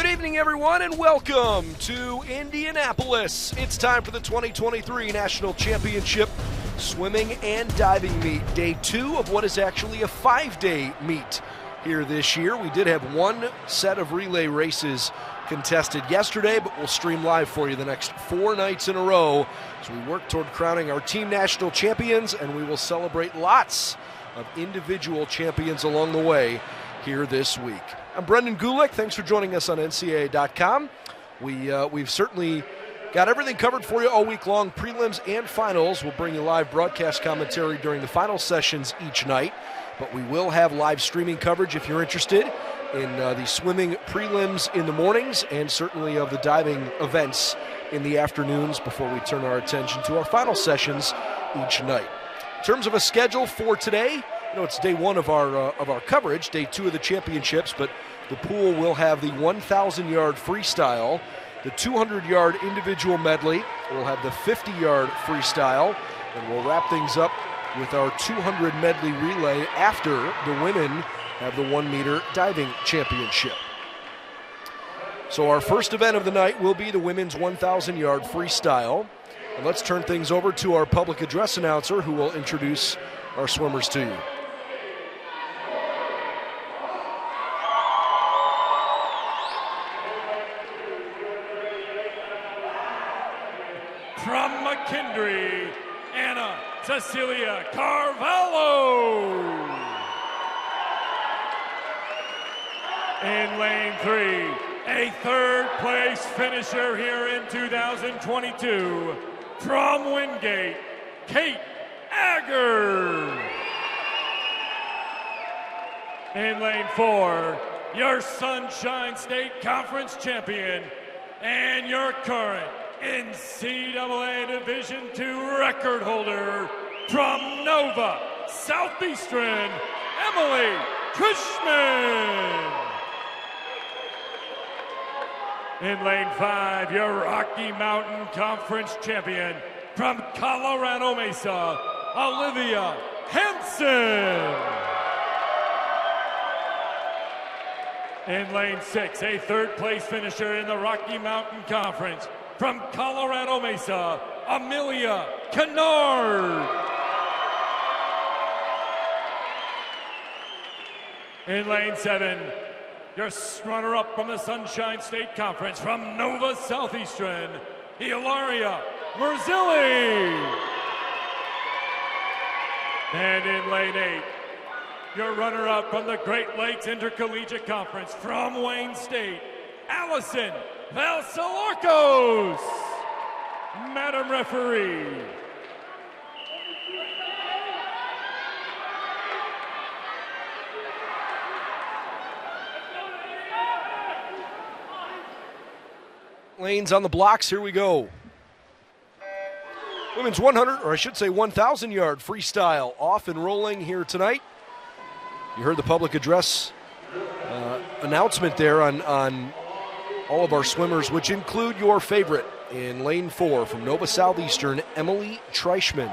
Good evening, everyone, and welcome to Indianapolis. It's time for the 2023 National Championship Swimming and Diving Meet, day 2 of what is actually a 5-day meet here this year. We did have one set of relay races contested yesterday, but we'll stream live for you the next 4 nights in a row as we work toward crowning our team national champions, and we will celebrate lots of individual champions along the way here this week. I'm Brendan Gulick. Thanks for joining us on NCAA.com. We've certainly got everything covered for you all week long, prelims and finals. We'll bring you live broadcast commentary during the final sessions each night, but we will have live streaming coverage if you're interested in the swimming prelims in the mornings and certainly of the diving events in the afternoons before we turn our attention to our final sessions each night. In terms of a schedule for today, it's day 1 of our coverage, day 2 of the championships, but the pool will have the 1,000-yard freestyle, the 200-yard individual medley, we'll have the 50-yard freestyle, and we'll wrap things up with our 200 medley relay after the women have the 1-meter diving championship. So our first event of the night will be the women's 1,000-yard freestyle. And let's turn things over to our public address announcer who will introduce our swimmers to you. From McKendree, Anna Cecilia Carvalho. In lane 3, a third-place finisher here in 2022, from Wingate, Kate Agger. In lane 4, your Sunshine State Conference champion and your current NCAA Division II record holder, from Nova Southeastern, Emily Cushman. In lane 5, your Rocky Mountain Conference champion, from Colorado Mesa, Olivia Hansen. In lane 6, a third-place finisher in the Rocky Mountain Conference, from Colorado Mesa, Amelia Kennard. In lane 7, your runner-up from the Sunshine State Conference, from Nova Southeastern, Ilaria Merzilli. And in lane 8, your runner-up from the Great Lakes Intercollegiate Conference, from Wayne State, Allison Valsalorcos. Madam Referee. Lanes on the blocks, here we go. Women's 100, or I should say 1,000-yard freestyle off and rolling here tonight. You heard the public address announcement there on all of our swimmers, which include your favorite in lane 4 from Nova Southeastern, Emily Treichman,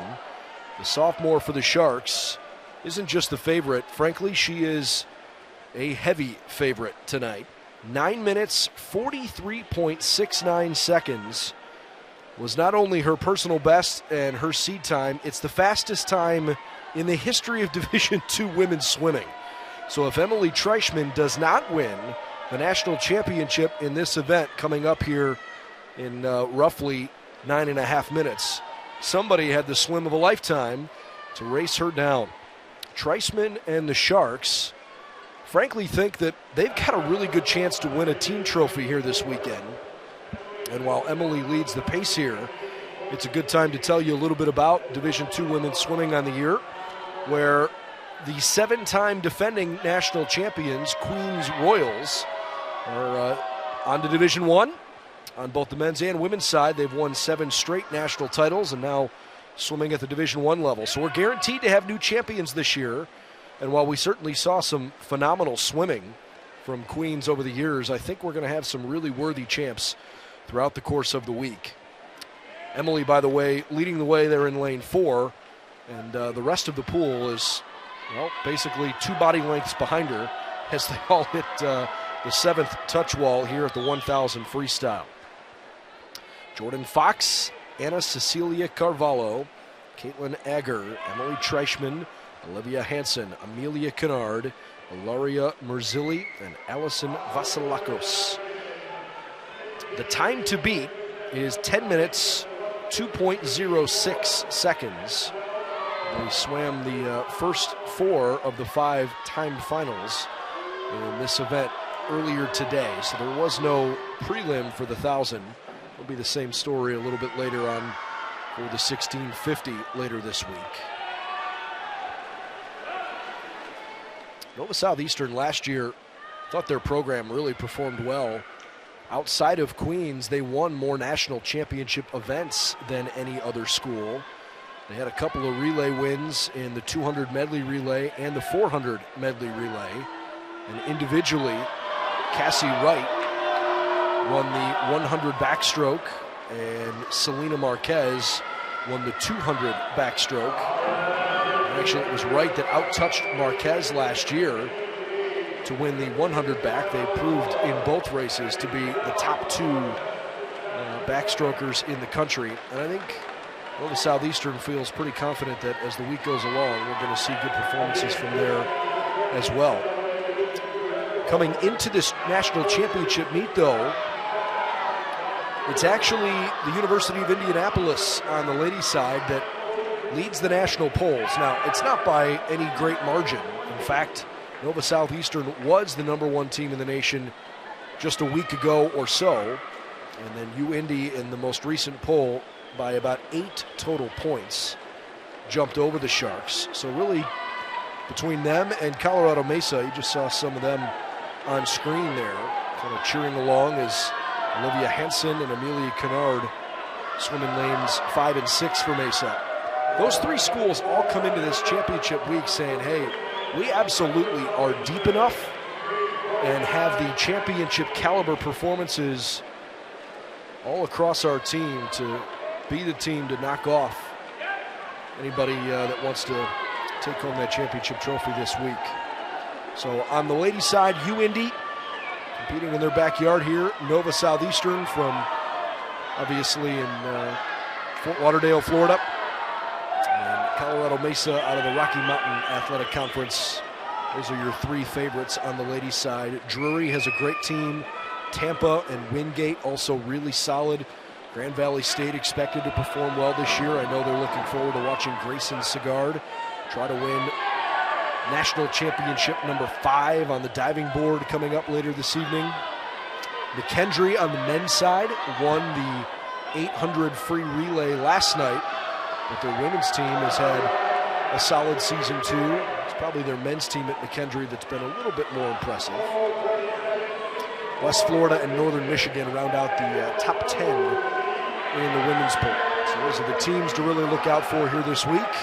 the sophomore for the Sharks. Isn't just the favorite. Frankly, she is a heavy favorite tonight. 9 minutes, 43.69 seconds was not only her personal best and her seed time, it's the fastest time in the history of Division II women's swimming. So if Emily Treichman does not win the national championship in this event coming up here in roughly 9.5 minutes, somebody had the swim of a lifetime to race her down. Treichman and the Sharks frankly think that they've got a really good chance to win a team trophy here this weekend. And while Emily leads the pace here, it's a good time to tell you a little bit about Division II women's swimming on the year, where the 7-time defending national champions, Queens Royals, are on to Division I. On both the men's and women's side, they've won 7 straight national titles and now swimming at the Division I level. So we're guaranteed to have new champions this year. And while we certainly saw some phenomenal swimming from Queens over the years, I think we're going to have some really worthy champs throughout the course of the week. Emily, by the way, leading the way there in lane 4, and the rest of the pool is, well, basically 2 body lengths behind her as they all hit the 7th touch wall here at the 1000 freestyle. Jordan Fox, Anna Cecilia Carvalho, Caitlin Egger, Emily Treichman, Olivia Hansen, Amelia Kennard, Ilaria Merzilli, and Allison Vasilakos. The time to beat is 10 minutes, 2.06 seconds. We swam the first 4 of the 5 timed finals in this event earlier today, so there was no prelim for the 1000. It'll be the same story a little bit later on for the 1650 later this week. Nova Southeastern last year thought their program really performed well. Outside of Queens, they won more national championship events than any other school. They had a couple of relay wins in the 200 medley relay and the 400 medley relay. And individually, Cassie Wright won the 100 backstroke, and Selena Marquez won the 200 backstroke. And actually, it was Wright that out-touched Marquez last year to win the 100 back. They proved in both races to be the top 2 backstrokers in the country. And I think Nova Southeastern feels pretty confident that as the week goes along, we're going to see good performances from there as well. Coming into this national championship meet, though, it's actually the University of Indianapolis on the ladies' side that leads the national polls. Now, it's not by any great margin. In fact, Nova Southeastern was the #1 team in the nation just a week ago or so. And then UIndy in the most recent poll by about 8 total points jumped over the Sharks. So really, between them and Colorado Mesa, you just saw some of them on screen there, kind of cheering along as Olivia Hansen and Amelia Kennard swimming lanes 5 and 6 for Mesa. Those 3 schools all come into this championship week saying, hey, we absolutely are deep enough and have the championship caliber performances all across our team to be the team to knock off anybody that wants to take home that championship trophy this week. So on the ladies' side, UIndy competing in their backyard here. Nova Southeastern from obviously in Fort Lauderdale, Florida. And Colorado Mesa out of the Rocky Mountain Athletic Conference. Those are your 3 favorites on the ladies' side. Drury has a great team. Tampa and Wingate also really solid. Grand Valley State expected to perform well this year. I know they're looking forward to watching Grayson Sigard try to win national championship #5 on the diving board coming up later this evening. McKendree on the men's side won the 800 free relay last night, but their women's team has had a solid season too. It's probably their men's team at McKendree that's been a little bit more impressive. West Florida and Northern Michigan round out the top 10 in the women's poll. So those are the teams to really look out for here this week.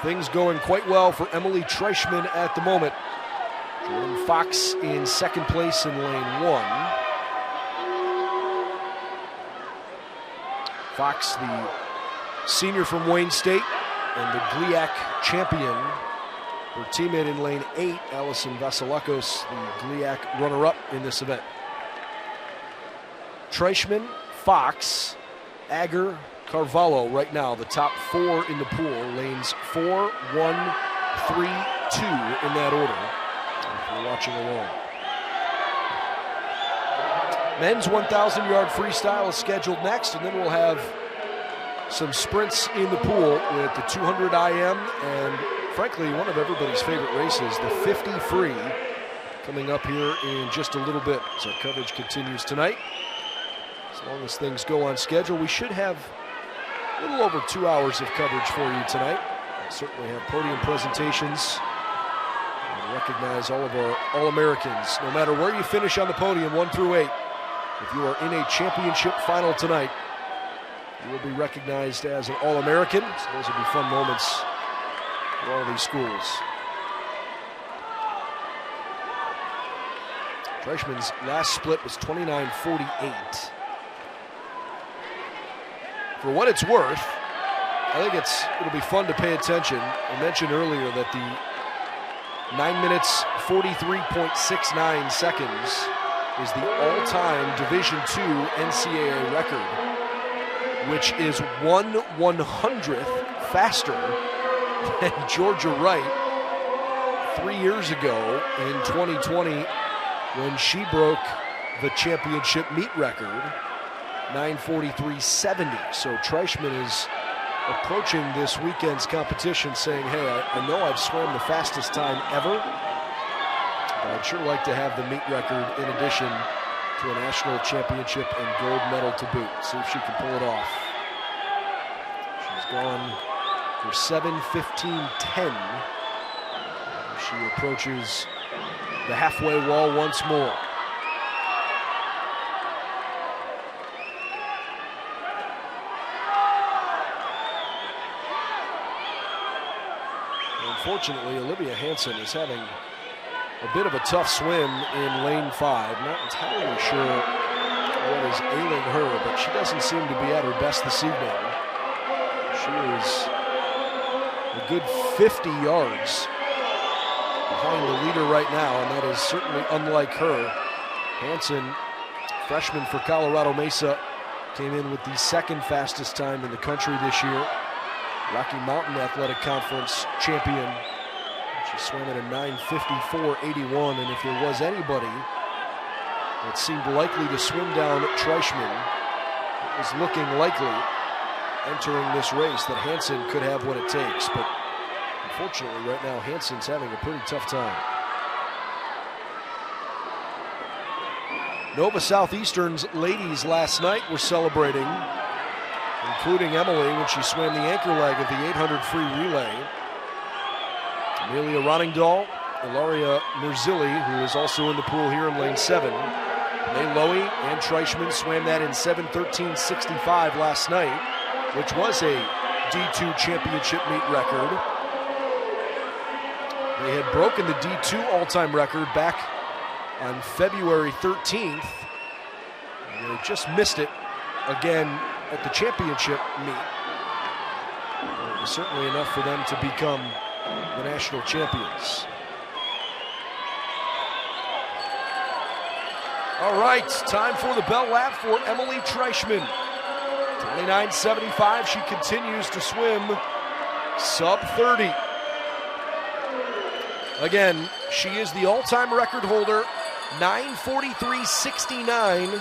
Things going quite well for Emily Treichman at the moment. Jordan Fox in 2nd place in lane 1. Fox, the senior from Wayne State and the GLIAC champion. Her teammate in lane 8, Allison Vasilakos, the GLIAC runner-up in this event. Treichman, Fox, Agger, Carvalho right now, the top 4 in the pool. Lanes 4, 1, 3, 2 in that order, if you're watching along. Men's 1,000-yard freestyle is scheduled next, and then we'll have some sprints in the pool with the 200 IM and, frankly, one of everybody's favorite races, the 50 free, coming up here in just a little bit as our coverage continues tonight. As long as things go on schedule, we should have a little over 2 hours of coverage for you tonight. We'll certainly have podium presentations and recognize all of our All-Americans. No matter where you finish on the podium, 1 through 8, if you are in a championship final tonight, you will be recognized as an All-American. So those will be fun moments for all these schools. Treichman's last split was 29:48. For what it's worth, I think it'll be fun to pay attention. I mentioned earlier that the 9 minutes, 43.69 seconds is the all-time Division II NCAA record, which is 1/100th faster than Georgia Wright 3 years ago in 2020 when she broke the championship meet record, 9:43.70. So Treichman is approaching this weekend's competition saying, hey, I know I've swam the fastest time ever, but I'd sure like to have the meet record in addition to a national championship and gold medal to boot. See if she can pull it off. She's gone for 7:15.10. She approaches the halfway wall once more. Unfortunately, Olivia Hansen is having a bit of a tough swim in lane 5. Not entirely sure what is ailing her, but she doesn't seem to be at her best this evening. She is a good 50 yards behind the leader right now, and that is certainly unlike her. Hansen, freshman for Colorado Mesa, came in with the second fastest time in the country this year. Rocky Mountain Athletic Conference champion. She swam at a 9:54.81, and if there was anybody that seemed likely to swim down Treichman, it was looking likely entering this race that Hansen could have what it takes. But unfortunately, right now, Hansen's having a pretty tough time. Nova Southeastern's ladies last night were celebrating, including Emily when she swam the anchor leg of the 800 free relay. Amelia Roningdahl, Ilaria Merzilli, who is also in the pool here in lane 7. May Lowy and Treichman swam that in 7:13.65 last night, which was a D2 championship meet record. They had broken the D2 all-time record back on February 13th. And they just missed it again at the championship meet. It was certainly enough for them to become the national champions. All right, time for the bell lap for Emily Treichman. 29.75, she continues to swim sub 30. Again, she is the all-time record holder, 9:43.69,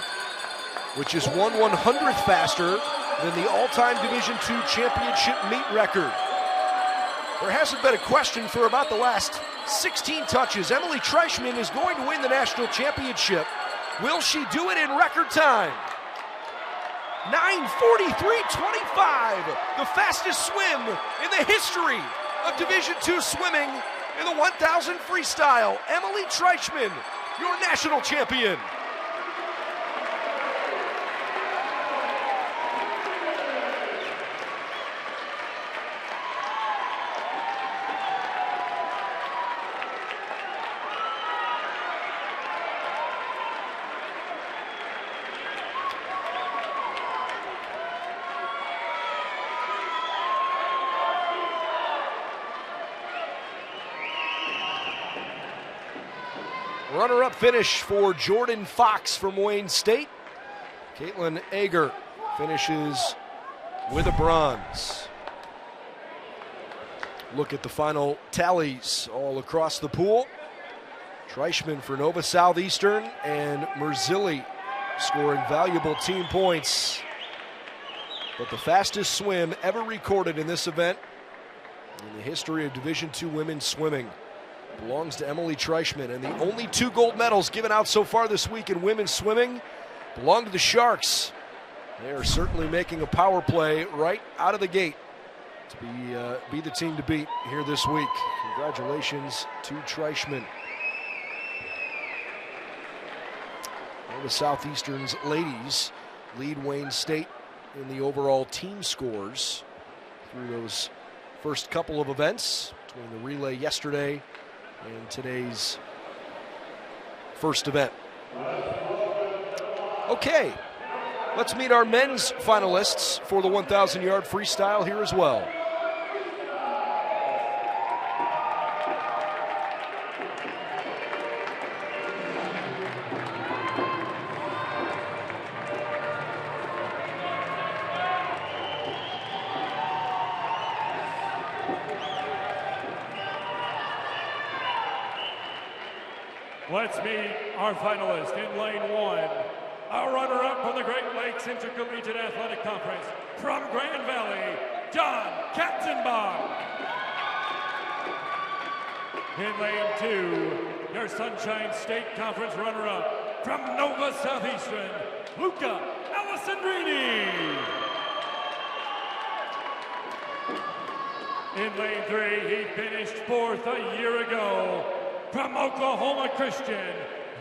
which is 1/100th faster than the all-time Division II championship meet record. There hasn't been a question for about the last 16 touches. Emily Treichman is going to win the national championship. Will she do it in record time? 9:43.25, the fastest swim in the history of Division II swimming in the 1,000 freestyle. Emily Treichman, your national champion. Runner-up finish for Jordan Fox from Wayne State. Caitlin Ager finishes with a bronze. Look at the final tallies all across the pool. Treichman for Nova Southeastern and Merzilli scoring valuable team points. But the fastest swim ever recorded in this event in the history of Division II women's swimming belongs to Emily Treichman, and the only 2 gold medals given out so far this week in women's swimming belong to the Sharks. They are certainly making a power play right out of the gate to be the team to beat here this week. Congratulations to Treichman. Nova Southeastern's ladies lead Wayne State in the overall team scores through those first couple of events between the relay yesterday and today's first event. Okay, let's meet our men's finalists for the 1,000-yard freestyle here as well. Let's meet our finalist in lane 1. Our runner-up from the Great Lakes Intercollegiate Athletic Conference from Grand Valley, John Katzenbach. In lane 2, your Sunshine State Conference runner-up from Nova Southeastern, Luca Alessandrini. In lane 3, he finished 4th a year ago from Oklahoma Christian,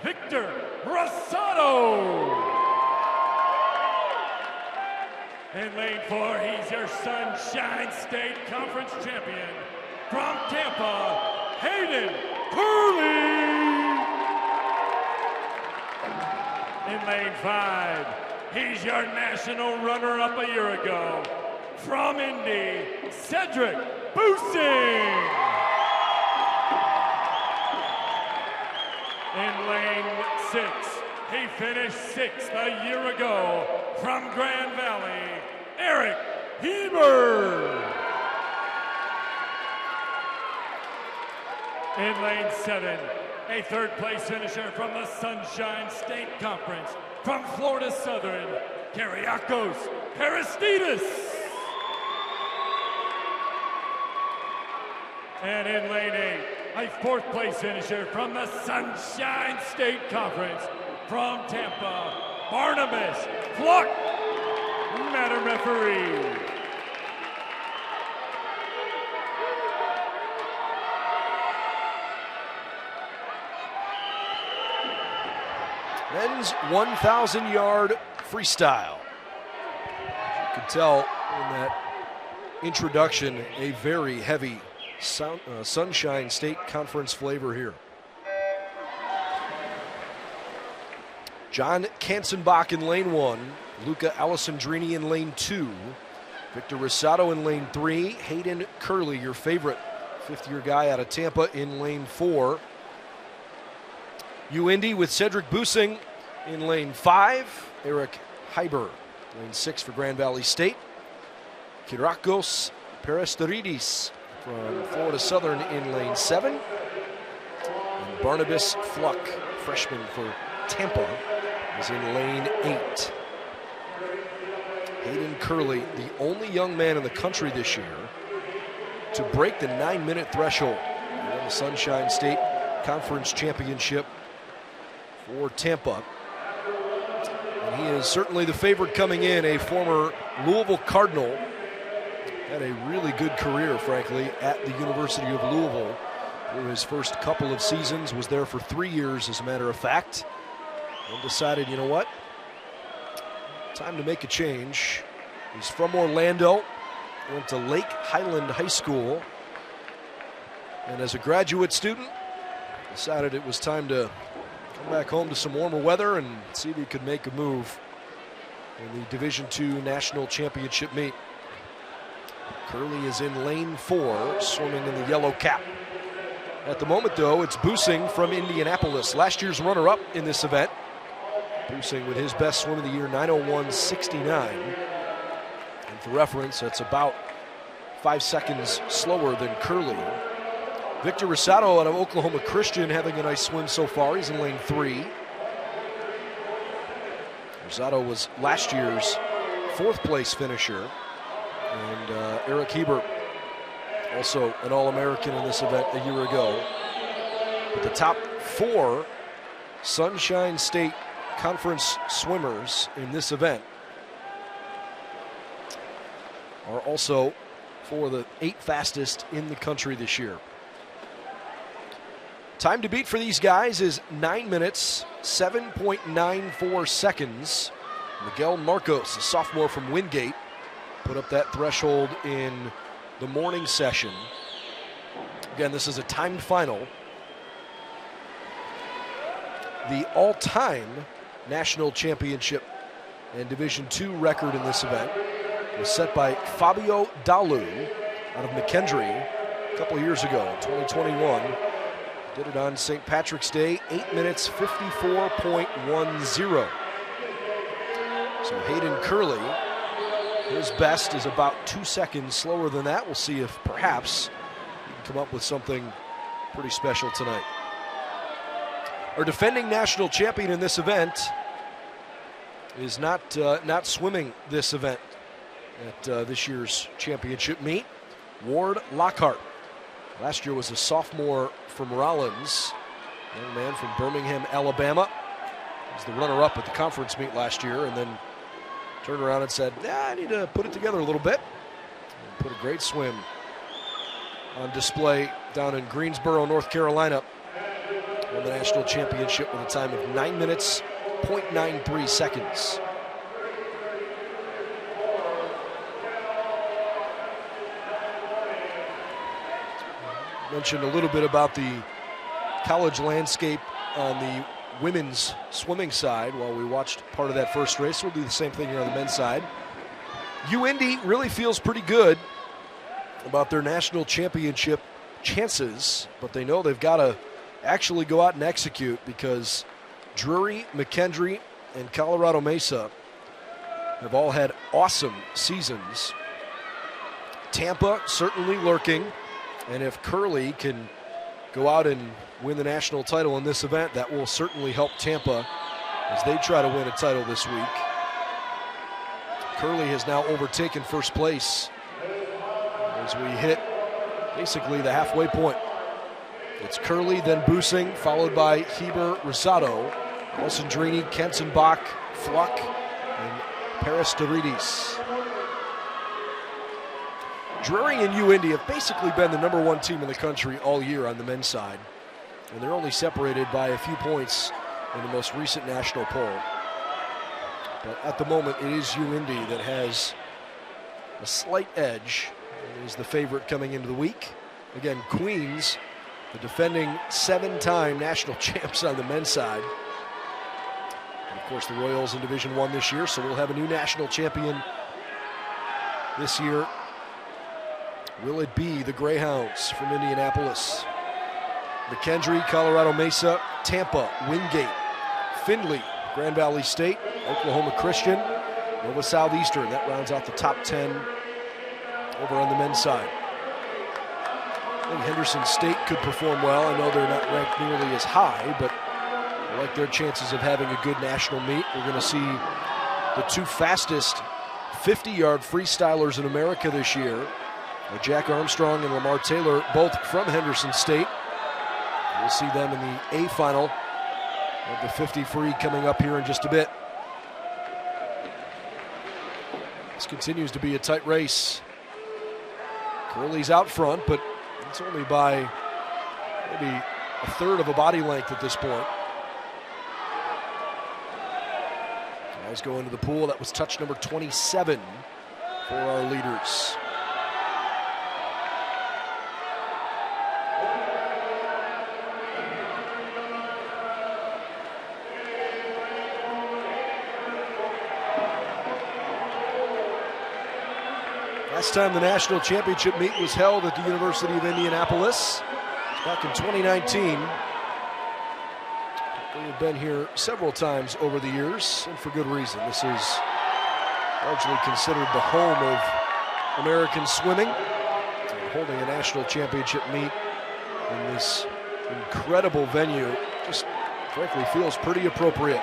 Victor Rosado. In lane 4, he's your Sunshine State Conference champion from Tampa, Hayden Curley. In lane 5, he's your national runner-up a year ago from Indy, Cedric Busing. In lane 6, he finished 6th a year ago from Grand Valley, Eric Heber. In lane 7, a 3rd place finisher from the Sunshine State Conference from Florida Southern, Kyriakos Aristides. And in lane 8, a 4th place finisher from the Sunshine State Conference from Tampa, Barnabas Fluck. Madam Referee. Men's 1,000-yard freestyle. You can tell in that introduction, a very heavy Sunshine State Conference flavor here. John Katzenbach in lane 1, Luca Alessandrini in lane 2, Victor Rosado in lane 3, Hayden Curley, your favorite fifth-year guy out of Tampa, in lane 4. UIndy with Cedric Busing in lane 5, Eric Heber, lane 6 for Grand Valley State, Kyriakos Aristides from Florida Southern in lane 7, and Barnabas Fluck, freshman for Tampa, is in lane 8. Hayden Curley, the only young man in the country this year to break the 9-minute threshold in the Sunshine State Conference Championship for Tampa. And he is certainly the favorite coming in, a former Louisville Cardinal. Had a really good career, frankly, at the University of Louisville through his first couple of seasons. Was there for 3 years, as a matter of fact. And decided, you know what? Time to make a change. He's from Orlando. Went to Lake Highland High School. And as a graduate student, decided it was time to come back home to some warmer weather and see if he could make a move in the Division II National Championship meet. Curley is in lane 4, swimming in the yellow cap. At the moment, though, it's Busing from Indianapolis, last year's runner-up in this event. Busing with his best swim of the year, 9:01.69. And for reference, that's about 5 seconds slower than Curley. Victor Rosado out of Oklahoma Christian having a nice swim so far. He's in lane 3. Rosado was last year's 4th place finisher. And Eric Heber, also an All-American in this event a year ago. But the top 4 Sunshine State Conference swimmers in this event are also for the 8 fastest in the country this year. Time to beat for these guys is 9 minutes, 7.94 seconds. Miguel Marcos, a sophomore from Wingate, put up that threshold in the morning session. Again, this is a timed final. The all-time national championship and Division II record in this event was set by Fabio Dalu out of McKendree a couple of years ago, in 2021. Did it on St. Patrick's Day, 8 minutes 54.10. So Hayden Curley, his best is about 2 seconds slower than that. We'll see if perhaps he can come up with something pretty special tonight. Our defending national champion in this event is not swimming this event at this year's championship meet. Ward Lockhart. Last year was a sophomore from Rollins, young man from Birmingham, Alabama. He was the runner-up at the conference meet last year, and then turned around and said, I need to put it together a little bit. And put a great swim on display down in Greensboro, North Carolina. Won the national championship with a time of 9 minutes, 0.93 seconds. Mentioned a little bit about the college landscape on the women's swimming side while we watched part of that first race. We'll do the same thing here on the men's side. UIndy really feels pretty good about their national championship chances, but they know they've got to actually go out and execute because Drury, McKendree, and Colorado Mesa have all had awesome seasons. Tampa certainly lurking, and if Curley can go out and win the national title in this event, that will certainly help Tampa as they try to win a title this week. Curley has now overtaken first place as we hit basically the halfway point. It's Curley, then Busing, followed by Heber, Rosado, Alessandrini, Kensenbach, Fluck, and Parastorides. Drury and UIndy have basically been the #1 team in the country all year on the men's side, and they're only separated by a few points in the most recent national poll. But at the moment, it is UIndy that has a slight edge. It is the favorite coming into the week. Again, Queens, the defending 7-time national champs on the men's side. And of course, the Royals in Division I this year, so we'll have a new national champion this year. Will it be the Greyhounds from Indianapolis? McKendree, Colorado Mesa, Tampa, Wingate, Findlay, Grand Valley State, Oklahoma Christian, Nova Southeastern. That rounds out the top 10 over on the men's side. I think Henderson State could perform well. I know they're not ranked nearly as high, but I like their chances of having a good national meet. We're going to see the two fastest 50-yard freestylers in America this year, Jack Armstrong and Lamar Taylor, both from Henderson State. We'll see them in the A final of the 50 free coming up here in just a bit. This continues to be a tight race. Curley's out front, but it's only by maybe a third of a body length at this point. Guys go into the pool. That was touch number 27 for our leaders. Last time the national championship meet was held at the University of Indianapolis. It's back in 2019. We've been here several times over the years, and for good reason. This is largely considered the home of American swimming. And holding a national championship meet in this incredible venue just frankly feels pretty appropriate.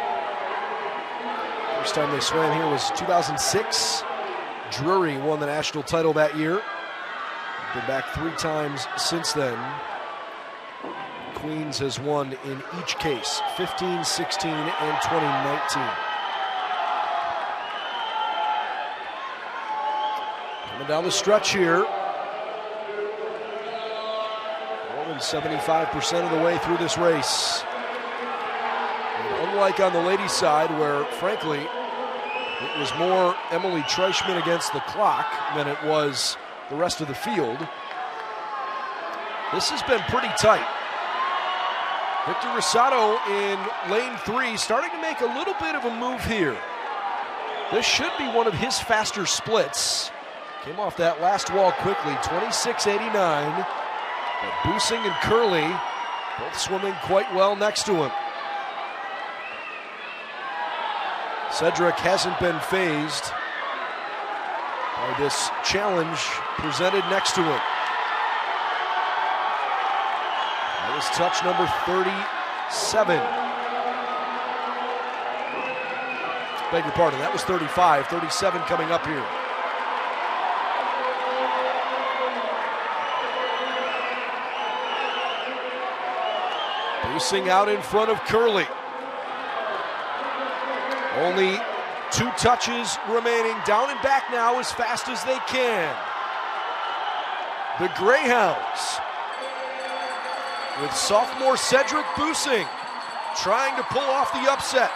First time they swam here was 2006. Drury won the national title that year. Been back 3 times since then. Queens has won in each case, 15, 16, and 2019. Coming down the stretch here. More than 75% of the way through this race. And unlike on the ladies' side, where frankly, it was more Emily Treichman against the clock than it was the rest of the field. This has been pretty tight. Victor Rosado in lane 3, starting to make a little bit of a move here. This should be one of his faster splits. Came off that last wall quickly, 26.89. But Busing and Curley both swimming quite well next to him. Cedric hasn't been fazed by this challenge presented next to him. That was touch number 37. Beg your pardon, that was 35. 37 coming up here. Boosing out in front of Curley. Only 2 touches remaining. Down and back now as fast as they can. The Greyhounds with sophomore Cedric Boosing trying to pull off the upset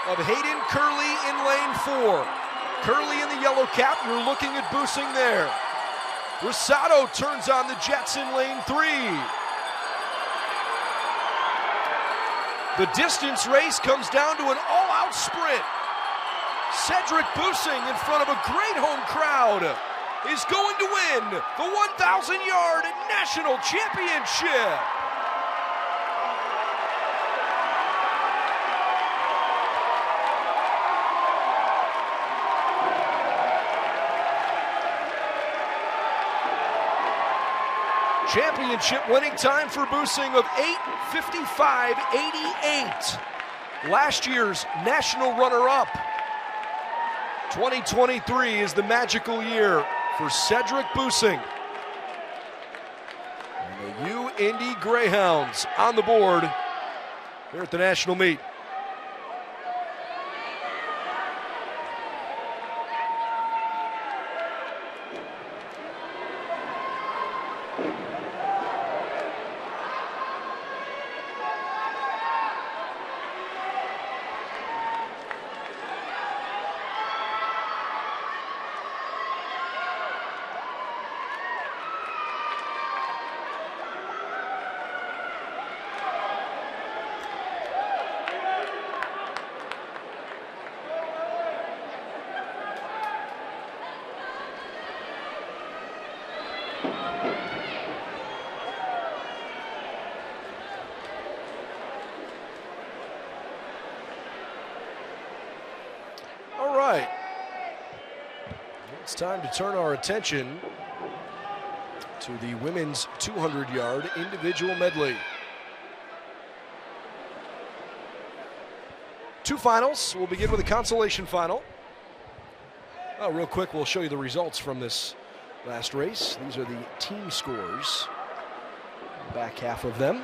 of Hayden Curley in lane 4. Curley in the yellow cap, you're looking at Boosing there. Rosado turns on the Jets in lane 3. The distance race comes down to an all-out sprint. Cedric Boosing in front of a great home crowd is going to win the 1,000-yard national championship. Championship winning time for Boosing of 8:55.88. Last year's national runner-up. 2023 is the magical year for Cedric Boosing. And the U Indy Greyhounds on the board here at the national meet. It's time to turn our attention to the women's 200-yard individual medley. 2 finals. We'll begin with a consolation final. Real quick, we'll show you the results from this last race. These are the team scores. Back half of them.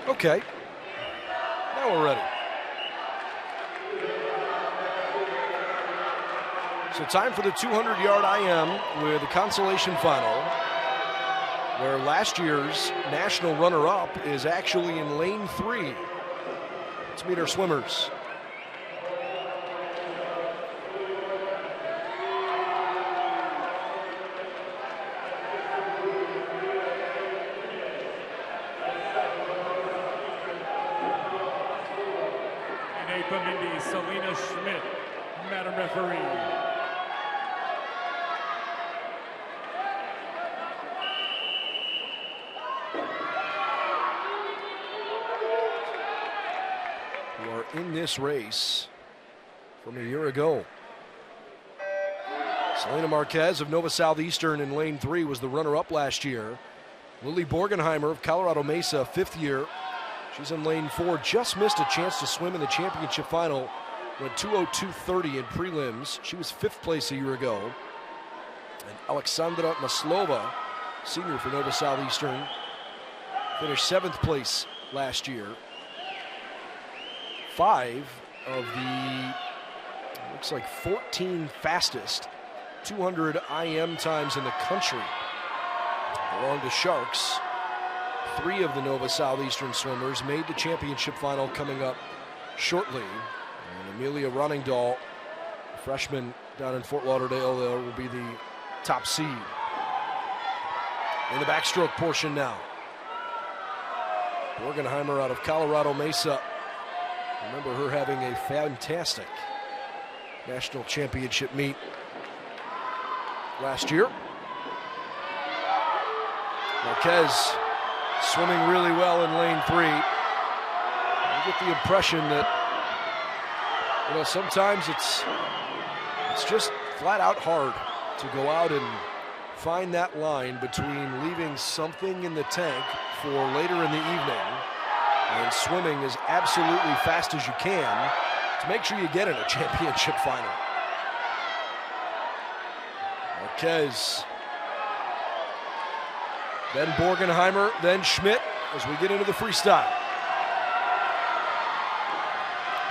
Okay, now we're ready. So time for the 200-yard IM with a consolation final, where last year's national runner-up is actually in lane 3. Let's meet our swimmers. Madam Referee. Who are in this race from a year ago. Selena Marquez of Nova Southeastern in lane 3 was the runner-up last year. Lily Borgenheimer of Colorado Mesa, 5th year. She's in lane 4, just missed a chance to swim in the championship final. Went 2:02.30 in prelims. She was 5th place a year ago. And Alexandra Maslova, senior for Nova Southeastern, finished 7th place last year. 5 of the, looks like 14 fastest 200 IM times in the country belong to Sharks. 3 of the Nova Southeastern swimmers made the championship final coming up shortly. And Amelia Roningdahl, freshman down in Fort Lauderdale, will be the top seed. In the backstroke portion now. Borgenheimer out of Colorado Mesa. Remember her having a fantastic national championship meet last year. Marquez swimming really well in lane 3. I get the impression that, sometimes it's just flat out hard to go out and find that line between leaving something in the tank for later in the evening and swimming as absolutely fast as you can to make sure you get in a championship final. Marquez, then Borgenheimer, then Schmidt as we get into the freestyle.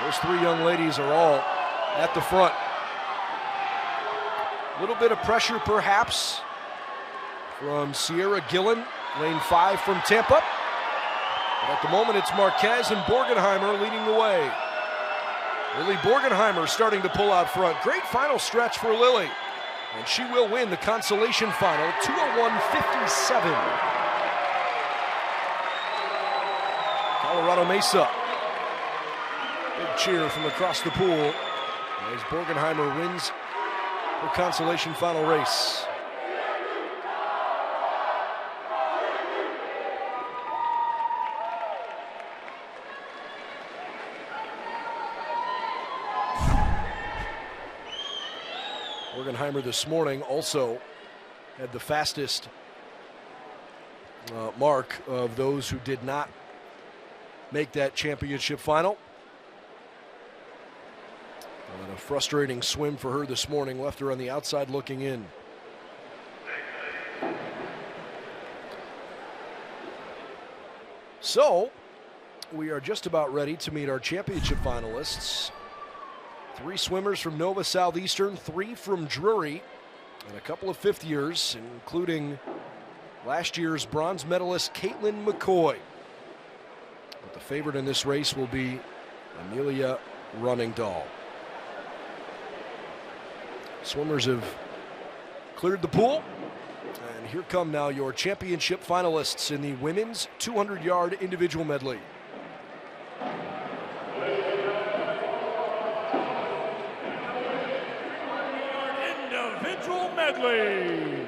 Those 3 young ladies are all at the front. A little bit of pressure perhaps from Sierra Gillen, lane 5 from Tampa. But at the moment it's Marquez and Borgenheimer leading the way. Lily Borgenheimer starting to pull out front. Great final stretch for Lily. And she will win the consolation final, 2:01.57. Colorado Mesa. Big cheer from across the pool as Borgenheimer wins her consolation final race. Borgenheimer this morning also had the fastest mark of those who did not make that championship final. And a frustrating swim for her this morning left her on the outside looking in. So we are just about ready to meet our championship finalists. 3 swimmers from Nova Southeastern, 3 from Drury, and a couple of fifth years, including last year's bronze medalist Caitlin McCoy. But the favorite in this race will be Amelia Runningdahl. Swimmers have cleared the pool, and here come now your championship finalists in the women's 200-yard individual medley. Individual medley.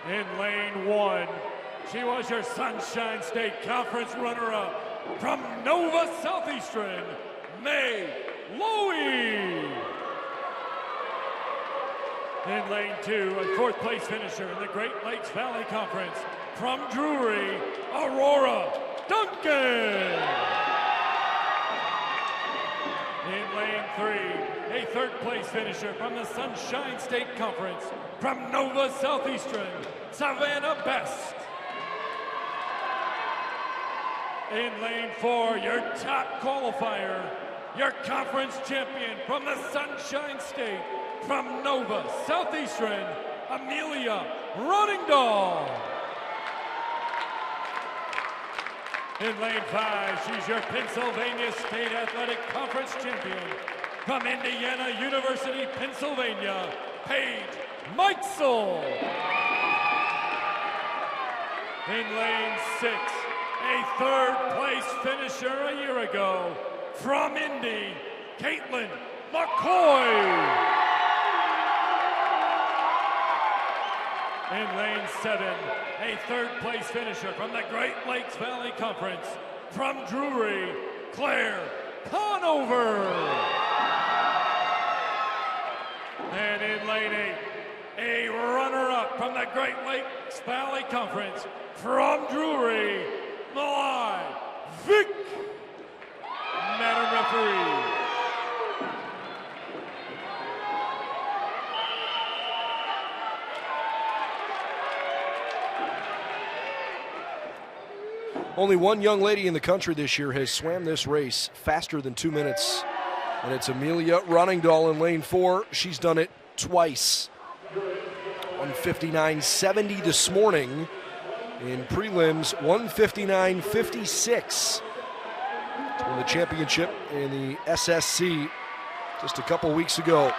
In lane 1, she was your Sunshine State Conference runner-up from Nova Southeastern, May Lowy. In lane 2, a 4th place finisher in the Great Lakes Valley Conference from Drury, Aurora Duncan. In lane 3, a 3rd place finisher from the Sunshine State Conference from Nova Southeastern, Savannah Best. In lane 4, your top qualifier, your conference champion from the Sunshine State, from Nova Southeastern, Amelia Runningdahl. In lane 5, she's your Pennsylvania State Athletic Conference champion, from Indiana University, Pennsylvania, Paige Meitzel. In lane 6, a 3rd place finisher a year ago, from Indy, Caitlin McCoy. In lane 7, a 3rd place finisher from the Great Lakes Valley Conference, from Drury, Claire Conover. And in lane 8, a runner-up from the Great Lakes Valley Conference, from Drury, Malai Vick. Madam referee. Only one young lady in the country this year has swam this race faster than 2 minutes, and it's Amelia Runningdahl in lane 4. She's done it twice. 1:59.70 this morning in prelims, 1:59.56 to win the championship in the SSC just a couple weeks ago.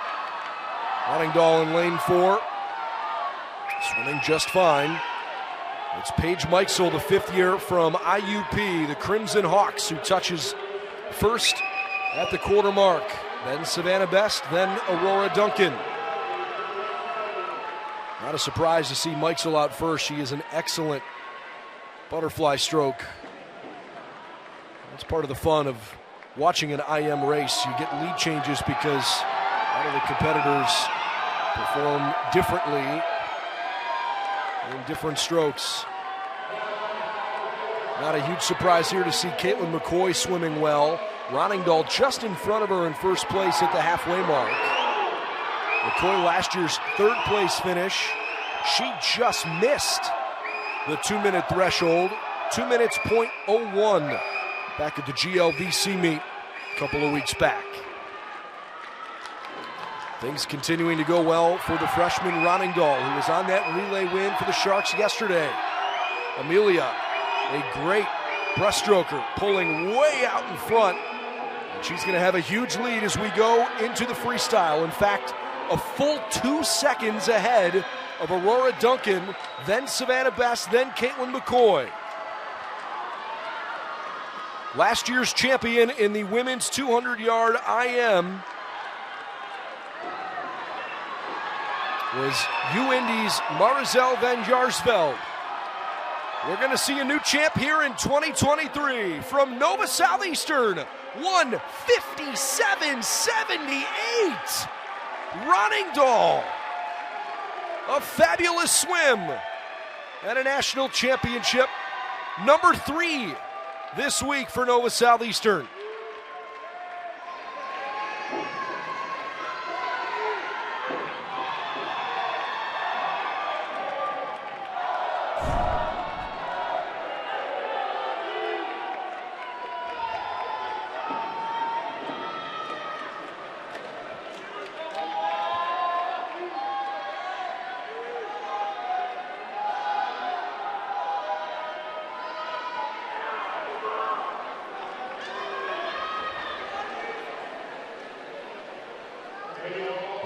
Runningdahl in lane 4, swimming just fine. It's Paige Meixel, the fifth year from IUP, the Crimson Hawks, who touches first at the quarter mark. Then Savannah Best, then Aurora Duncan. Not a surprise to see Meixel out first. She is an excellent butterfly stroke. That's part of the fun of watching an IM race. You get lead changes because a lot of the competitors perform differently in different strokes. Not a huge surprise here to see Caitlin McCoy swimming well. Roningdahl just in front of her in first place at the halfway mark. McCoy last year's third place finish. She just missed the 2-minute threshold. 2 minutes .01 back at the GLVC meet a couple of weeks back. Things continuing to go well for the freshman Roningdahl, who was on that relay win for the Sharks yesterday. Amelia, a great breaststroker, pulling way out in front. And she's going to have a huge lead as we go into the freestyle. In fact, a full 2 seconds ahead of Aurora Duncan, then Savannah Best, then Caitlin McCoy. Last year's champion in the women's 200-yard IM was UIndy's Marizel van Jaarsveld. We're going to see a new champ here in 2023 from Nova Southeastern, 1:57.78. Roningdahl, a fabulous swim at a national championship, number 3 this week for Nova Southeastern.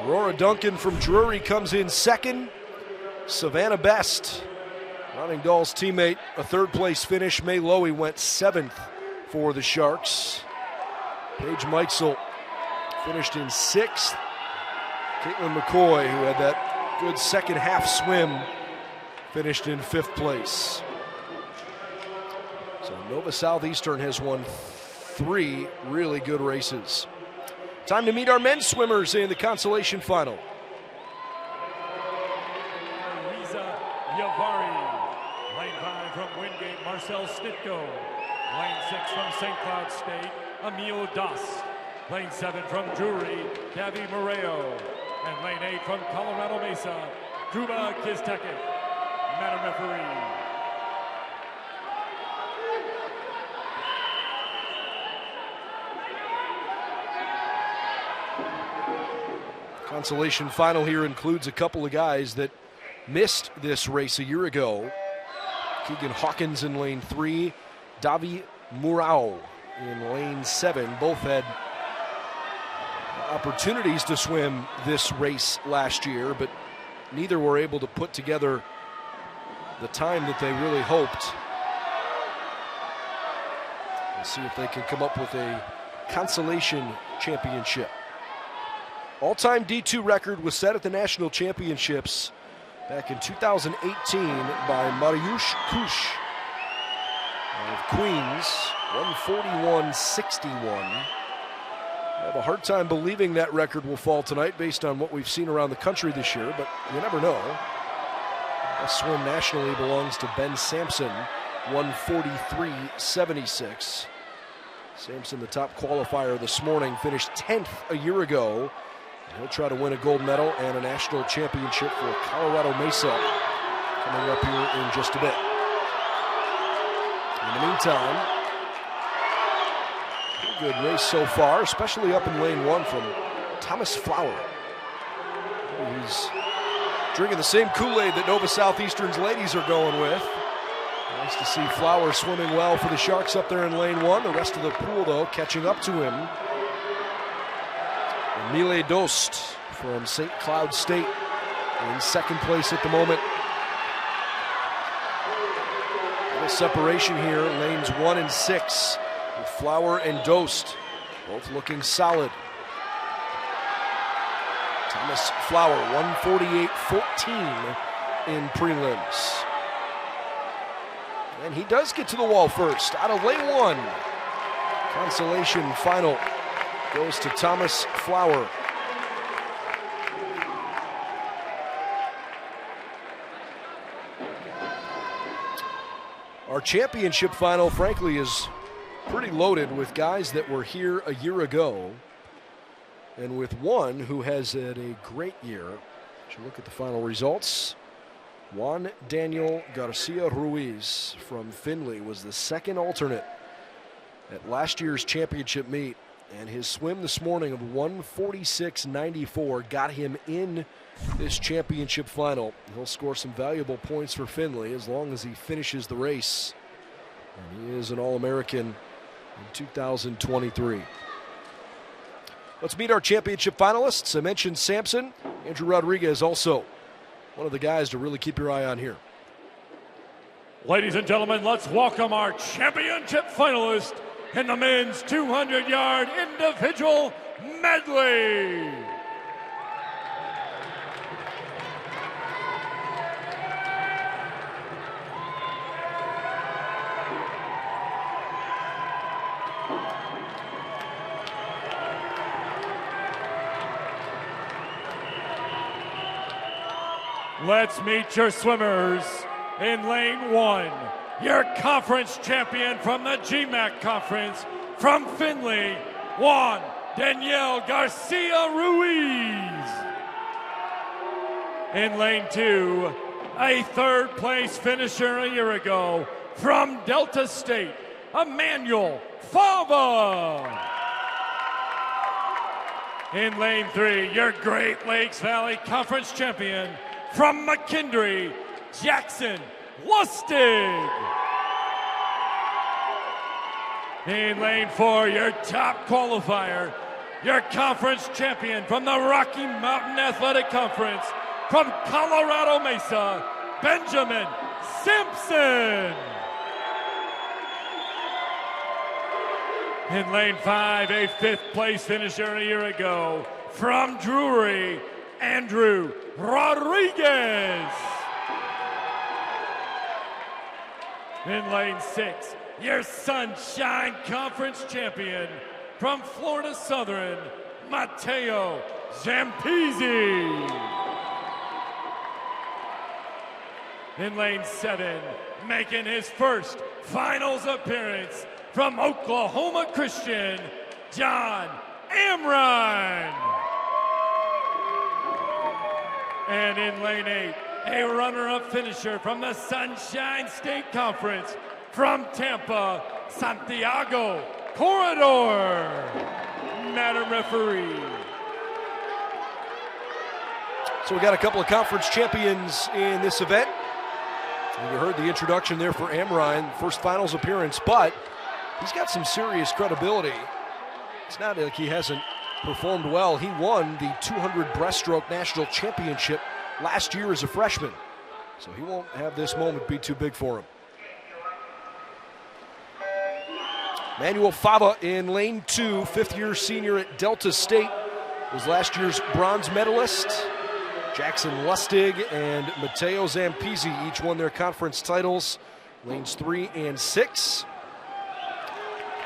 Aurora Duncan from Drury comes in second. Savannah Best, Roningdahl's teammate, a third-place finish. May Lowy went 7th for the Sharks. Paige Meixel finished in 6th. Caitlin McCoy, who had that good second-half swim, finished in 5th place. So Nova Southeastern has won 3 really good races. Time to meet our men's swimmers in the consolation final. Riza Yavari, lane 5 from Wingate, Marcel Stitko. Lane 6 from St. Cloud State, Emil Das. Lane 7 from Drury, Davi Moreo. And lane 8 from Colorado Mesa, Kuba Kiztekit. Madam referee. Consolation final here includes a couple of guys that missed this race a year ago. Keegan Hawkins in lane 3, Davi Murao in lane 7. Both had opportunities to swim this race last year, but neither were able to put together the time that they really hoped. We'll see if they can come up with a consolation championship. All-time D2 record was set at the national championships back in 2018 by Mariusz Kusz of Queens, 141.61. I have a hard time believing that record will fall tonight based on what we've seen around the country this year, but you never know. Best swim nationally belongs to Ben Sampson, 143.76. Sampson, the top qualifier this morning, finished 10th a year ago. He'll try to win a gold medal and a national championship for Colorado Mesa coming up here in just a bit. In the meantime, pretty good race so far, especially up in lane 1 from Thomas Flower. He's drinking the same Kool-Aid that Nova Southeastern's ladies are going with. Nice to see Flower swimming well for the Sharks up there in lane 1. The rest of the pool, though, catching up to him. Mile Dost from St. Cloud State in second place at the moment. Little separation here, lanes 1 and 6, with Flower and Dost both looking solid. Thomas Flower, 148.14 in prelims. And he does get to the wall first, out of lane 1. Consolation final goes to Thomas Flower. Our championship final, frankly, is pretty loaded with guys that were here a year ago, and with one who has had a great year. As you look at the final results, Juan Daniel Garcia Ruiz from Findlay was the second alternate at last year's championship meet, and his swim this morning of 146.94 got him in this championship final. He'll score some valuable points for Findlay as long as he finishes the race. And he is an All-American in 2023. Let's meet our championship finalists. I mentioned Sampson. Andrew Rodriguez also one of the guys to really keep your eye on here. Ladies and gentlemen, let's welcome our championship finalist in the men's 200-yard individual medley. Let's meet your swimmers. In lane 1, your conference champion from the GMAC Conference, from Findlay, Juan Daniel Garcia Ruiz. In lane 2, a third-place finisher a year ago, from Delta State, Emmanuel Fava. In lane 3, your Great Lakes Valley Conference champion, from McKendree, Jackson Lustig. In lane 4, your top qualifier, your conference champion from the Rocky Mountain Athletic Conference, from Colorado Mesa, Benjamin Simpson. In lane 5, a fifth-place finisher a year ago, from Drury, Andrew Rodriguez. In lane 6, your Sunshine Conference champion from Florida Southern, Matteo Zampisi. In lane 7, making his first finals appearance from Oklahoma Christian, John Amrine. And in lane 8, a runner-up finisher from the Sunshine State Conference, from Tampa, Santiago Corredor. Madam Referee. So we got a couple of conference champions in this event. And you heard the introduction there for Amrine, first finals appearance, but he's got some serious credibility. It's not like he hasn't performed well. He won the 200 breaststroke national championship last year as a freshman. So he won't have this moment be too big for him. Manuel Fava in lane 2, fifth-year senior at Delta State, was last year's bronze medalist. Jackson Lustig and Matteo Zampisi each won their conference titles, lanes 3 and 6.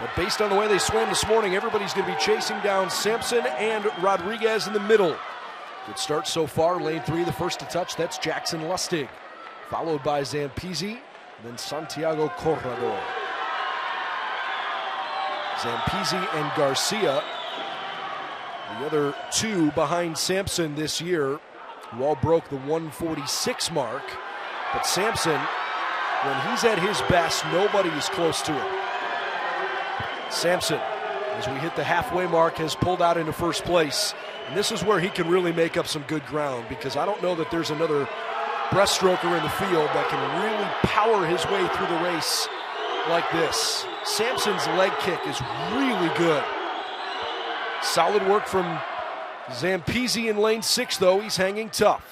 But based on the way they swam this morning, everybody's going to be chasing down Sampson and Rodriguez in the middle. Good start so far. Lane 3, the first to touch, that's Jackson Lustig, followed by Zampisi, then Santiago Corredor. Zampisi and Garcia, the other two behind Sampson this year, who all broke the 146 mark. But Sampson, when he's at his best, nobody is close to him. Sampson, as we hit the halfway mark, has pulled out into first place. And this is where he can really make up some good ground, because I don't know that there's another breaststroker in the field that can really power his way through the race like this. Sampson's leg kick is really good. Solid work from Zampisi in lane 6, though. He's hanging tough.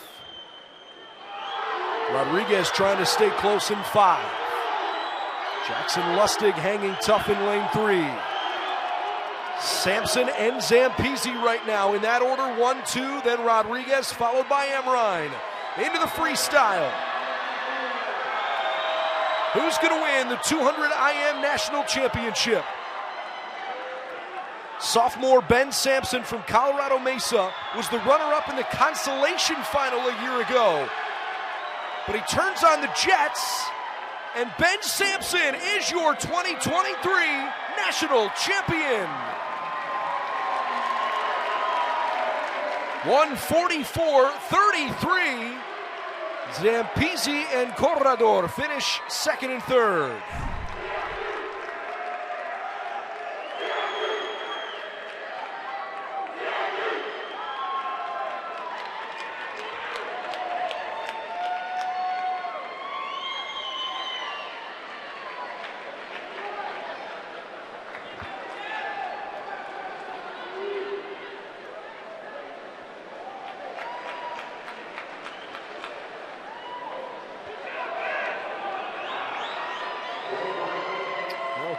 Rodriguez trying to stay close in 5. Jackson Lustig hanging tough in lane 3. Sampson and Zampese right now in that order, 1-2, then Rodriguez followed by Amrine. Into the freestyle. Who's going to win the 200 IM National Championship? Sophomore Ben Sampson from Colorado Mesa was the runner-up in the consolation final a year ago. But he turns on the Jets, and Ben Sampson is your 2023 national champion. 144-33. Zampese and Corredor finish second and third.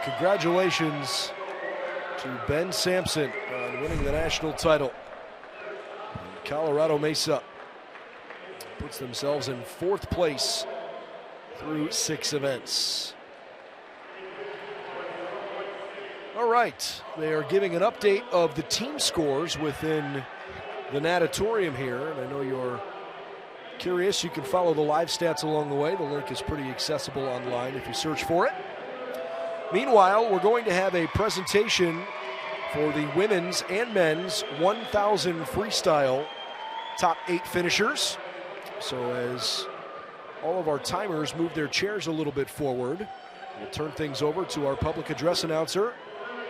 Congratulations to Ben Sampson on winning the national title. Colorado Mesa puts themselves in 4th place through 6 events. All right, they are giving an update of the team scores within the natatorium here, and I know you're curious. You can follow the live stats along the way. The link is pretty accessible online if you search for it. Meanwhile, we're going to have a presentation for the women's and men's 1,000 freestyle top 8 finishers. So as all of our timers move their chairs a little bit forward, we'll turn things over to our public address announcer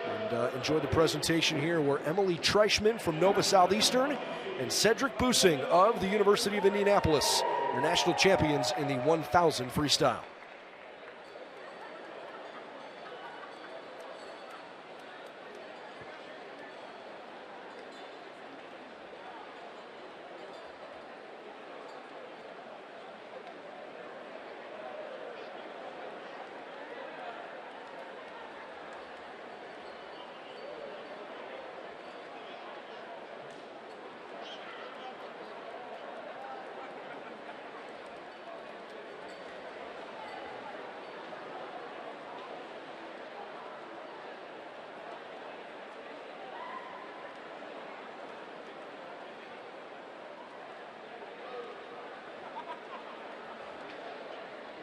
and enjoy the presentation here where Emily Treichman from Nova Southeastern and Cedric Busing of the University of Indianapolis, your national champions in the 1,000 freestyle.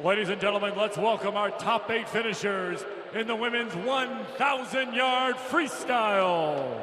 Ladies and gentlemen, let's welcome our top 8 finishers in the women's 1,000-yard freestyle.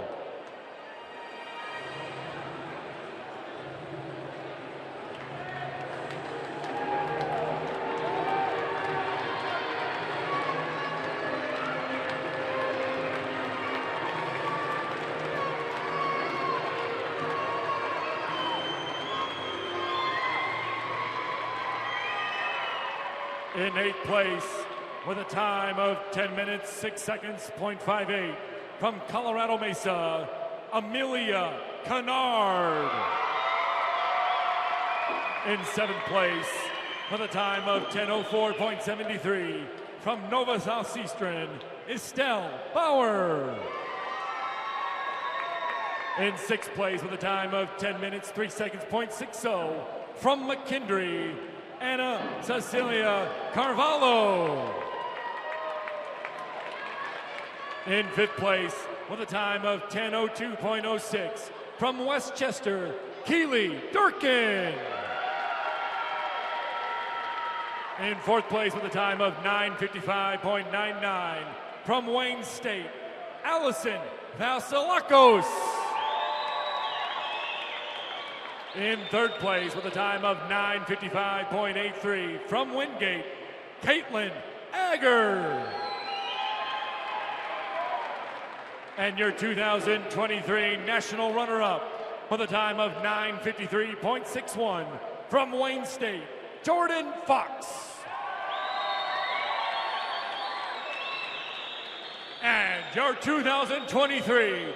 In 8th place, with a time of 10 minutes, 6 seconds, .58, from Colorado Mesa, Amelia Kennard. In 7th place, with a time of 10:04.73, from Nova Southeastern, Estelle Bauer. In 6th place, with a time of 10 minutes, 3 seconds, .60, from McKendree, Anna Cecilia Carvalho. In 5th place, with a time of 10:02.06, from Westchester, Keely Durkin. In 4th place, with a time of 9:55.99, from Wayne State, Allison Vasilakos. In 3rd place, with a time of 9:55.83, from Wingate, Caitlin Agger. And your 2023 national runner-up, with a time of 9:53.61, from Wayne State, Jordan Fox. And your 2023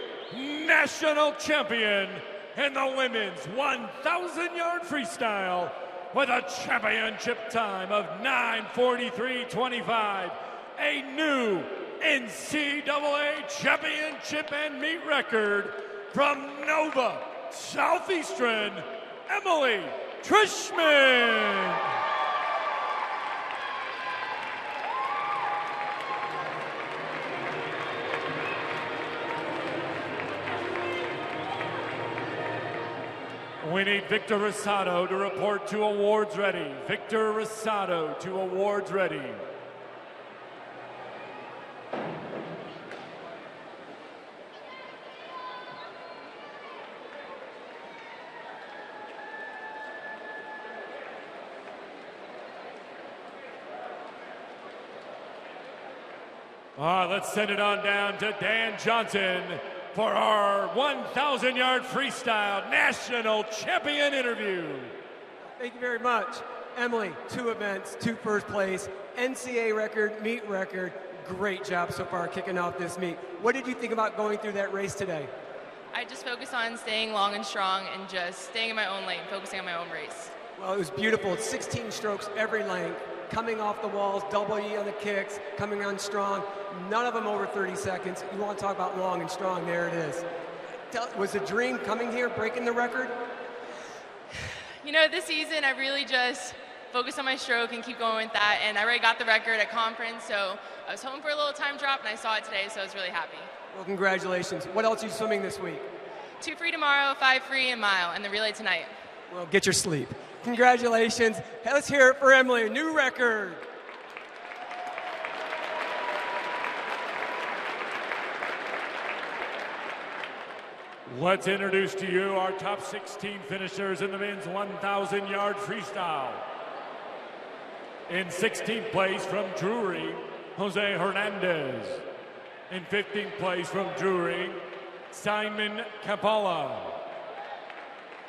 national champion in the women's 1,000-yard freestyle with a championship time of 9:43.25, a new NCAA championship and meet record from Nova Southeastern, Emily Trishman. We need Victor Rosado to report to awards ready. Victor Rosado to awards ready. Let's send it on down to Dan Johnson for our 1,000-yard freestyle national champion interview. Thank you very much. Emily, 2 events, 2 first place, NCAA record, meet record. Great job so far kicking off this meet. What did you think about going through that race today? I just focused on staying long and strong and just staying in my own lane, focusing on my own race. Well, it was beautiful. 16 strokes every length, coming off the walls, double E on the kicks, coming on strong. None of them over 30 seconds. You want to talk about long and strong, there it is. Was the dream coming here, breaking the record? You know, this season I really just focused on my stroke and keep going with that, and I already got the record at conference, so I was hoping for a little time drop, and I saw it today, so I was really happy. Well, congratulations. What else are you swimming this week? 2 free tomorrow, 5 free and mile, and the relay tonight. Well, get your sleep. Congratulations. Hey, let's hear it for Emily, a new record. Let's introduce to you our top 16 finishers in the men's 1,000-yard freestyle. In 16th place from Drury, Jose Hernandez. In 15th place from Drury, Simon Capalla.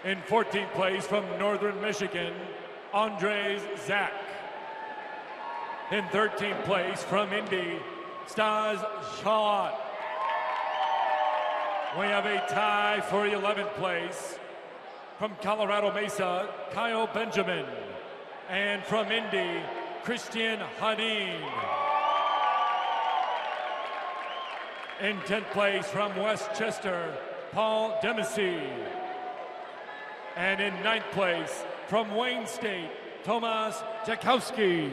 In 14th place from Northern Michigan, Andres Zach. In 13th place from Indy, Stas Shalat. We have a tie for 11th place from Colorado Mesa, Kyle Benjamin. And from Indy, Christian Hadin. In 10th place from Westchester, Paul Demessy. And in 9th place from Wayne State, Tomas Jakowski.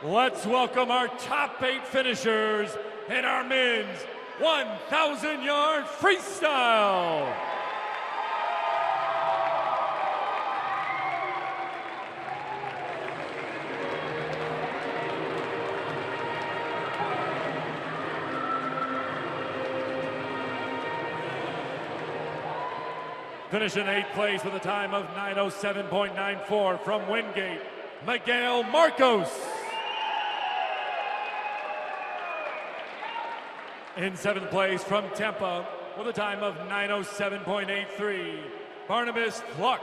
Let's welcome our top 8 finishers in our men's 1,000-yard freestyle. Finishing 8th place with a time of 9:07.94 from Wingate, Miguel Marcos. In 7th place from Tampa with a time of 9:07.83, Barnabas Fluck.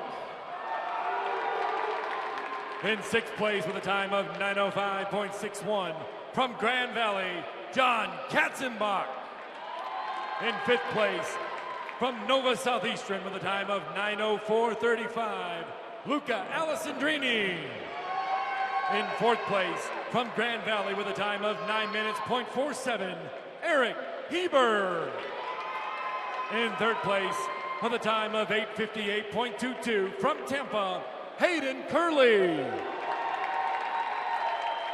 In 6th place with a time of 9:05.61 from Grand Valley, John Katzenbach. In 5th place from Nova Southeastern with a time of 9:04.35, Luca Alessandrini. In 4th place from Grand Valley with a time of 9:47, Eric Heber. In 3rd place with a time of 8:58.22 from Tampa, Hayden Curley.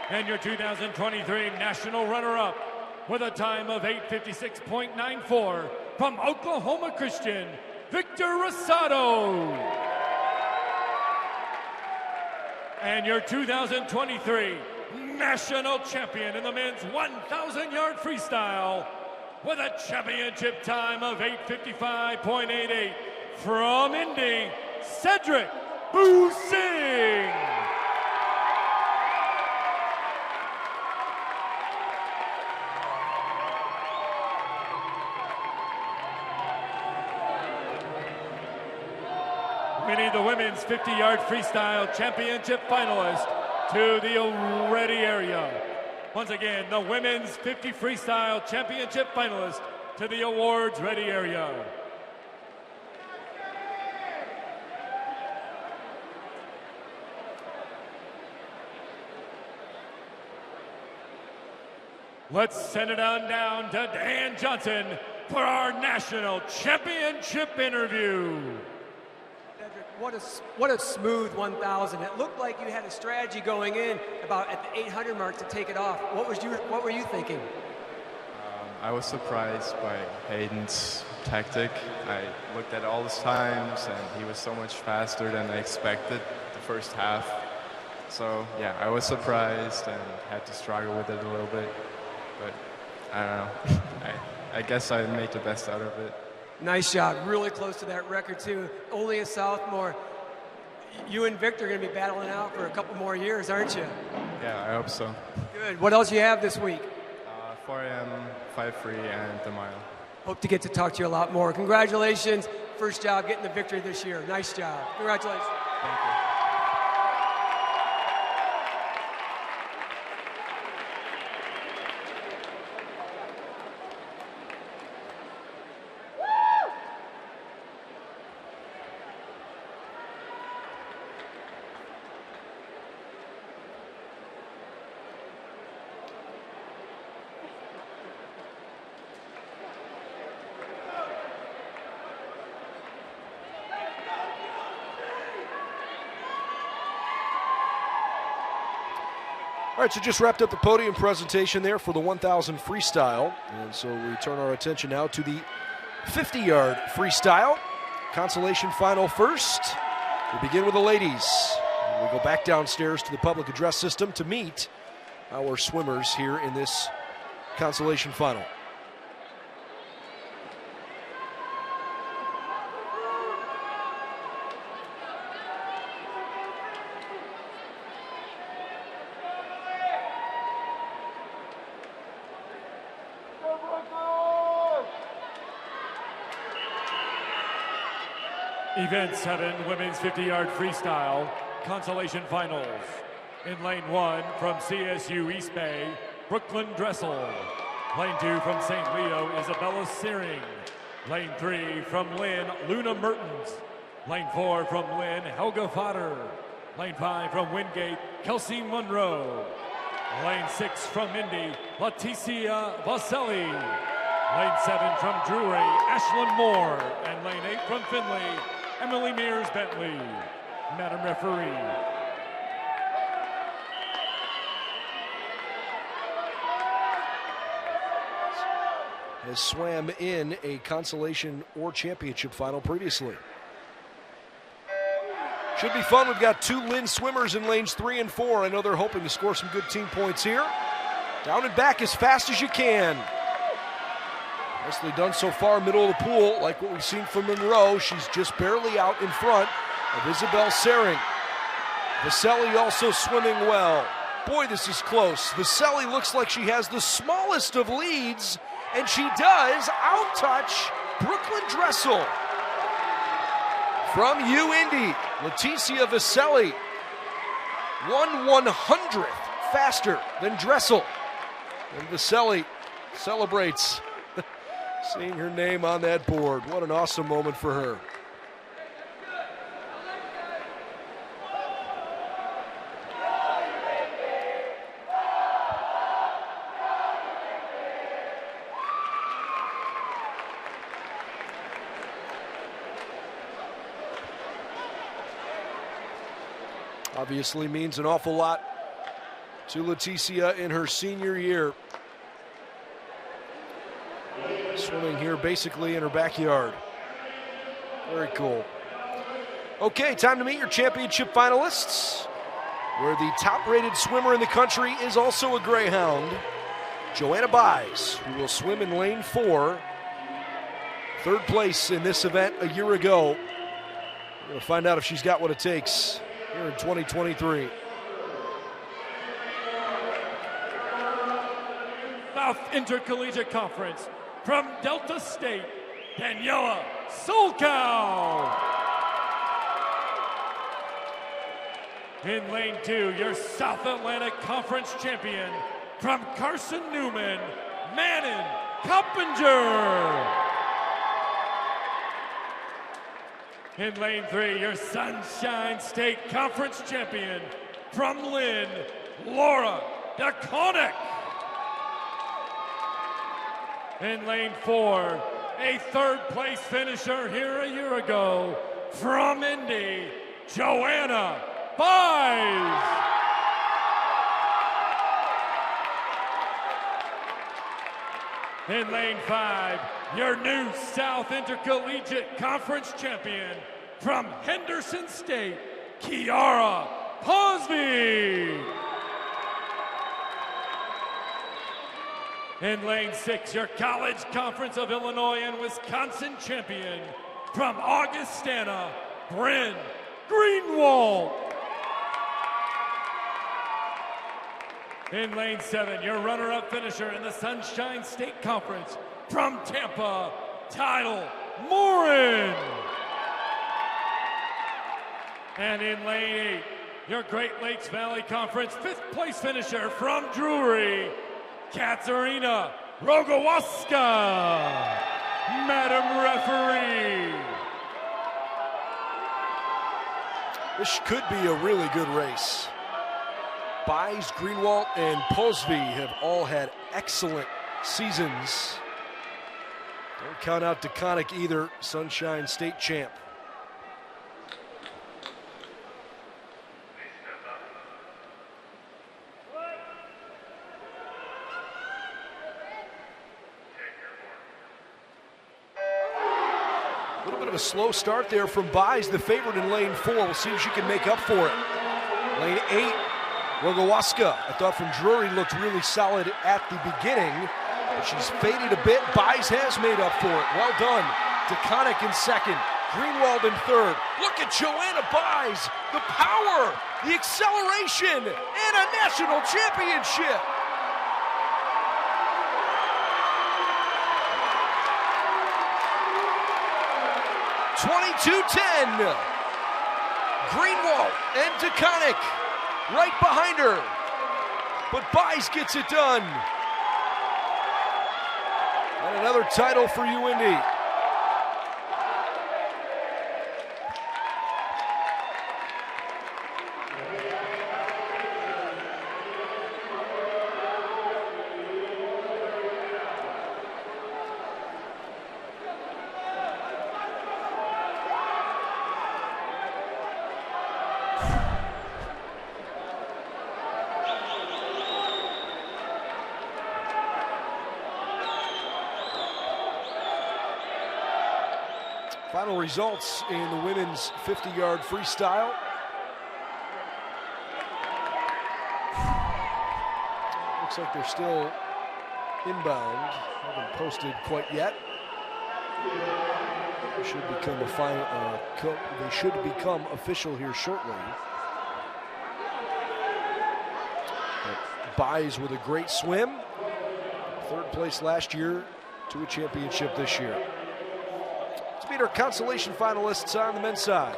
And your 2023 national runner-up with a time of 8:56.94 from Oklahoma Christian, Victor Rosado. And your 2023 national champion in the men's 1,000-yard freestyle with a championship time of 8:55.88 from Indy, Cedric Busing. We need the women's 50-yard freestyle championship finalist to the ready area. Once again, the women's 50 freestyle championship finalist to the awards ready area. let's send it on down to Dan Johnson for our national championship interview. What a smooth 1,000. It looked like you had a strategy going in about at the 800 mark to take it off. What were you thinking? I was surprised by Hayden's tactic. I looked at all his times, and he was so much faster than I expected the first half. So, yeah, I was surprised and had to struggle with it a little bit. But, I don't know. I guess I made the best out of it. Nice job. Really close to that record, too. Only a sophomore. You and Victor are going to be battling out for a couple more years, aren't you? Yeah, I hope so. Good. What else you have this week? 4 a.m., 5 free, and the mile. Hope to get to talk to you a lot more. Congratulations. First job getting the victory this year. Nice job. Congratulations. Thank you. All right, so just wrapped up the podium presentation there for the 1,000 freestyle. And so we turn our attention now to the 50-yard freestyle. Consolation final first. We begin with the ladies. And we go back downstairs to the public address system to meet our swimmers here in this consolation final. Event 7, women's 50-yard freestyle, consolation finals. In lane 1 from CSU East Bay, Brooklyn Dressel. Lane 2 from St. Leo, Isabella Searing. Lane 3 from Lynn, Luna Mertens. Lane 4 from Lynn, Helga Fodder. Lane 5 from Wingate, Kelsey Monroe. Lane 6 from Indy, Leticia Vaselli. Lane 7 from Drury, Ashlyn Moore. And lane 8 from Finley, Emily Mears Bentley. Madam Referee. Has swam in a consolation or championship final previously. Should be fun. We've got 2 Lynn swimmers in lanes 3 and 4. I know they're hoping to score some good team points here. Down and back as fast as you can. Nicely done so far, middle of the pool, like what we've seen from Monroe. She's just barely out in front of Isabel Searing. Vaselli also swimming well. Boy, this is close. Vaselli looks like she has the smallest of leads, and she does outtouch Brooklyn Dressel. From UIndy, Leticia Vaselli, 1/100th faster than Dressel. And Vaselli celebrates seeing her name on that board. What an awesome moment for her. Obviously means an awful lot to Leticia in her senior year. Swimming here basically in her backyard. Very cool. Okay, time to meet your championship finalists, where the top-rated swimmer in the country is also a Greyhound, Joanna Buys, who will swim in lane 4. 3rd place in this event a year ago. We're going to find out if she's got what it takes here in 2023. South Intercollegiate Conference, from Delta State, Daniela Solkow. In lane 2, your South Atlantic Conference champion, from Carson Newman, Manon Coppinger. In lane 3, your Sunshine State Conference champion, from Lynn, Laura DeConnick. In lane 4, a third-place finisher here a year ago from Indy, Joanna Buys. In lane 5, your new South Intercollegiate Conference champion from Henderson State, Kiara Posby. In lane 6, your College Conference of Illinois and Wisconsin champion from Augustana, Bryn Greenwald. In lane 7, your runner-up finisher in the Sunshine State Conference from Tampa, Tidal Morin. And in lane 8, your Great Lakes Valley Conference 5th place finisher from Drury, Katerina Rogowaska. Madam Referee. This could be a really good race. Buys, Greenwald, and Posby have all had excellent seasons. Don't count out DeConnick either, Sunshine State champ. A little bit of a slow start there from Buys, the favorite in lane 4. We'll see if she can make up for it. Lane 8, Rogowaska, I thought from Drury looked really solid at the beginning, but she's faded a bit. Buys has made up for it. Well done. DeConnick in second, Greenwald in third. Look at Joanna Buys, the power, the acceleration, and a national championship. .22.10. Greenwald and DeConnick right behind her, but Buys gets it done. And another title for UIndy. Final results in the women's 50-yard freestyle. Looks like they're still inbound. Haven't posted quite yet. They should become a final. They should become official here shortly. But Buys with a great swim. Third place last year to a championship this year. Let's meet our consolation finalists on the men's side.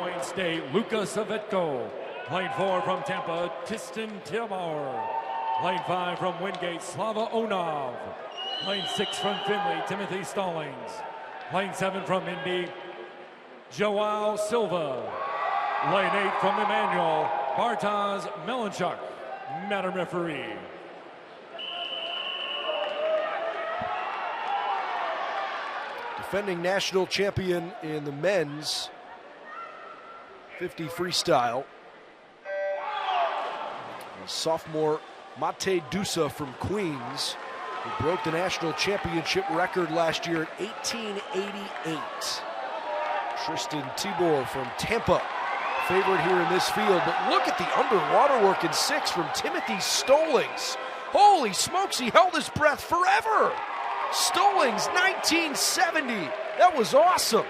Wayne State, Lucas Savetko. Lane 4 from Tampa, Tistin Tilmauer. Lane 5 from Wingate, Slava Onov. Lane 6 from Finley, Timothy Stallings. Lane 7 from Indy, Joao Silva. Lane 8 from Emmanuel, Bartosz Melanchuk. Madam Referee. Defending national champion in the men's 50 freestyle. Sophomore Mate Dusa from Queens, who broke the national championship record last year at 1888. Tristan Tibor from Tampa, favorite here in this field, but look at the underwater work in 6 from Timothy Stallings. Holy smokes, he held his breath forever. Stallings, 1970. That was awesome.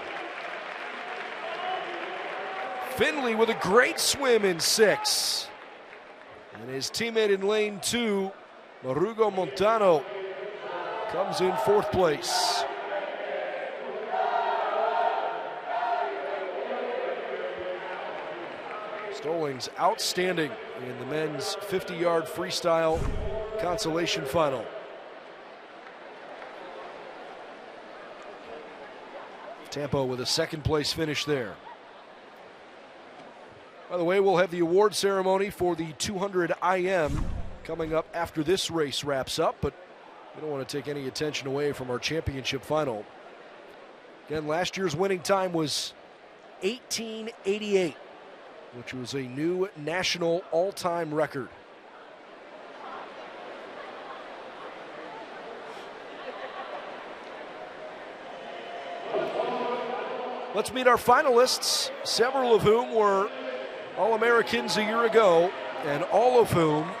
Finley with a great swim in 6. And his teammate in lane 2, Marugo Montano, comes in 4th place. Stallings outstanding in the men's 50-yard freestyle consolation final. Tampa with a 2nd place finish there. By the way, we'll have the award ceremony for the 200 IM coming up after this race wraps up, but We don't want to take any attention away from our championship final. Again, last year's winning time was 18:88, which was a new national all-time record. Let's meet our finalists, several of whom were All-Americans a year ago, and all of whom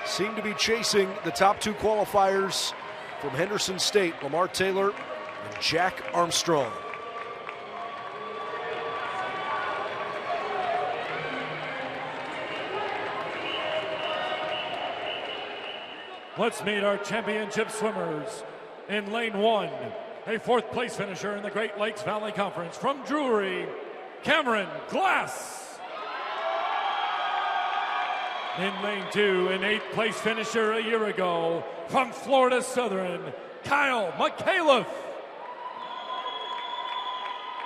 seem to be chasing the top two qualifiers from Henderson State, Lamar Taylor and Jack Armstrong. Let's meet our championship swimmers. In lane 1, a 4th place finisher in the Great Lakes Valley Conference from Drury, Cameron Glass. In lane 2, an 8th place finisher a year ago from Florida Southern, Kyle McAuliffe.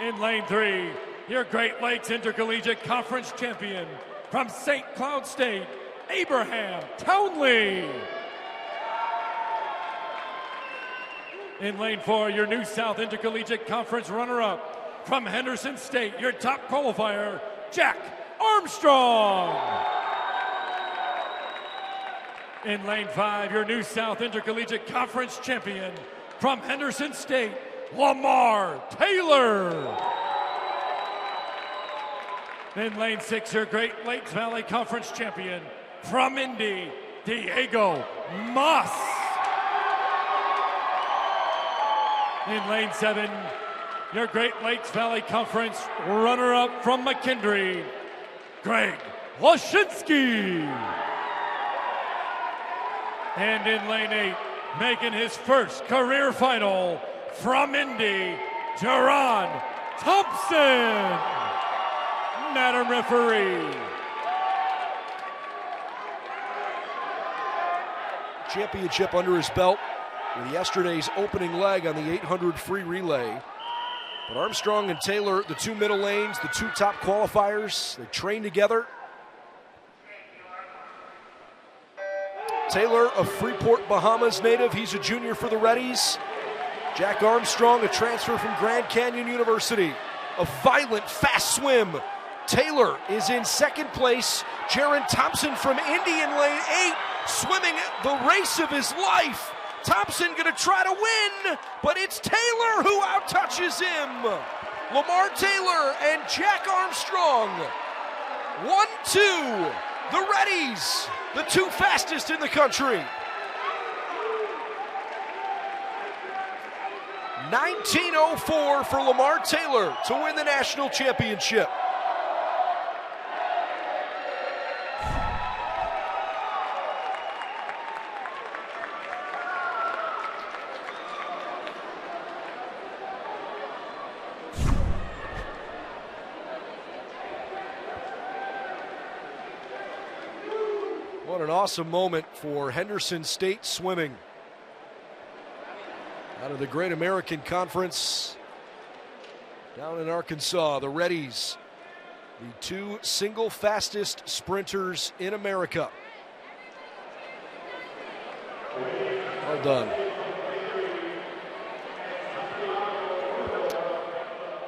In lane 3, your Great Lakes Intercollegiate Conference champion from St. Cloud State, Abraham Townley. In lane 4, your New South Intercollegiate Conference runner-up from Henderson State, your top qualifier, Jack Armstrong. In lane 5, your New South Intercollegiate Conference champion from Henderson State, Lamar Taylor. In lane 6, your Great Lakes Valley Conference champion from Indy, Diego Moss. In lane 7, your Great Lakes Valley Conference runner-up from McKendree, Greg Lashinsky. And in lane 8, making his first career final from Indy, Jerron Thompson. Madam referee. Championship under his belt with yesterday's opening leg on the 800 free relay. But Armstrong and Taylor, the two middle lanes, the two top qualifiers, they train together. Taylor, a Freeport, Bahamas native, he's a junior for the Reddies. Jack Armstrong, a transfer from Grand Canyon University. A violent, fast swim. Taylor is in second place. Jerron Thompson from Indy in lane 8, swimming the race of his life. Thompson gonna try to win, but it's Taylor who outtouches him. Lamar Taylor and Jack Armstrong. 1-2, the Reddies, the two fastest in the country. 19:04 for Lamar Taylor to win the national championship. What an awesome moment for Henderson State swimming. Out of the Great American Conference down in Arkansas, the Reddies, the two single fastest sprinters in America. Well done.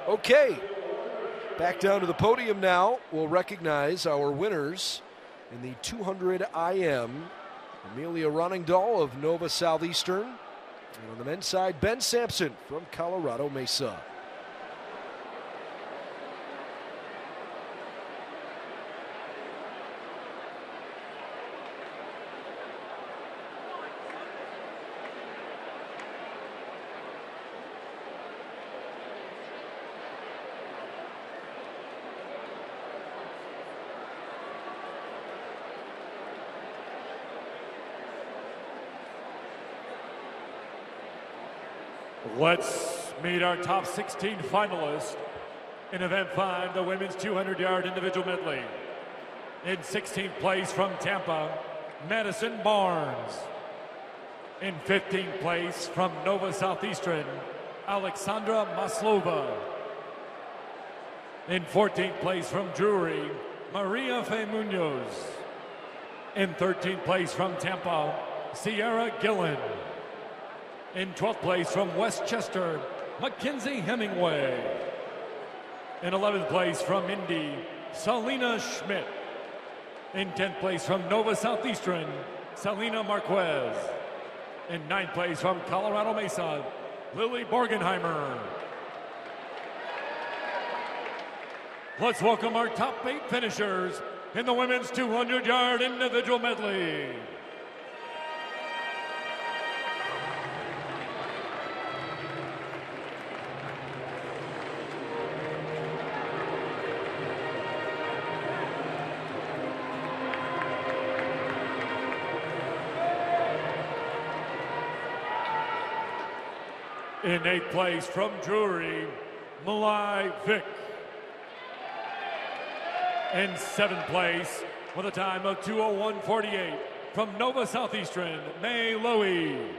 Okay, back down to the podium now. We'll recognize our winners in the 200 IM. Amelia Roningdahl of Nova Southeastern. And on the men's side, Ben Sampson from Colorado Mesa. Let's meet our top 16 finalists in Event 5, the women's 200-yard individual medley. In 16th place from Tampa, Madison Barnes. In 15th place from Nova Southeastern, Alexandra Maslova. In 14th place from Drury, Maria Fe Munoz. In 13th place from Tampa, Sierra Gillen. In 12th place from Westchester, Mackenzie Hemingway. In 11th place from Indy, Selena Schmidt. In 10th place from Nova Southeastern, Selena Marquez. In 9th place from Colorado Mesa, Lily Borgenheimer. Let's welcome our top 8 finishers in the women's 200-yard individual medley. In 8th place from Drury, Malai Vick. In 7th place with a time of 2:01:48 from Nova Southeastern, May Lowy.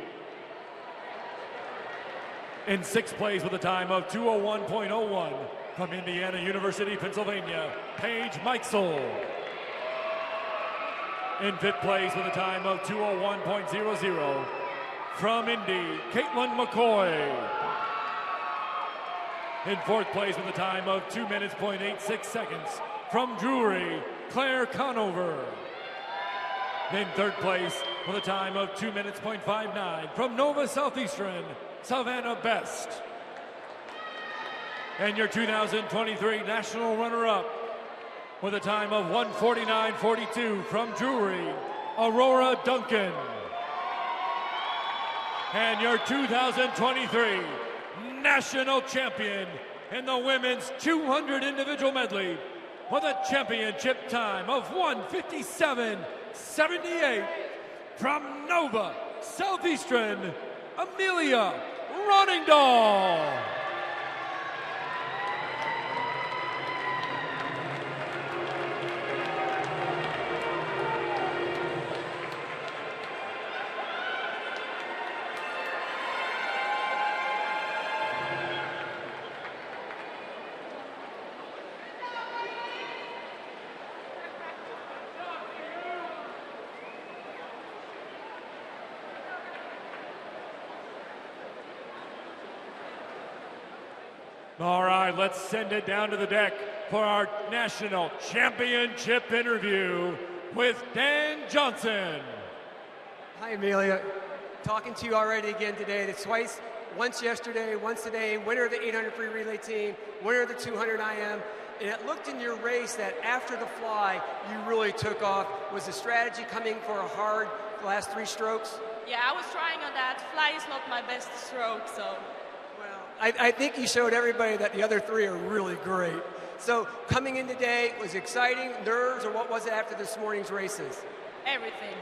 In 6th place with a time of 2:01.01 from Indiana University, Pennsylvania, Paige Meitzel. In 5th place with a time of 2:01.00 from Indy, Caitlin McCoy. In 4th place with a time of 2 minutes, 0.86 seconds from Drury, Claire Conover. In 3rd place with a time of 2 minutes, 0.59 from Nova Southeastern, Savannah Best. And your 2023 national runner-up with a time of 1:49:42 from Drury, Aurora Duncan. And your 2023 national champion in the women's 200 individual medley with a championship time of 1:57:78 from Nova Southeastern, Amelia Roningdahl. All right, let's send it down to the deck for our national championship interview with Dan Johnson. Hi, Amelia. Talking to you already again today. It's twice, once yesterday, once today, winner of the 800 free relay team, winner of the 200 IM. And it looked in your race that after the fly, you really took off. Was the strategy coming for a hard last 3 strokes? Yeah, I was trying on that. Fly is not my best stroke, so. I think you showed everybody that the other 3 are really great. So coming in today, was exciting, nerves, or what was it after this morning's races? Everything.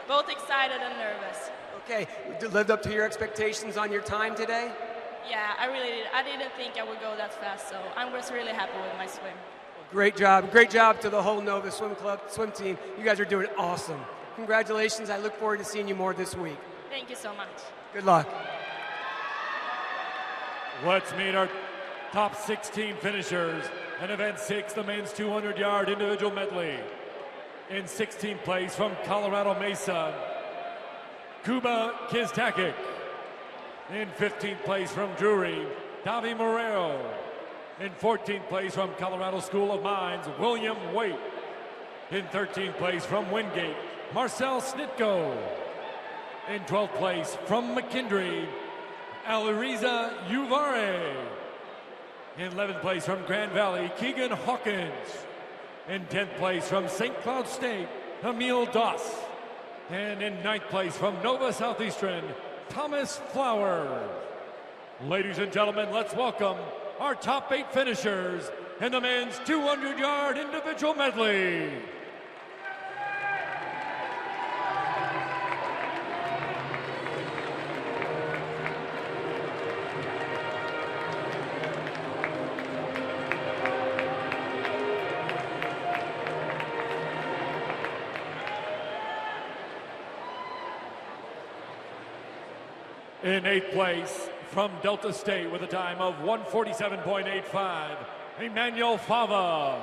Both excited and nervous. Okay, lived up to your expectations on your time today? Yeah, I really did. I didn't think I would go that fast, so I was really happy with my swim. Great job to the whole Nova Swim Club, swim team. You guys are doing awesome. Congratulations, I look forward to seeing you more this week. Thank you so much. Good luck. Let's meet our top 16 finishers in event 6, the men's 200-yard individual medley. In 16th place from Colorado Mesa, Kuba Kiztakic. In 15th place from Drury, Davi Morero. In 14th place from Colorado School of Mines, William Waite. In 13th place from Wingate, Marcel Snitko. In 12th place from McKendree, Aliriza Uvare. In 11th place from Grand Valley, Keegan Hawkins. In 10th place from St. Cloud State, Emil Doss. And in 9th place from Nova Southeastern, Thomas Flower. Ladies and gentlemen, let's welcome our top 8 finishers in the men's 200-yard individual medley. In 8th place from Delta State with a time of 1:47.85, Emmanuel Fava.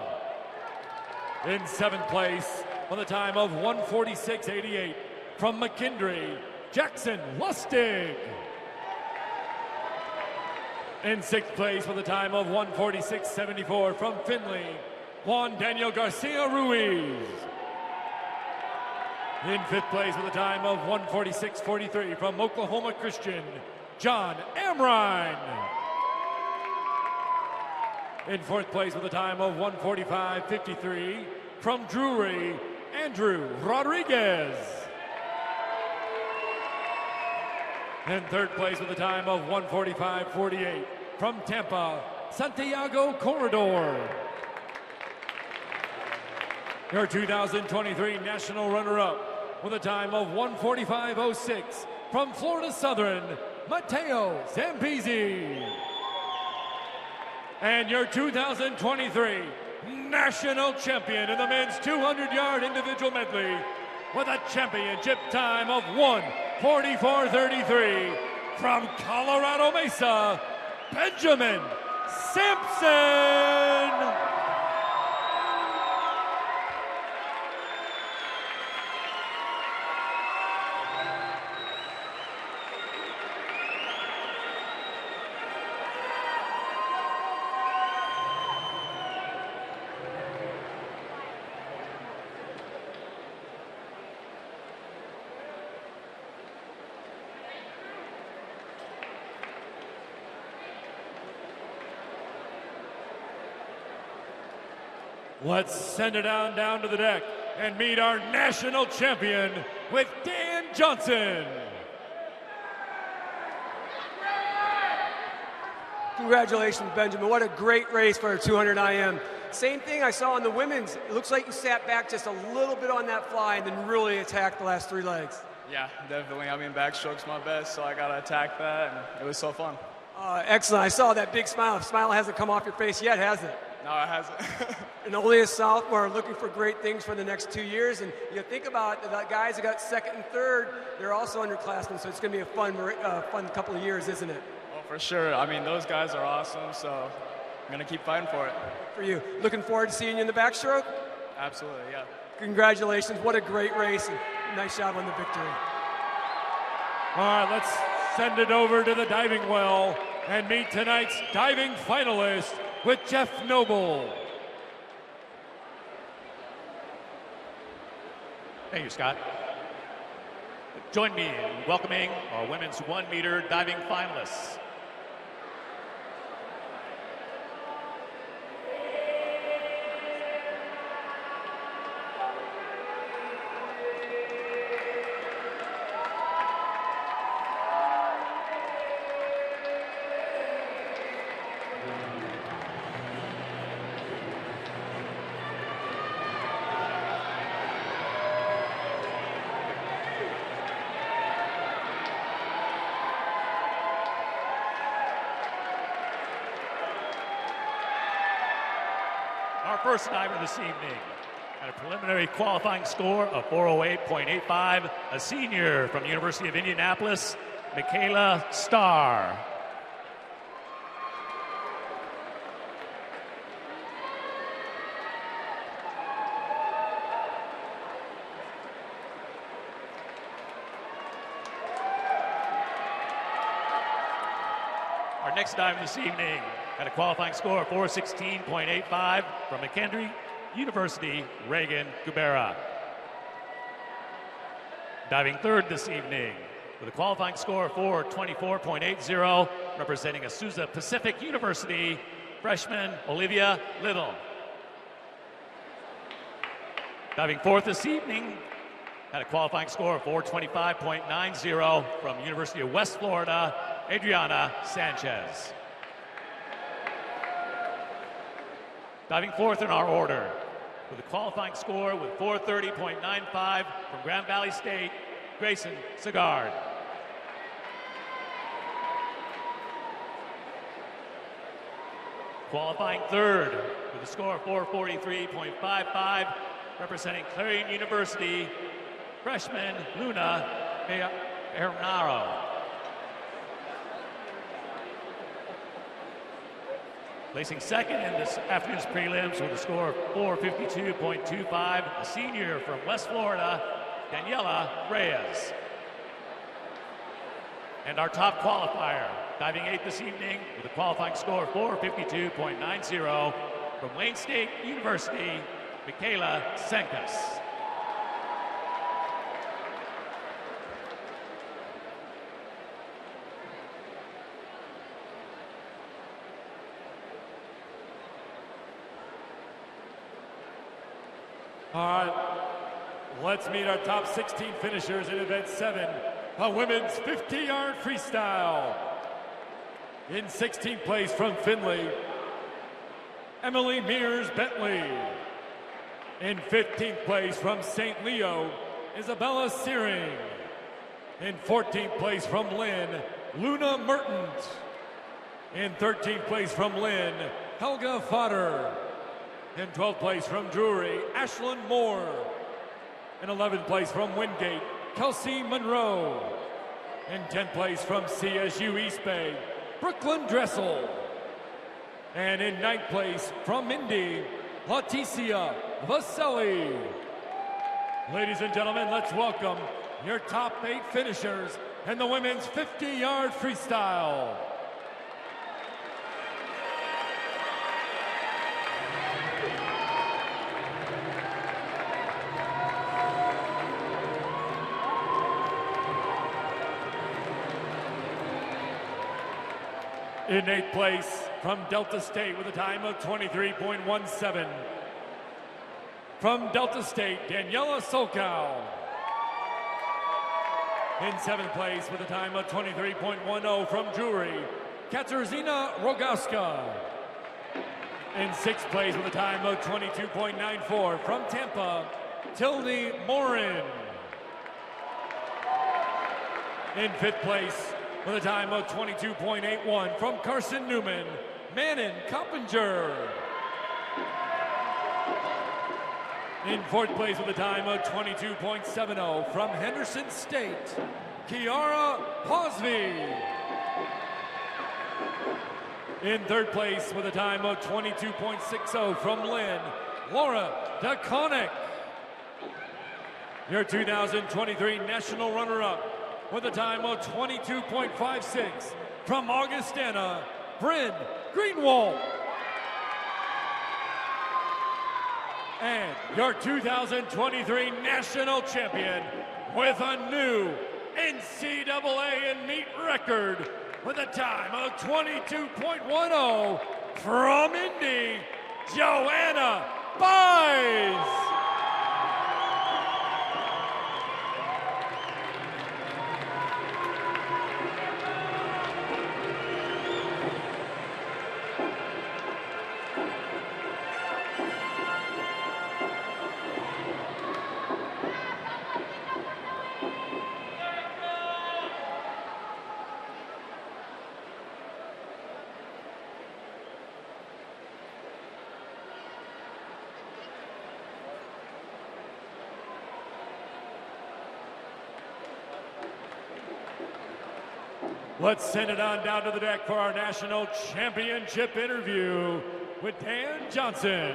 In 7th place with a time of 1:46.88 from McKendree, Jackson Lustig. In sixth place with a time of 1:46.74 from Finley, Juan Daniel Garcia Ruiz. In fifth place with a time of 1:46.43 from Oklahoma Christian, John Amrine. In fourth place with a time of 1:45.53 from Drury, Andrew Rodriguez. In third place with a time of 1:45.48 from Tampa, Santiago Corredor. Your 2023 national runner-up with a time of 1:45.06 from Florida Southern, Matteo Zambizzi. And your 2023 national champion in the men's 200-yard individual medley with a championship time of 1:44.33 from Colorado Mesa, Benjamin Sampson. Let's send it down to the deck and meet our national champion with Dan Johnson. Congratulations, Benjamin. What a great race for a 200 IM. Same thing I saw in the women's. It looks like you sat back just a little bit on that fly and then really attacked the last three legs. Yeah, definitely. I mean, backstroke's my best, so I got to attack that, and it was so fun. Excellent. I saw that big smile. Smile hasn't come off your face yet, has it? No, it hasn't. And only a sophomore, looking for great things for the next 2 years. And you think about the guys who got second and third, they're also underclassmen, so it's going to be a fun couple of years, isn't it? Well, for sure. I mean, those guys are awesome, so I'm going to keep fighting for it. For you. Looking forward to seeing you in the backstroke? Absolutely, yeah. Congratulations. What a great race, and nice job on the victory. All right, let's send it over to the diving well and meet tonight's diving finalist with Jeff Noble. Thank you, Scott. Join me in welcoming our women's 1 meter diving finalists. Our first diver this evening had a preliminary qualifying score of 408.85, a senior from the University of Indianapolis, Michaela Starr. Our next diver this evening had a qualifying score of 416.85 from McKendree University, Reagan Gubera. Diving third this evening with a qualifying score of 424.80, representing Azusa Pacific University, freshman Olivia Little. Diving fourth this evening had a qualifying score of 425.90 from University of West Florida, Adriana Sanchez. Diving fourth in our order with a qualifying score with 430.95 from Grand Valley State, Grayson Sagard. Qualifying third with a score of 443.55, representing Clarion University, freshman Luna Bernaro. Placing second in this afternoon's prelims with a score of 452.25, a senior from West Florida, Daniela Reyes. And our top qualifier, diving 8th this evening with a qualifying score of 452.90 from Wayne State University, Michaela Senkas. All right, let's meet our top 16 finishers in event 7, the women's 50-yard freestyle. In 16th place from Findlay, Emily Mears-Bentley. In 15th place from St. Leo, Isabella Searing. In 14th place from Lynn, Luna Mertens. In 13th place from Lynn, Helga Fodder. In 12th place from Drury, Ashlyn Moore. In 11th place from Wingate, Kelsey Monroe. In 10th place from CSU East Bay, Brooklyn Dressel. And in 9th place from Indy, Leticia Vaselli. Ladies and gentlemen, let's welcome your top 8 finishers in the women's 50-yard freestyle. In 8th place from Delta State with a time of 23.17. From Delta State, Daniela Solkow. In 7th place with a time of 23.10 from Drury, Katarzyna Rogowska. In 6th place with a time of 22.94 from Tampa, Tildy Morin. In 5th place with a time of 22.81 from Carson Newman, Manon Coppinger. In 4th place with a time of 22.70 from Henderson State, Kiara Posby. In 3rd place with a time of 22.60 from Lynn, Laura DeConnick. Your 2023 national runner-up with a time of 22.56 from Augustana, Bryn Greenwald. And your 2023 national champion with a new NCAA and meet record with a time of 22.10 from Indy, Joanna Buys. Let's send it on down to the deck for our national championship interview with Dan Johnson.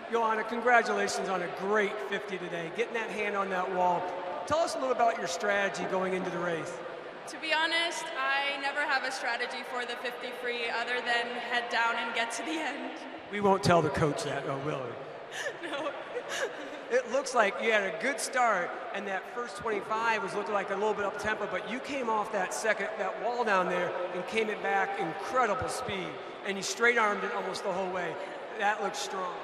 Joanna, congratulations on a great 50 today. Getting that hand on that wall. Tell us a little about your strategy going into the race. To be honest, I never have a strategy for the 50 free other than head down and get to the end. We won't tell the coach that, though, will we? No. It looks like you had a good start, and that first 25 was looking like a little bit up tempo, but you came off that wall down there and came it back incredible speed, and you straight armed it almost the whole way. That looks strong.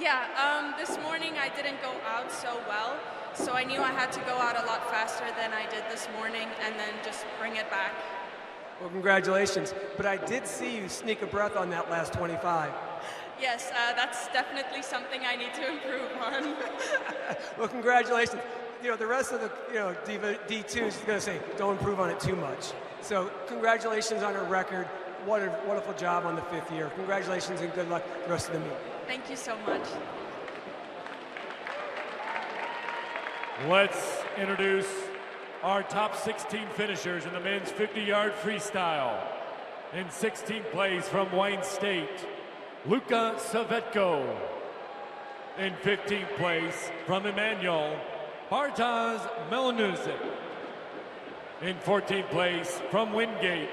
Yeah, this morning I didn't go out so well, so I knew I had to go out a lot faster than I did this morning and then just bring it back. Well, congratulations. But I did see you sneak a breath on that last 25. Yes, that's definitely something I need to improve on. Well, congratulations. You know, the rest of the D2 is going to say, don't improve on it too much. So congratulations on your record. What a wonderful job on the 5th year. Congratulations and good luck the rest of the meet. Thank you so much. Let's introduce our top 16 finishers in the men's 50-yard freestyle. In 16th place from Wayne State, Luka Savetko. In 15th place from Emmanuel, Bartosz Melanuzik. In 14th place from Wingate,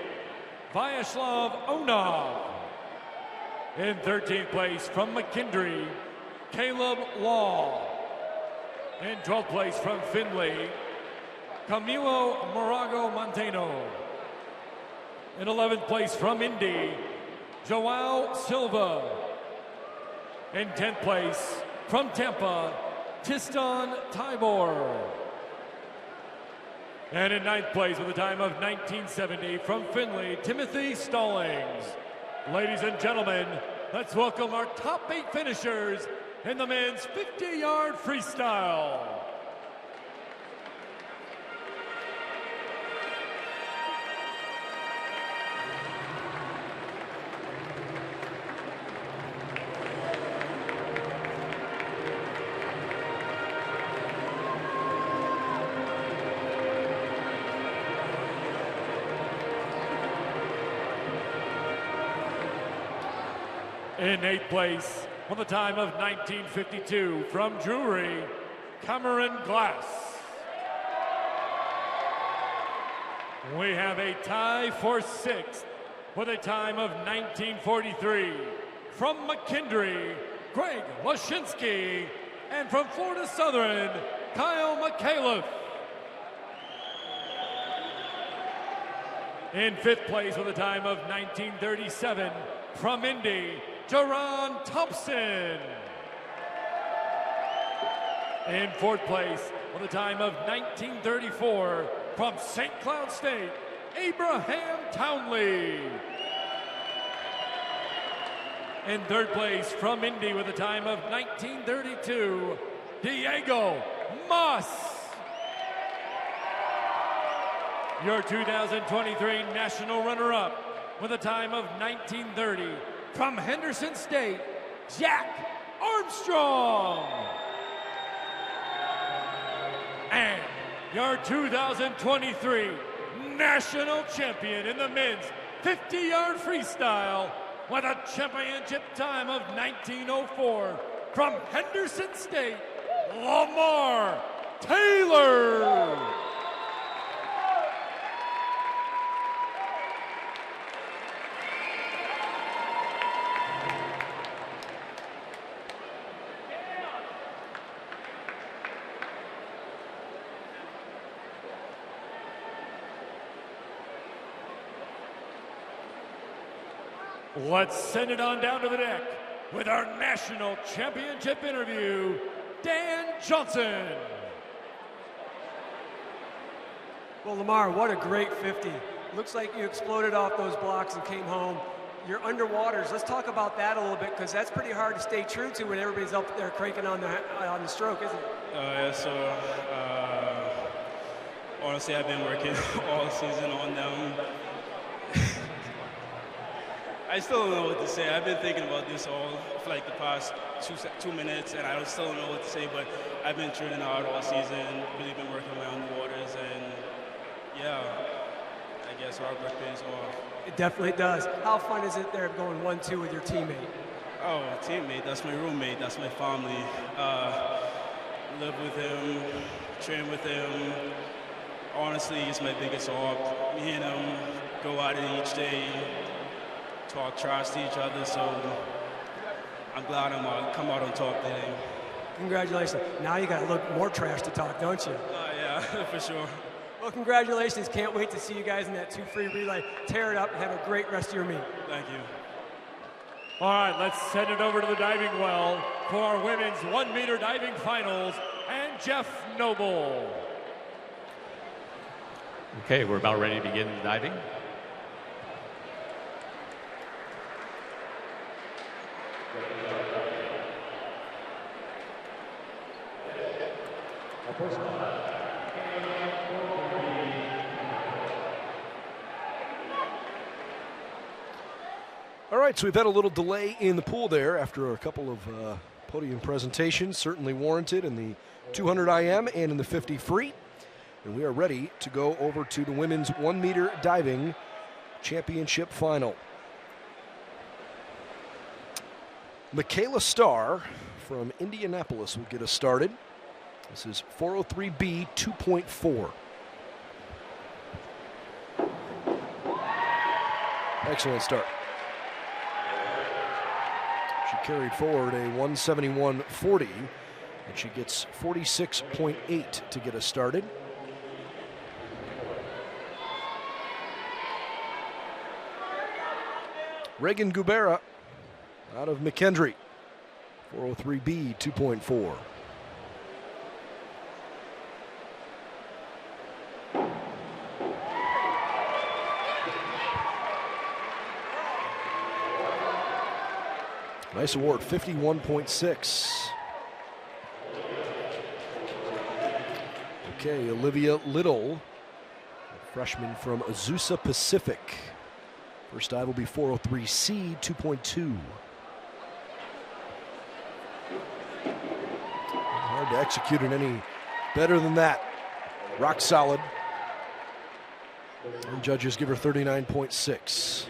Vyacheslav Onov. In 13th place from McKendree, Caleb Law. In 12th place from Findlay, Camilo Morago Montano. In 11th place from Indy, Joao Silva. In 10th place from Tampa, Tiston Tybor. And in 9th place with a time of 1970 from Findlay, Timothy Stallings. Ladies and gentlemen, let's welcome our top 8 finishers in the men's 50-yard freestyle. In 8th place, with a time of 1952, from Drury, Cameron Glass. We have a tie for 6th, with a time of 1943, from McKendree, Greg Lashinsky, and from Florida Southern, Kyle McAuliffe. In 5th place, with a time of 1937, from Indy, Jaron Thompson. In 4th place, with a time of 1934, from St. Cloud State, Abraham Townley. In 3rd place, from Indy, with a time of 1932, Diego Moss. Your 2023 national runner-up, with a time of 1930, from Henderson State, Jack Armstrong. And your 2023 national champion in the men's 50-yard freestyle with a championship time of 1904, from Henderson State, Lamar Taylor. Let's send it on down to the deck with our national championship interview, Dan Johnson. Well, Lamar, what a great 50. Looks like you exploded off those blocks and came home. You're underwaters. Let's talk about that a little bit, because that's pretty hard to stay true to when everybody's up there cranking on the stroke, isn't it? Yeah, so honestly, I've been working all season on them. I still don't know what to say. I've been thinking about this all for like the past two minutes, and I still don't know what to say, but I've been training hard all season, really been working around the waters, and yeah, I guess hard work pays off. It definitely does. How fun is it there going 1-2 with your teammate? Oh, teammate, that's my roommate, that's my family. Live with him, train with him. Honestly, he's my biggest hope. Me and him go at it each day, talk trash to each other, so I'm glad I'm come out on top today. Congratulations. Now you got to look more trash to talk, don't you? Yeah, for sure. Well, congratulations. Can't wait to see you guys in that 2 free relay. Tear it up and have a great rest of your meet. Thank you. All right, let's send it over to the diving well for our women's 1-meter diving finals and Jeff Noble. Okay, we're about ready to begin the diving. All right, so we've had a little delay in the pool there after a couple of podium presentations, certainly warranted in the 200 IM and in the 50 free. And we are ready to go over to the women's 1-meter diving championship final. Michaela Starr from Indianapolis will get us started. This is 403B 2.4. Excellent start. She carried forward a 171.40, and she gets 46.8 to get us started. Reagan Gubera out of McKendree, 403B 2.4. Nice award, 51.6. Okay, Olivia Little, a freshman from Azusa Pacific. First dive will be 403C 2.2. Hard to execute it any better than that. Rock solid. And judges give her 39.6.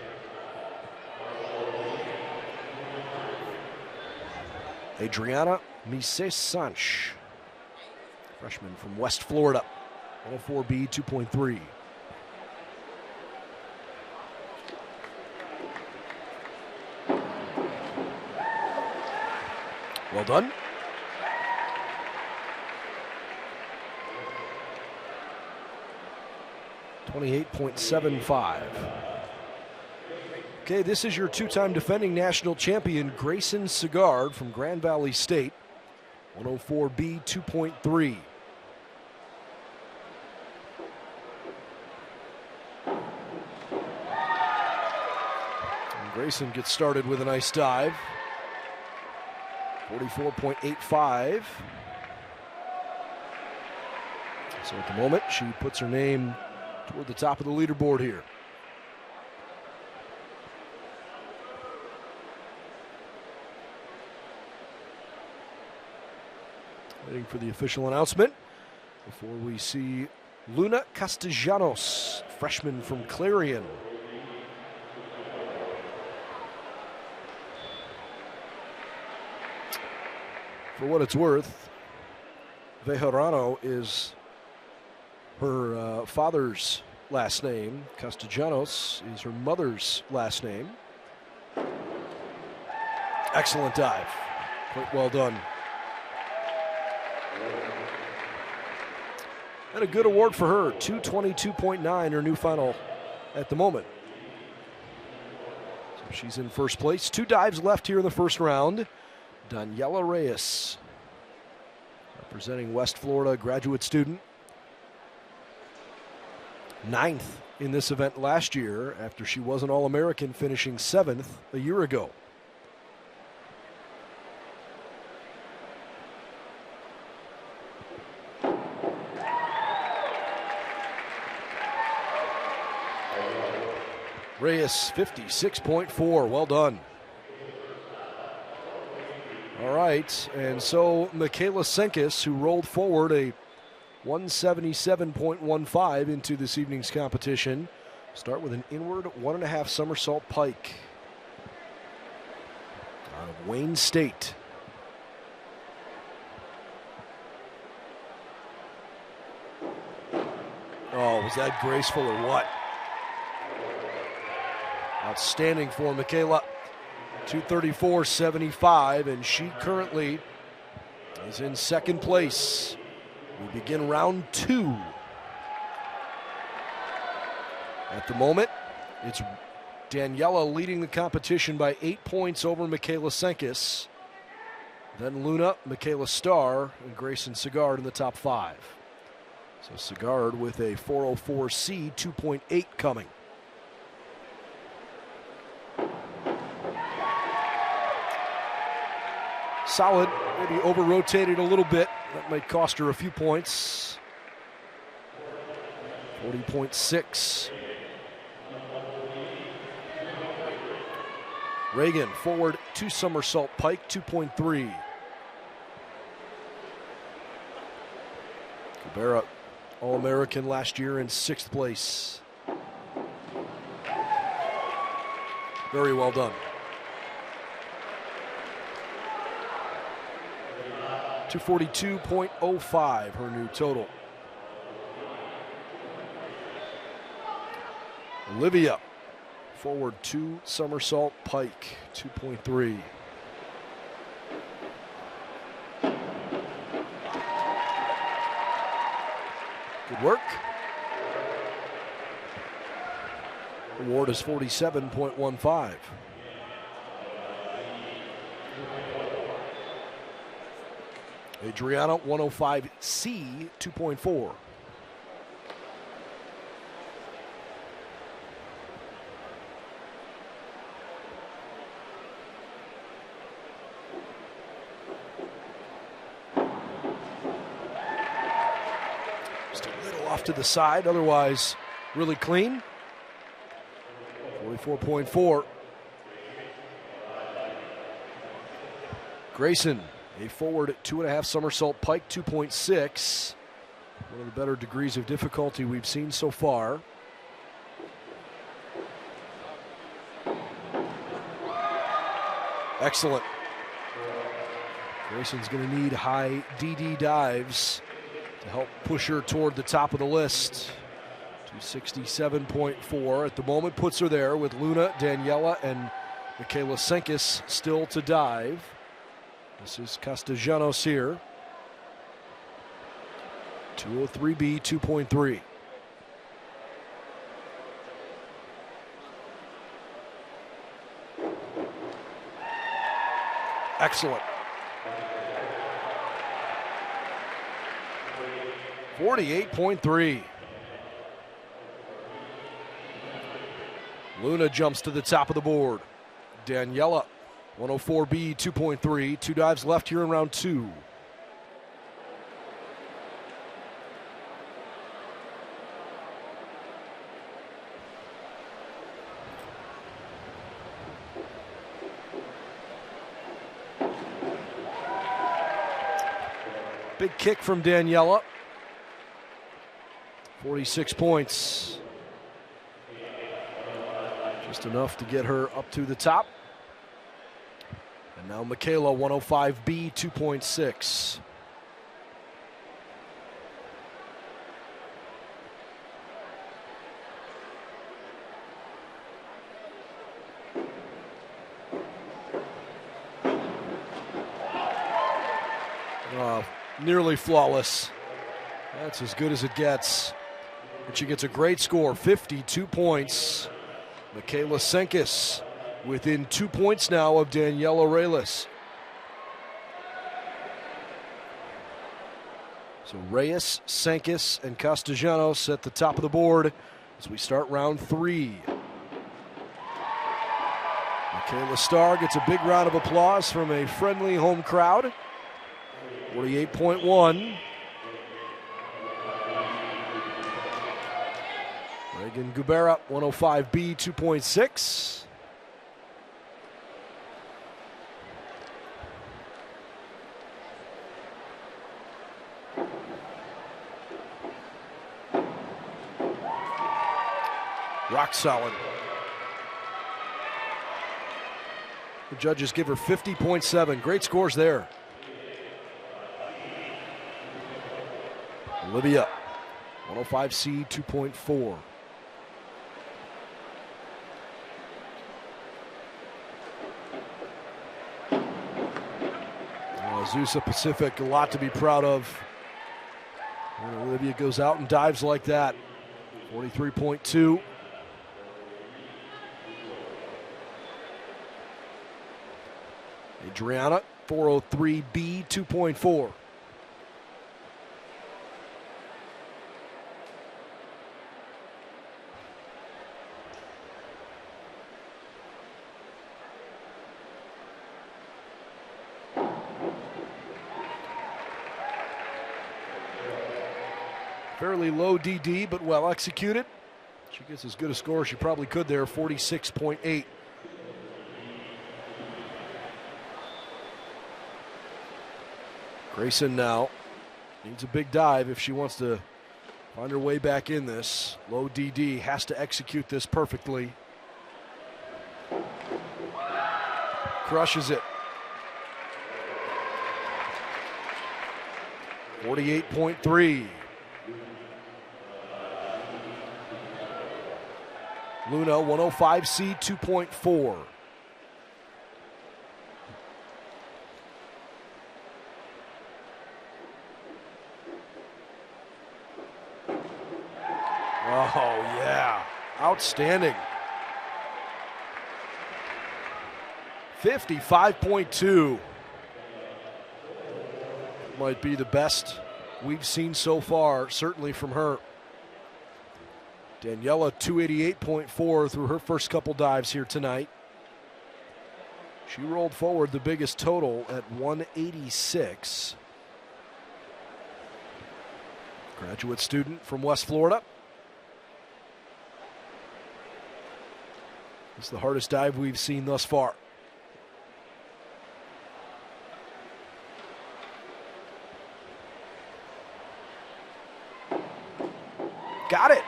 Adriana Mises-Sanch, freshman from West Florida, 104B 2.3. Well done. .78.75. Okay, this is your two-time defending national champion, Grayson Sigard from Grand Valley State, 104B 2.3. And Grayson gets started with a nice dive, 44.85. So at the moment, she puts her name toward the top of the leaderboard here. Waiting for the official announcement before we see Luna Castellanos, freshman from Clarion. For what it's worth, Bejarano is her father's last name. Castellanos is her mother's last name. Excellent dive. Quite well done. And a good award for her, 222.9, her new final at the moment. So she's in first place. 2 dives left here in the first round. Daniela Reyes, representing West Florida, graduate student. 9th in this event last year after she was an All-American, finishing 7th a year ago. Reyes, 56.4, well done. All right, and so Michaela Senkis, who rolled forward a 177.15 into this evening's competition, start with an inward 1.5 somersault pike out of Wayne State. Oh, was that graceful or what? Outstanding for Michaela. 234.75, and she currently is in second place. We begin round 2. At the moment, it's Daniela leading the competition by 8 points over Michaela Senkis. Then Luna, Michaela Starr, and Grayson Sigard in the top 5. So Sigard with a 404C 2.8 coming. Solid, maybe over-rotated a little bit. That might cost her a few points. 40.6. Reagan, forward 2 somersault pike, 2.3. Cabrera, All-American last year in 6th place. Very well done. 242.05, her new total. Olivia, Forward 2 somersault pike, 2.3. Good work. Award is 47.15. Adriana, 105C, 2.4. Just a little off to the side, otherwise really clean. 44.4. Grayson, a forward 2.5 somersault pike, 2.6. One of the better degrees of difficulty we've seen so far. Excellent. Grayson's going to need high DD dives to help push her toward the top of the list. 267.4 at the moment puts her there with Luna, Daniela, and Michaela Senkis still to dive. This is Castellanos here. 203B, 2.3. Excellent. 48.3. Luna jumps to the top of the board. Daniela, 104B, 2.3. 2 dives left here in round 2. Big kick from Daniela. 46 points. Just enough to get her up to the top. And now Michaela, 105B, 2.6. Nearly flawless. That's as good as it gets. And she gets a great score, 52 points. Michaela Senkis within 2 points now of Daniela Reyes. So Reyes, Senkis, and Castellanos at the top of the board as we start round 3. Michaela Starr gets a big round of applause from a friendly home crowd. 48.1. Reagan Gubera, 105B, 2.6. Rock solid. The judges give her 50.7. Great scores there. Olivia, 105C, 2.4. Azusa Pacific, a lot to be proud of. And Olivia goes out and dives like that. 43.2. Adriana, 403B, 2.4. Fairly low DD, but well executed. She gets as good a score as she probably could there, 46.8. Grayson now needs a big dive if she wants to find her way back in this. Low DD, has to execute this perfectly. Crushes it. 48.3. Luna 105C 2.4. Oh, yeah. Outstanding. 55.2. Might be the best we've seen so far, certainly from her. Daniela 288.4 through her first couple dives here tonight. She rolled forward the biggest total at 186. Graduate student from West Florida. It's the hardest dive we've seen thus far. Got it.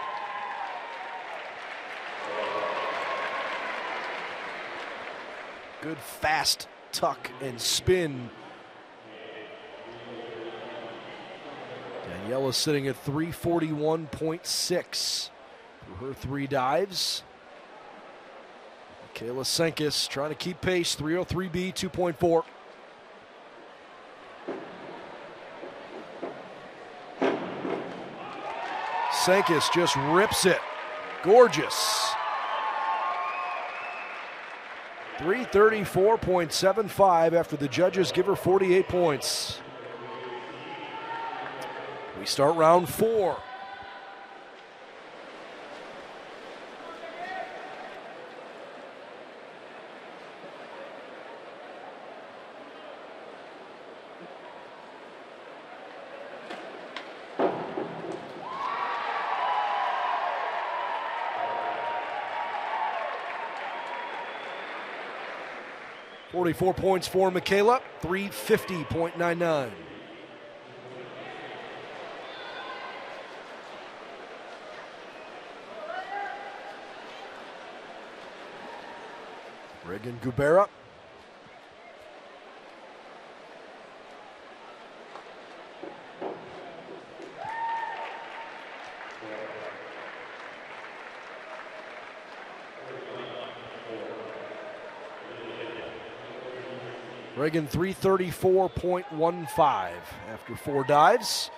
Good fast tuck and spin. Daniela's sitting at 341.6 through her 3 dives. Michaela Senkis trying to keep pace, 303B 2.4. Senkis just rips it. Gorgeous. 334.75 after the judges give her 48 points. We start round 4. .44 points for Michaela, 350.99. Regan Gubera. Reagan 334.15 after 4 dives.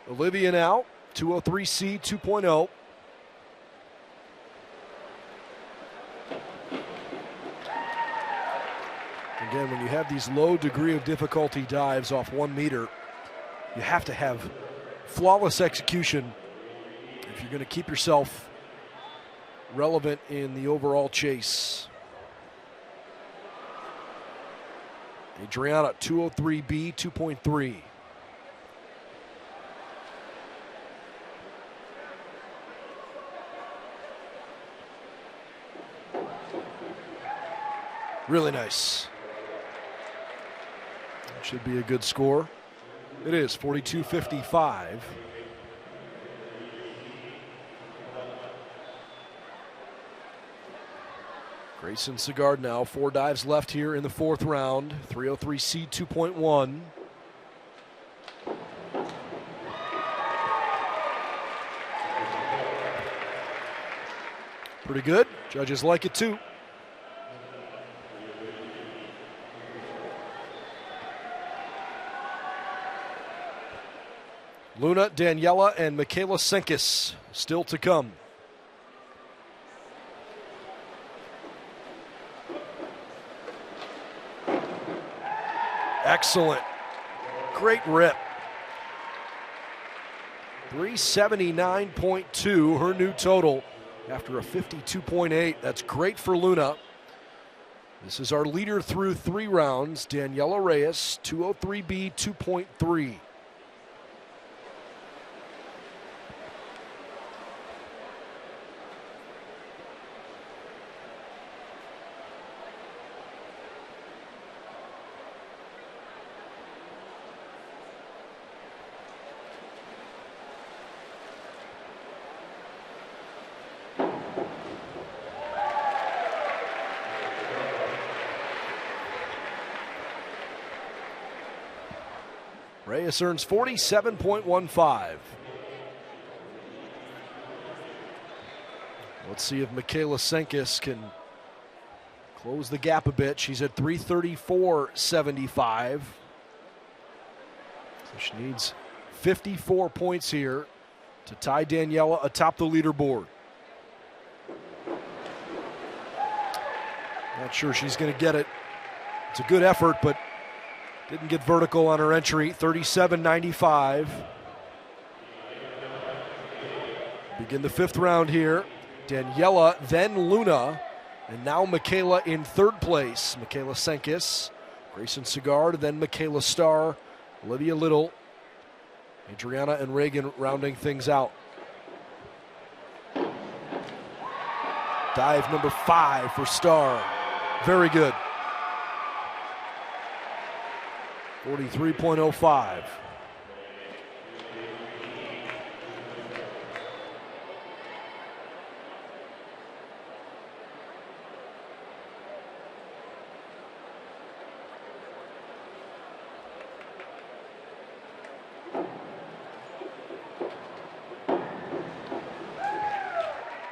Olivia now, 203C 2.0. Again, when you have these low degree of difficulty dives off 1 meter, you have to have flawless execution if you're going to keep yourself relevant in the overall chase. Adriana, 203B 2.3. Really nice. That should be a good score. It is 42.55. Grayson Sigard now, 4 dives left here in the 4th round. 303C 2.1. Pretty good. Judges like it too. Luna, Daniela, and Michaela Senkis still to come. Excellent. Great rip. 379.2, her new total after a 52.8. That's great for Luna. This is our leader through 3 rounds, Daniela Reyes, 203B 2.3. Reyes earns 47.15. Let's see if Michaela Senkis can close the gap a bit. She's at 334.75. So she needs 54 points here to tie Daniela atop the leaderboard. Not sure she's going to get it. It's a good effort, but didn't get vertical on her entry. 37.95. Begin the fifth round here. Daniela, then Luna, and now Michaela in third place. Michaela Senkis, Grayson Sigard, then Michaela Starr, Olivia Little, Adriana and Reagan rounding things out. Dive number 5 for Starr. Very good. 43.05.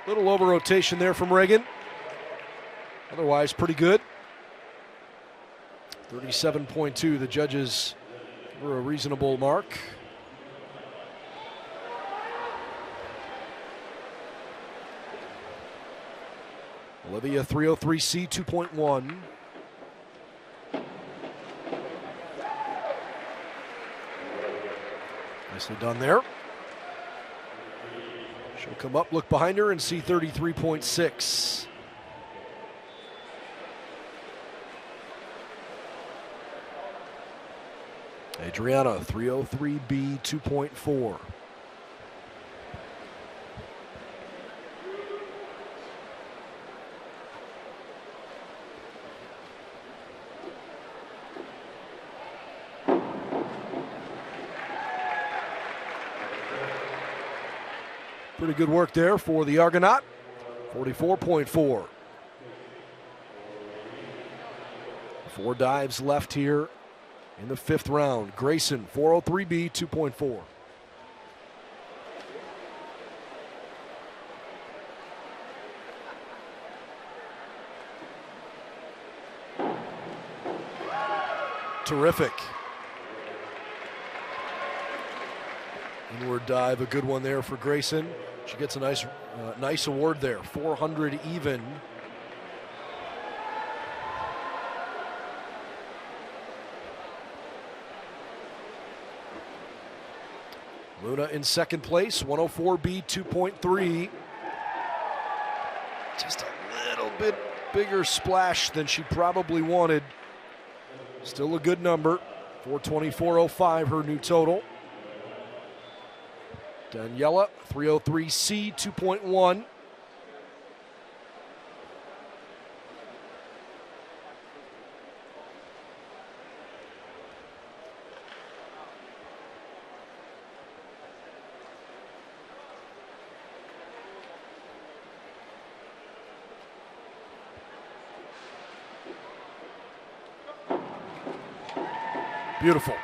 Little over rotation there from Reagan. Otherwise, pretty good. 37.2, the judges were a reasonable mark. Olivia 303C 2.1. Nicely done there. She'll come up, look behind her, and see 33.6. Adriana, 303B 2.4. Pretty good work there for the Argonaut. 44.4. 4 dives left here in the fifth round. Grayson, 403B 2.4. Terrific. Inward dive, a good one there for Grayson. She gets a nice award there, 400 even. Luna in second place, 104B 2.3. Just a little bit bigger splash than she probably wanted. Still a good number, 424.05 her new total. Daniela, 303C 2.1. Beautiful.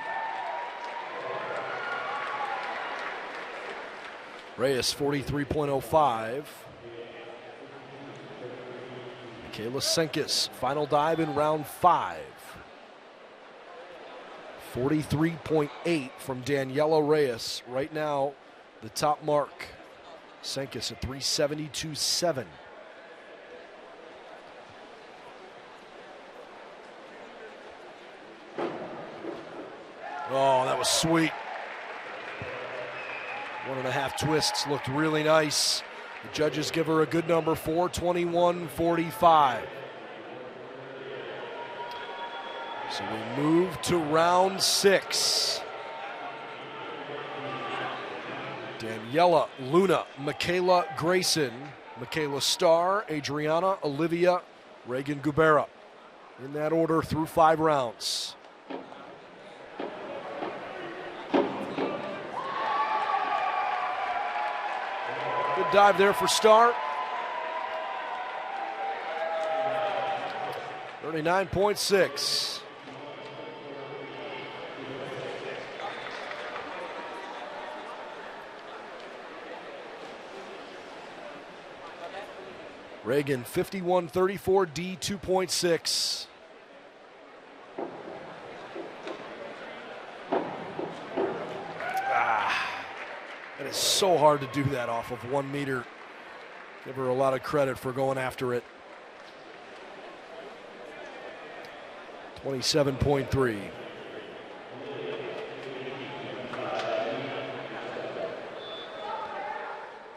Reyes, 43.05. Michaela Senkis, final dive in round 5. 43.8 from Daniela Reyes. Right now, the top mark. Senkis at 372.7. Oh, that was sweet. 1.5 twists, looked really nice. The judges give her a good number, 421.45. So we move to round 6. Daniela, Luna, Michaela Grayson, Michaela Starr, Adriana, Olivia, Reagan Gubera. In that order through 5 rounds. Good dive there for Starr. 39.6. Reagan 51-34, D 2.6. It is so hard to do that off of 1 meter. Give her a lot of credit for going after it. 27.3.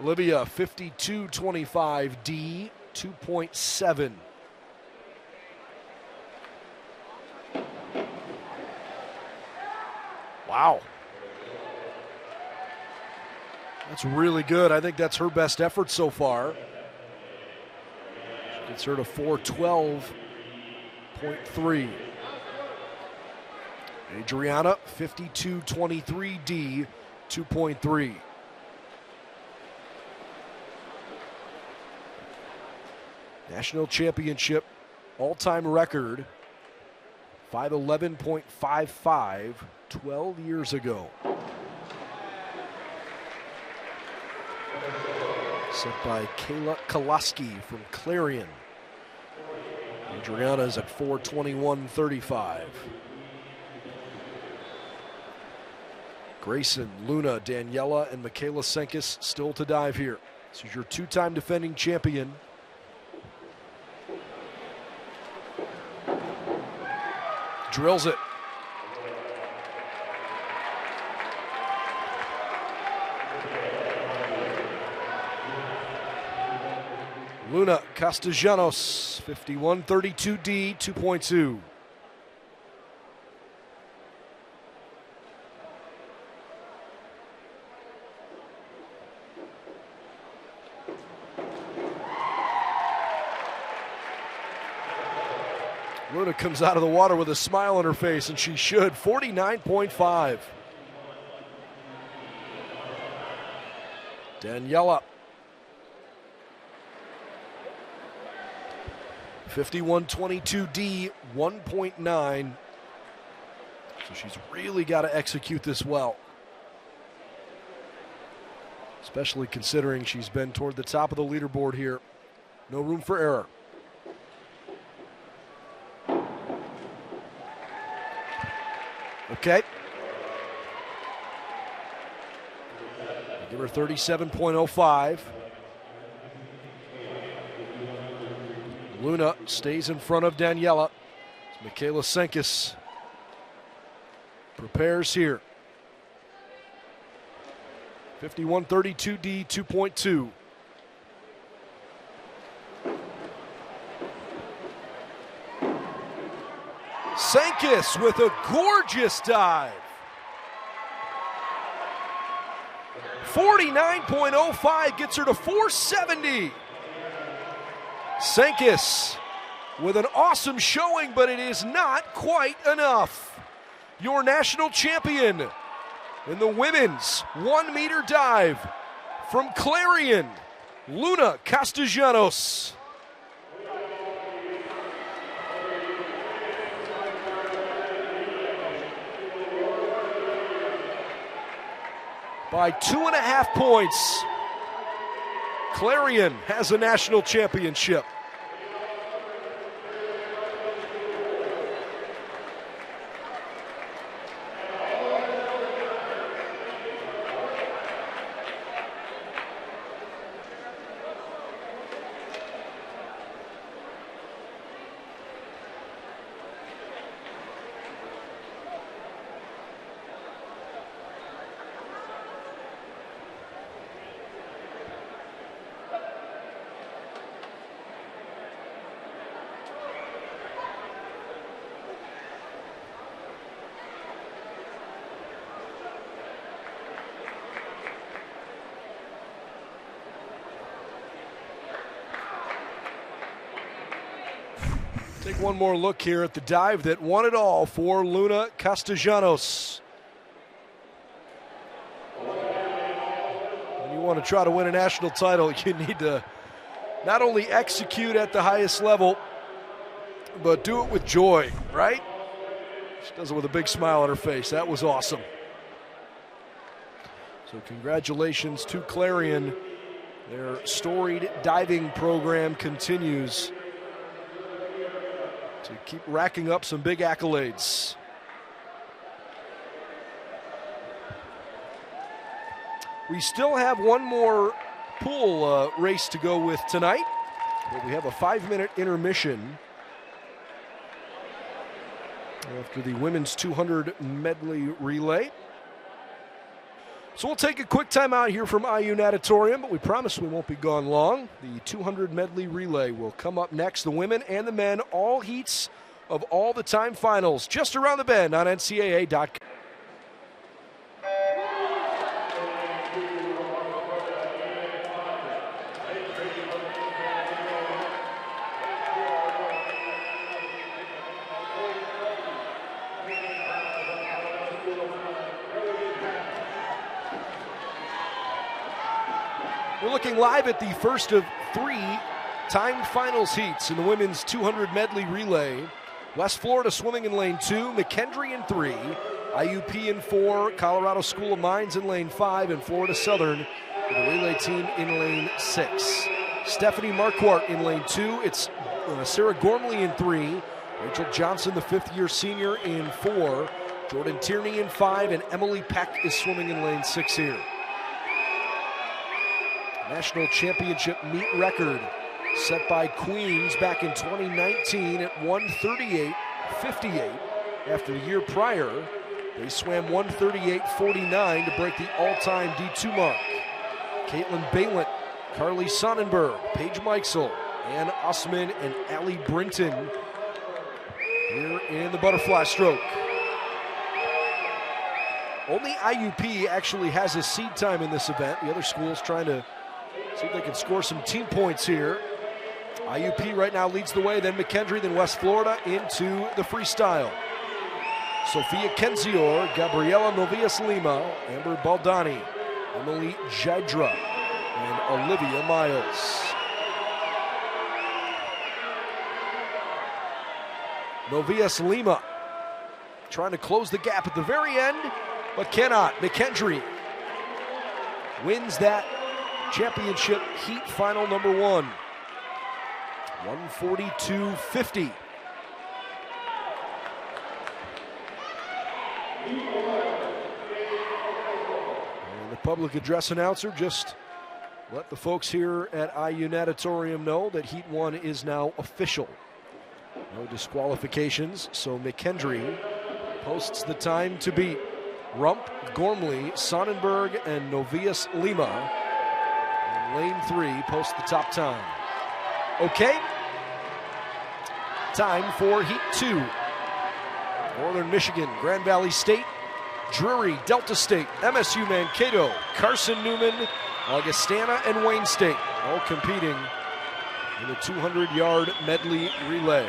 Olivia 52-25, D 2.7. Wow. That's really good. I think that's her best effort so far. She gets her to 412.3. Adriana 52-23, D 2.3. National championship all-time record 511.55 12 years ago. Set by Kayla Kolaski from Clarion. Adriana is at 421.35. Grayson, Luna, Daniela, and Michaela Senkis still to dive here. This is your two-time defending champion. Drills it. Luna Castellanos, 51-32, D 2.2. Luna comes out of the water with a smile on her face, and she should. 49.5. Daniela. 51-22, D 1.9. So she's really got to execute this well, especially considering she's been toward the top of the leaderboard here. No room for error. Okay. Give her 37.05. Luna stays in front of Daniela. Michaela Senkis prepares here. 51-32, D 2.2. Senkis with a gorgeous dive. 49.05 gets her to 470. Senkis with an awesome showing, but it is not quite enough. Your national champion in the women's 1 meter dive from Clarion, Luna Castellanos. By 2.5 points, Clarion has a national championship. Take one more look here at the dive that won it all for Luna Castellanos. When you want to try to win a national title, you need to not only execute at the highest level, but do it with joy, right? She does it with a big smile on her face. That was awesome. So congratulations to Clarion Their storied diving program continues to keep racking up some big accolades. We still have one more pool race to go with tonight, but we have a 5-minute intermission after the women's 200 medley relay. So we'll take a quick time out here from IU Natatorium, but we promise we won't be gone long. The 200 medley relay will come up next. The women and the men, all heats of all the time finals, just around the bend on NCAA.com. We're looking live at the first of 3 timed finals heats in the women's 200 medley relay. West Florida swimming in lane 2, McKendree in 3, IUP in 4, Colorado School of Mines in lane 5, and Florida Southern with the relay team in lane 6. Stephanie Marquardt in lane 2. It's Sarah Gormley in 3, Rachel Johnson, the 5th-year senior, in 4, Jordan Tierney in 5, and Emily Peck is swimming in lane 6 here. National championship meet record set by Queens back in 2019 at 1:38.58. After the year prior, they swam 1:38.49 to break the all-time D2 mark. Caitlin Balint, Carly Sonnenberg, Paige Meixel, Ann Osman, and Allie Brinton here in the butterfly stroke. Only IUP actually has a seed time in this event. The other schools trying to see if they can score some team points here. IUP right now leads the way, then McKendree, then West Florida into the freestyle. Sophia Kenzior, Gabriela Novias-Lima, Amber Baldani, Emily Jadra, and Olivia Miles. Novias-Lima trying to close the gap at the very end, but cannot. McKendree wins that championship heat final number 1. 142.50. And the public address announcer just let the folks here at IU Natatorium know that Heat 1 is now official. No disqualifications, so McKendree posts the time to beat. Rump, Gormley, Sonnenberg, and Novias-Lima. And lane 3 posts the top time. Okay. Time for Heat 2. Northern Michigan, Grand Valley State, Drury, Delta State, MSU Mankato, Carson Newman, Augustana, and Wayne State, all competing in the 200-yard medley relay.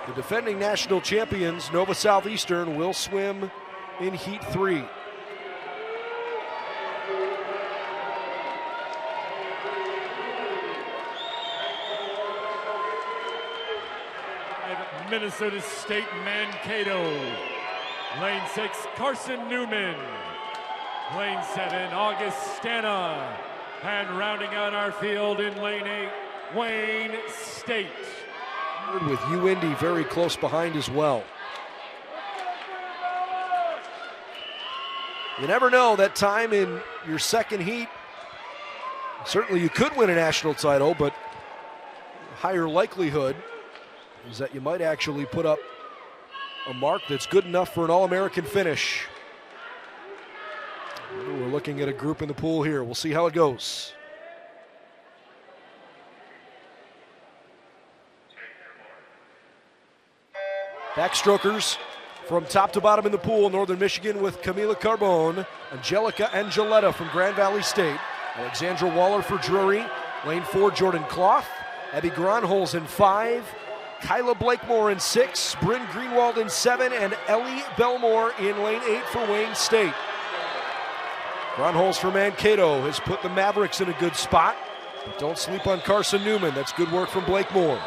The defending national champions, Nova Southeastern, will swim in Heat 3. Minnesota State Mankato. Lane 6, Carson Newman. Lane 7, Augustana. And rounding out our field in lane 8, Wayne State. With UIndy very close behind as well. You never know, that time in your second heat, certainly you could win a national title, but higher likelihood is that you might actually put up a mark that's good enough for an All-American finish. We're looking at a group in the pool here. We'll see how it goes. Backstrokers from top to bottom in the pool. Northern Michigan with Camila Carbone, Angelica Angeletta from Grand Valley State, Alexandra Waller for Drury, lane 4, Jordan Clough, Abby Gronholz in 5, Kyla Blakemore in 6, Bryn Greenwald in 7, and Ellie Belmore in lane 8 for Wayne State. Gronholz for Mankato has put the Mavericks in a good spot, but don't sleep on Carson Newman. That's good work from Blakemore.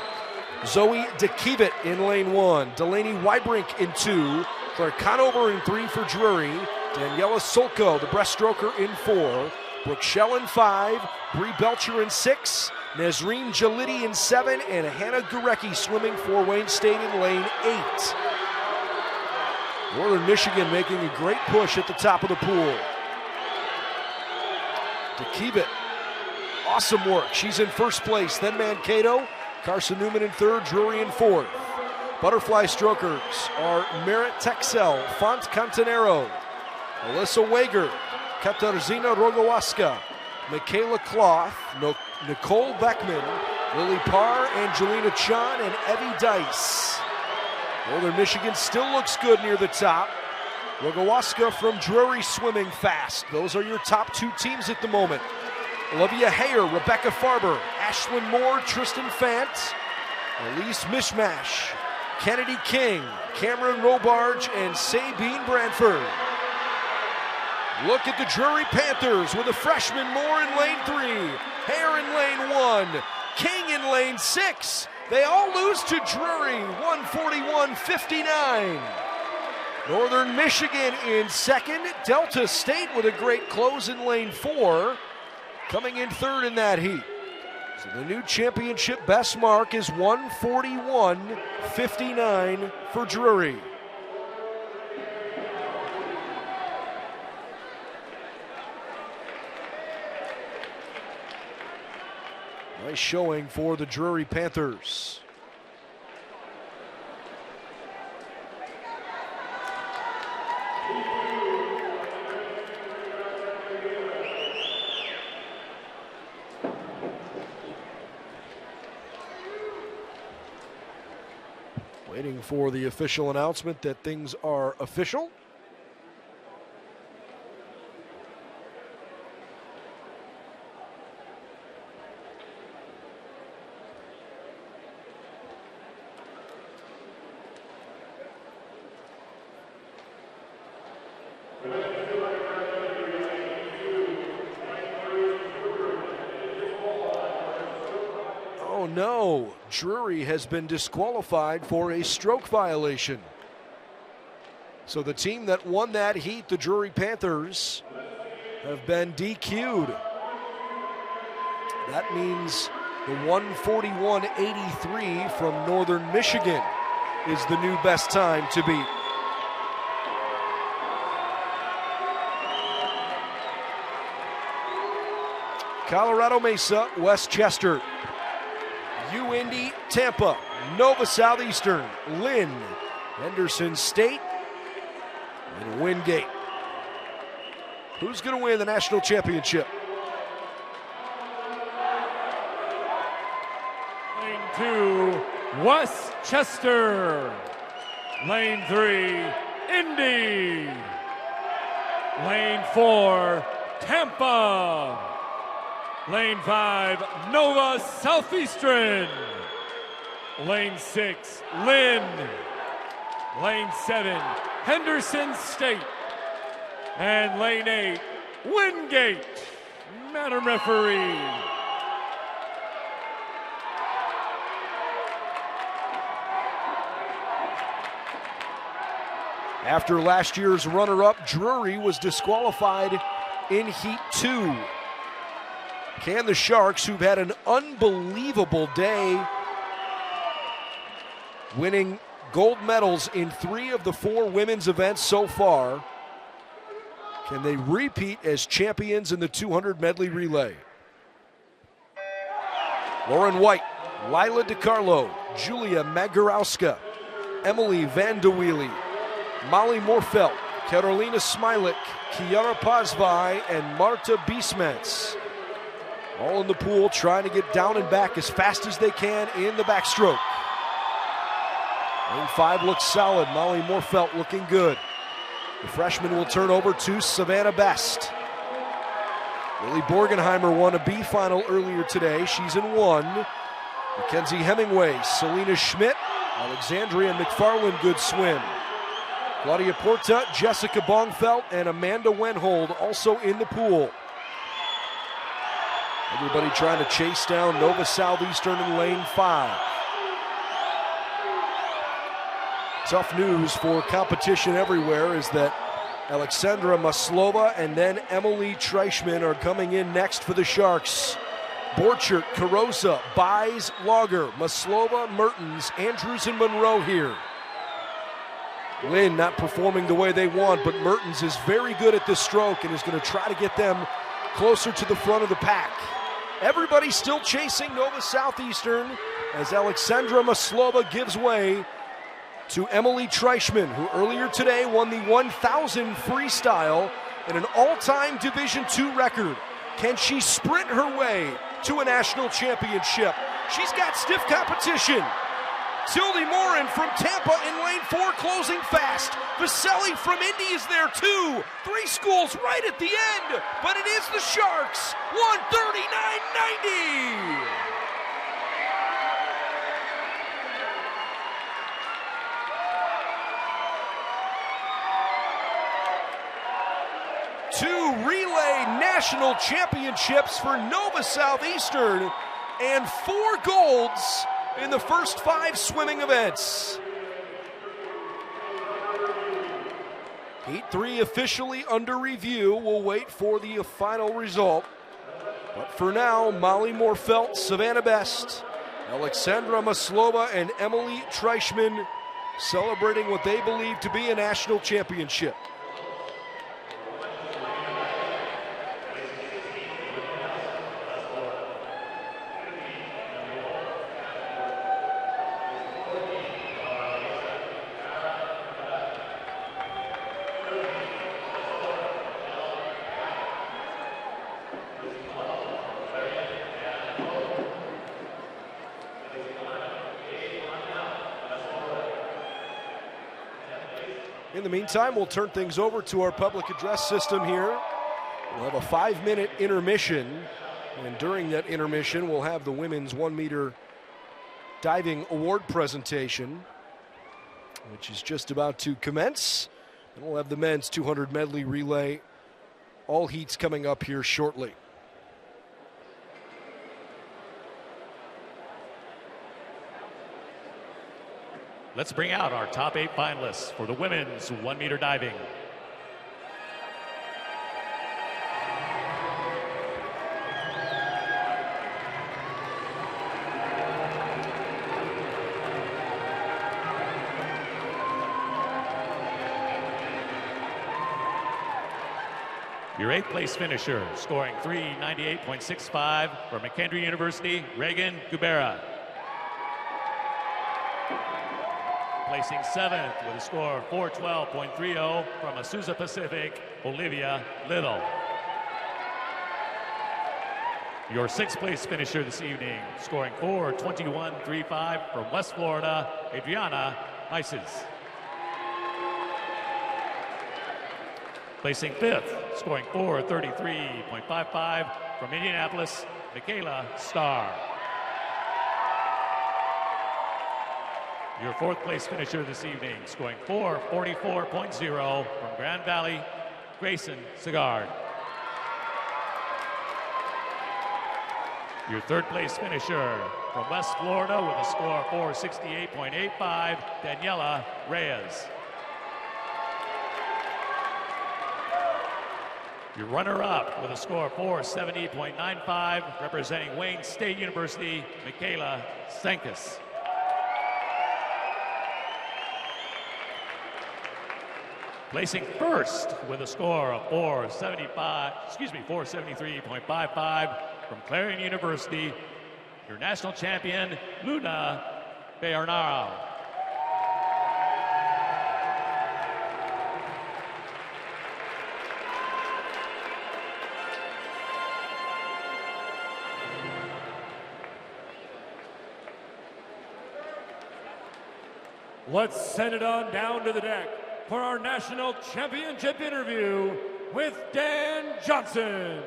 Zoe DeKevitt in lane 1, Delaney Wybrink in 2, Claire Conover in 3 for Drury, Daniela Solko, the breaststroker, in 4. Brooke Shell in 5. Bree Belcher in 6. Nazreen Jalidi in 7. And Hannah Gurecki swimming for Wayne State in lane 8. Northern Michigan making a great push at the top of the pool. DeKeevet, awesome work. She's in first place. Then Mankato, Carson Newman in 3rd, Drury in 4th. Butterfly strokers are Merritt Texel, Font Cantanero, Alyssa Wager, Katarzyna Rogowaska, Michaela Cloth, Nicole Beckman, Lily Parr, Angelina Chan, and Evie Dice. Northern Michigan still looks good near the top. Rogowaska from Drury swimming fast. Those are your top 2 teams at the moment. Olivia Hayer, Rebecca Farber, Ashlyn Moore, Tristan Fant, Elise Mishmash, Kennedy King, Cameron Robarge, and Sabine Branford. Look at the Drury Panthers with a freshman Moore in lane 3, Hayer in lane 1, King in lane 6. They all lose to Drury, 141-59. Northern Michigan in 2nd. Delta State with a great close in lane 4, coming in 3rd in that heat. So the new championship best mark is 141-59 for Drury. Nice showing for the Drury Panthers. Waiting for the official announcement that things are official. Oh no, Drury has been disqualified for a stroke violation. So the team that won that heat, the Drury Panthers, have been DQ'd. That means the 141.83 from Northern Michigan is the new best time to beat. Colorado Mesa, Westchester, UIndy, Tampa, Nova Southeastern, Lynn, Henderson State, and Wingate. Who's going to win the national championship? Lane 2, Westchester. Lane 3, Indy. Lane 4, Tampa. Lane 5, Nova Southeastern. Lane 6, Lynn. Lane 7, Henderson State. And lane 8, Wingate. Madam Referee. After last year's runner-up, Drury was disqualified in Heat 2. Can the Sharks, who've had an unbelievable day, winning gold medals in 3 of the 4 women's events so far, can they repeat as champions in the 200 medley relay? Lauren White, Lila DiCarlo, Julia Magorowska, Emily Van de Wheelie, Molly Morfelt, Carolina Smilik, Kiara Pazvai, and Marta Biesmets. All in the pool trying to get down and back as fast as they can in the backstroke. Lane 5 looks solid. Molly Morfelt looking good. The freshman will turn over to Savannah Best. Lily Borgenheimer won a B final earlier today. She's in 1. Mackenzie Hemingway, Selena Schmidt, Alexandria McFarland, good swim. Claudia Porta, Jessica Bongfelt, and Amanda Wenhold also in the pool. Everybody trying to chase down Nova Southeastern in lane 5. Tough news for competition everywhere is that Alexandra Maslova and then Emily Treichman are coming in next for the Sharks. Borchert, Carosa, Buys, Lager, Maslova, Mertens, Andrews, and Monroe here. Lynn not performing the way they want, but Mertens is very good at this stroke and is going to try to get them closer to the front of the pack. Everybody still chasing Nova Southeastern as Alexandra Maslova gives way to Emily Treichman, who earlier today won the 1,000 freestyle and an all-time Division II record. Can she sprint her way to a national championship? She's got stiff competition. Tildy Morin from Tampa in lane 4 closing fast. Vaselli from Indy is there too. 3 schools right at the end, but it is the Sharks, 139.90. Two relay national championships for Nova Southeastern and 4 golds in the first 5 swimming events. Heat 3 officially under review. We'll wait for the final result. But for now, Molly Morfelt, Savannah Best, Alexandra Maslova, and Emily Treichman celebrating what they believe to be a national championship. In the meantime, we'll turn things over to our public address system here. We'll have a 5-minute intermission, and during that intermission, we'll have the women's 1-meter diving award presentation, which is just about to commence. And we'll have the men's 200 medley relay, all heats coming up here shortly. Let's bring out our top 8 finalists for the women's 1-meter diving. Your 8th place finisher, scoring 398.65 from McKendree University, Reagan Gubera. Placing 7th with a score of 412.30 from Azusa Pacific, Olivia Little. Your 6th place finisher this evening, scoring 421.35 from West Florida, Adriana Isis. Placing 5th, scoring 433.55 from Indianapolis, Michaela Starr. Your 4th place finisher this evening, scoring 444.0 from Grand Valley, Grayson Sigard. Your 3rd place finisher from West Florida with a score of 468.85, Daniela Reyes. Your runner-up with a score of 470.95, representing Wayne State University, Michaela Senkus. Placing 1st with a score of 473.55 from Clarion University, your national champion, Luna Bernardo. Let's send it on down to the deck for our national championship interview with Dan Johnson.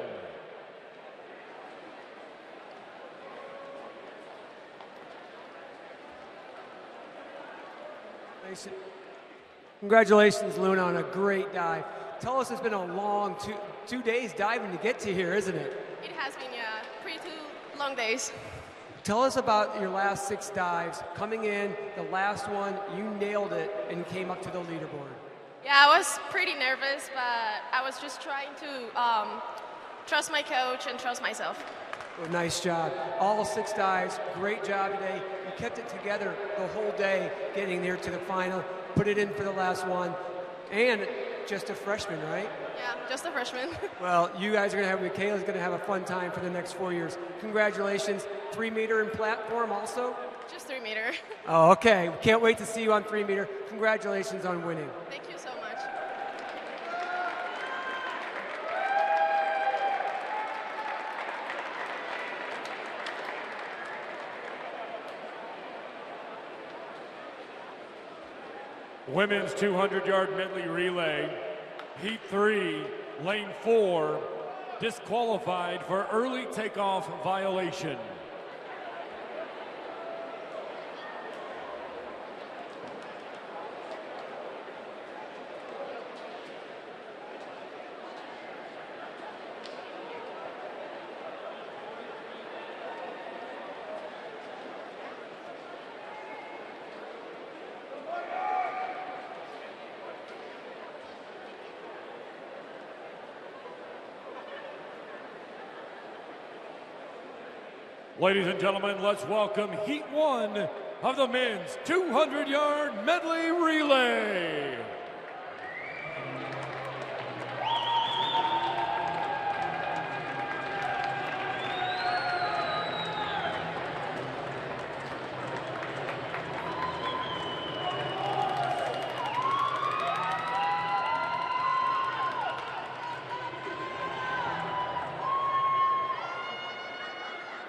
Congratulations, Luna, on a great dive. Tell us, it's been a long two days diving to get to here, isn't it? It has been, yeah, pretty 2 long days. Tell us about your last 6 dives. Coming in, the last one, you nailed it and came up to the leaderboard. Yeah, I was pretty nervous, but I was just trying to trust my coach and trust myself. Well, nice job. All 6 dives, great job today. You kept it together the whole day, getting there to the final, put it in for the last one, and just a freshman, right? Yeah, just a freshman. Well, you guys are going to have, Michaela's going to have a fun time for the next 4 years. Congratulations. 3-meter in platform also? Just 3-meter. Oh, okay. Can't wait to see you on 3-meter. Congratulations on winning. Thank you so much. Women's 200-yard medley relay, heat 3, lane 4, disqualified for early takeoff violation. Ladies and gentlemen, let's welcome Heat 1 of the men's 200-yard medley relay.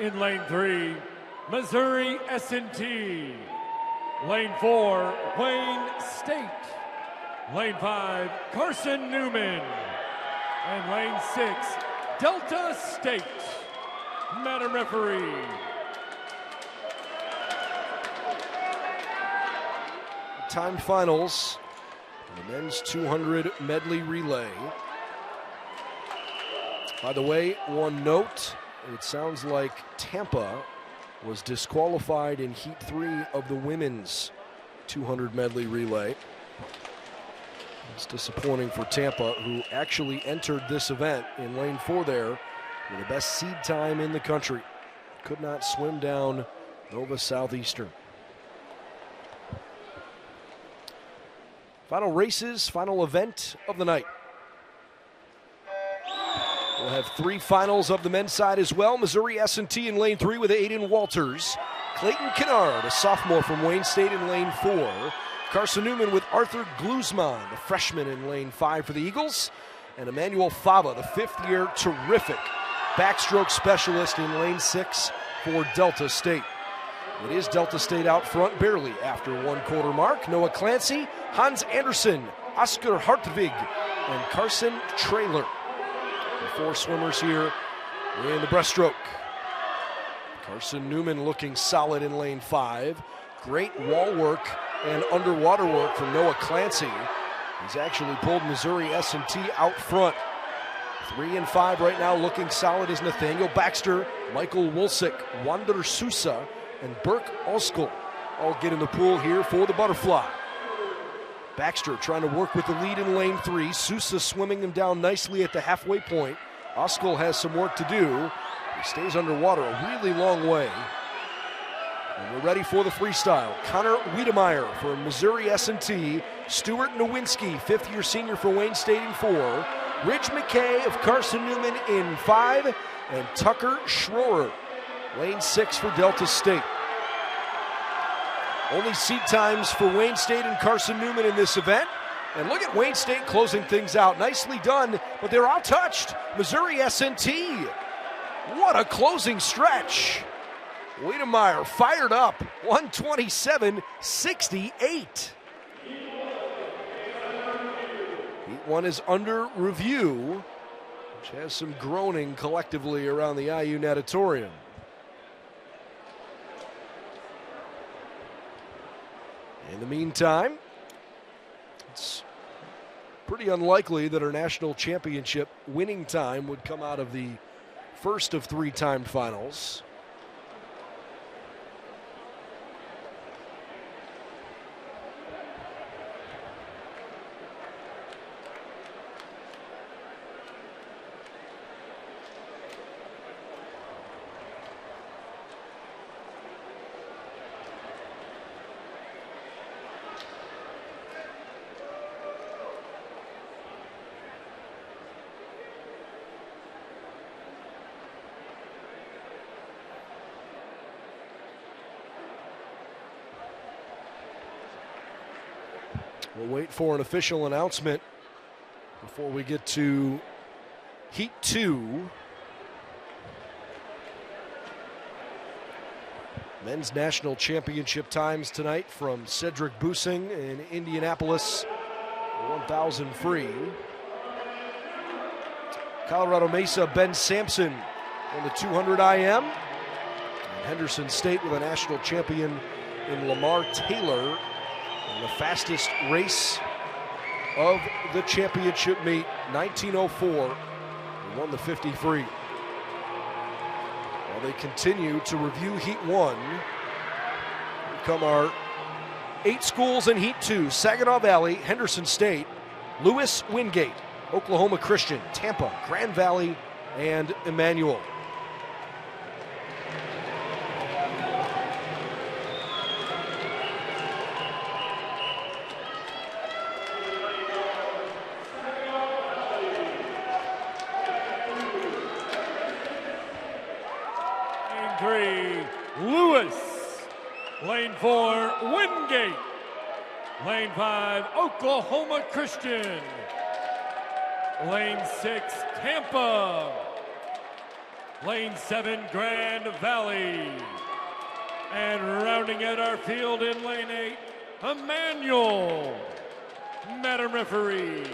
In lane 3, Missouri S&T. Lane 4, Wayne State. Lane 5, Carson Newman. And lane 6, Delta State. Madam Referee. Timed finals, the men's 200 medley relay. By the way, one note. It sounds like Tampa was disqualified in Heat 3 of the women's 200 medley relay. It's disappointing for Tampa, who actually entered this event in lane 4 there with the best seed time in the country. Could not swim down Nova Southeastern. Final races, final event of the night. We'll have 3 finals of the men's side as well. Missouri S&T in lane 3 with Aiden Walters. Clayton Kennard, a sophomore from Wayne State, in lane 4. Carson Newman with Arthur Glusman, the freshman, in lane 5 for the Eagles. And Emmanuel Fava, the 5th-year terrific backstroke specialist, in lane 6 for Delta State. It is Delta State out front barely after 1/4 mark. Noah Clancy, Hans Anderson, Oscar Hartvig, and Carson Traylor. The 4 swimmers here in the breaststroke. Carson Newman looking solid in lane 5. Great wall work and underwater work from Noah Clancy. He's actually pulled Missouri S&T out front. 3 and 5 right now looking solid is Nathaniel Baxter, Michael Wolsick, Wander Sousa, and Burke Oskell all get in the pool here for the butterfly. Baxter trying to work with the lead in lane 3. Sousa swimming him down nicely at the halfway point. Oskell has some work to do. He stays underwater a really long way. And we're ready for the freestyle. Connor Wiedemeyer for Missouri S&T. Stuart Nowinski, 5th-year senior for Wayne State, in 4. Rich McKay of Carson Newman in 5. And Tucker Schroer, lane 6 for Delta State. Only seat times for Wayne State and Carson Newman in this event. And look at Wayne State closing things out. Nicely done, but they're untouched. Missouri S&T. What a closing stretch. Wiedemeyer fired up, 127.68. Heat 1 is under review, which has some groaning collectively around the IU natatorium. In the meantime, it's pretty unlikely that our national championship winning time would come out of the first of 3 timed finals. We'll wait for an official announcement before we get to Heat 2. Men's National Championship times tonight from Cedric Busing in Indianapolis, 1,000 free. Colorado Mesa, Ben Sampson on the 200 IM. And Henderson State with a national champion in Lamar Taylor in the fastest race of the championship meet, 1904. He won the 50 free. While they continue to review Heat 1, here come our 8 schools in Heat 2: Saginaw Valley, Henderson State, Lewis Wingate, Oklahoma Christian, Tampa, Grand Valley, and Emmanuel. Lane 3, Lewis. Lane 4, Wingate. Lane 5, Oklahoma Christian. Lane 6, Tampa. Lane 7, Grand Valley. And rounding out our field in lane 8, Emmanuel. Madam Referee.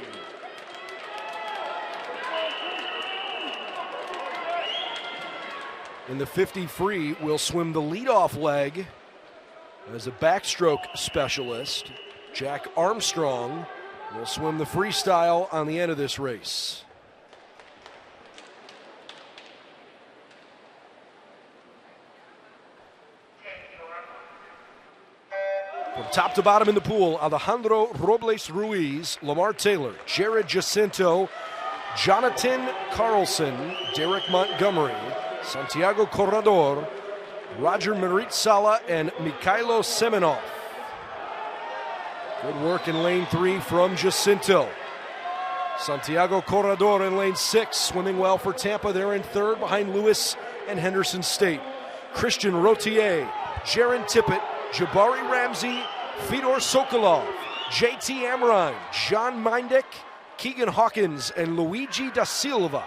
In the 50 free, will swim the leadoff leg as a backstroke specialist. Jack Armstrong will swim the freestyle on the end of this race. From top to bottom in the pool, Alejandro Robles Ruiz, Lamar Taylor, Jared Jacinto, Jonathan Carlson, Derek Montgomery, Santiago Corredor, Roger Marit-Sala, and Mikhailo Semenov. Good work in lane 3 from Jacinto. Santiago Corredor in lane 6, swimming well for Tampa. They're in third behind Lewis and Henderson State. Christian Rotier, Jaron Tippett, Jabari Ramsey, Fedor Sokolov, JT Amrine, John Mindek, Keegan Hawkins, and Luigi da Silva.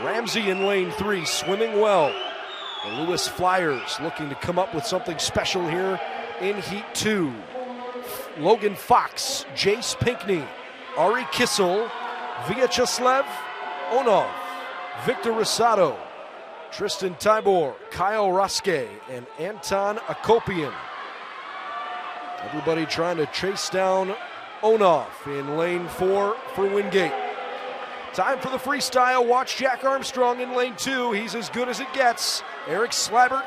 Ramsey in lane 3, swimming well. The Lewis Flyers looking to come up with something special here in Heat 2. Logan Fox, Jace Pinkney, Ari Kissel, Vyacheslav Onov, Victor Rosado, Tristan Tybor, Kyle Roske, and Anton Akopian. Everybody trying to chase down Onov in lane 4 for Wingate. Time for the freestyle. Watch Jack Armstrong in lane 2. He's as good as it gets. Eric Slabbert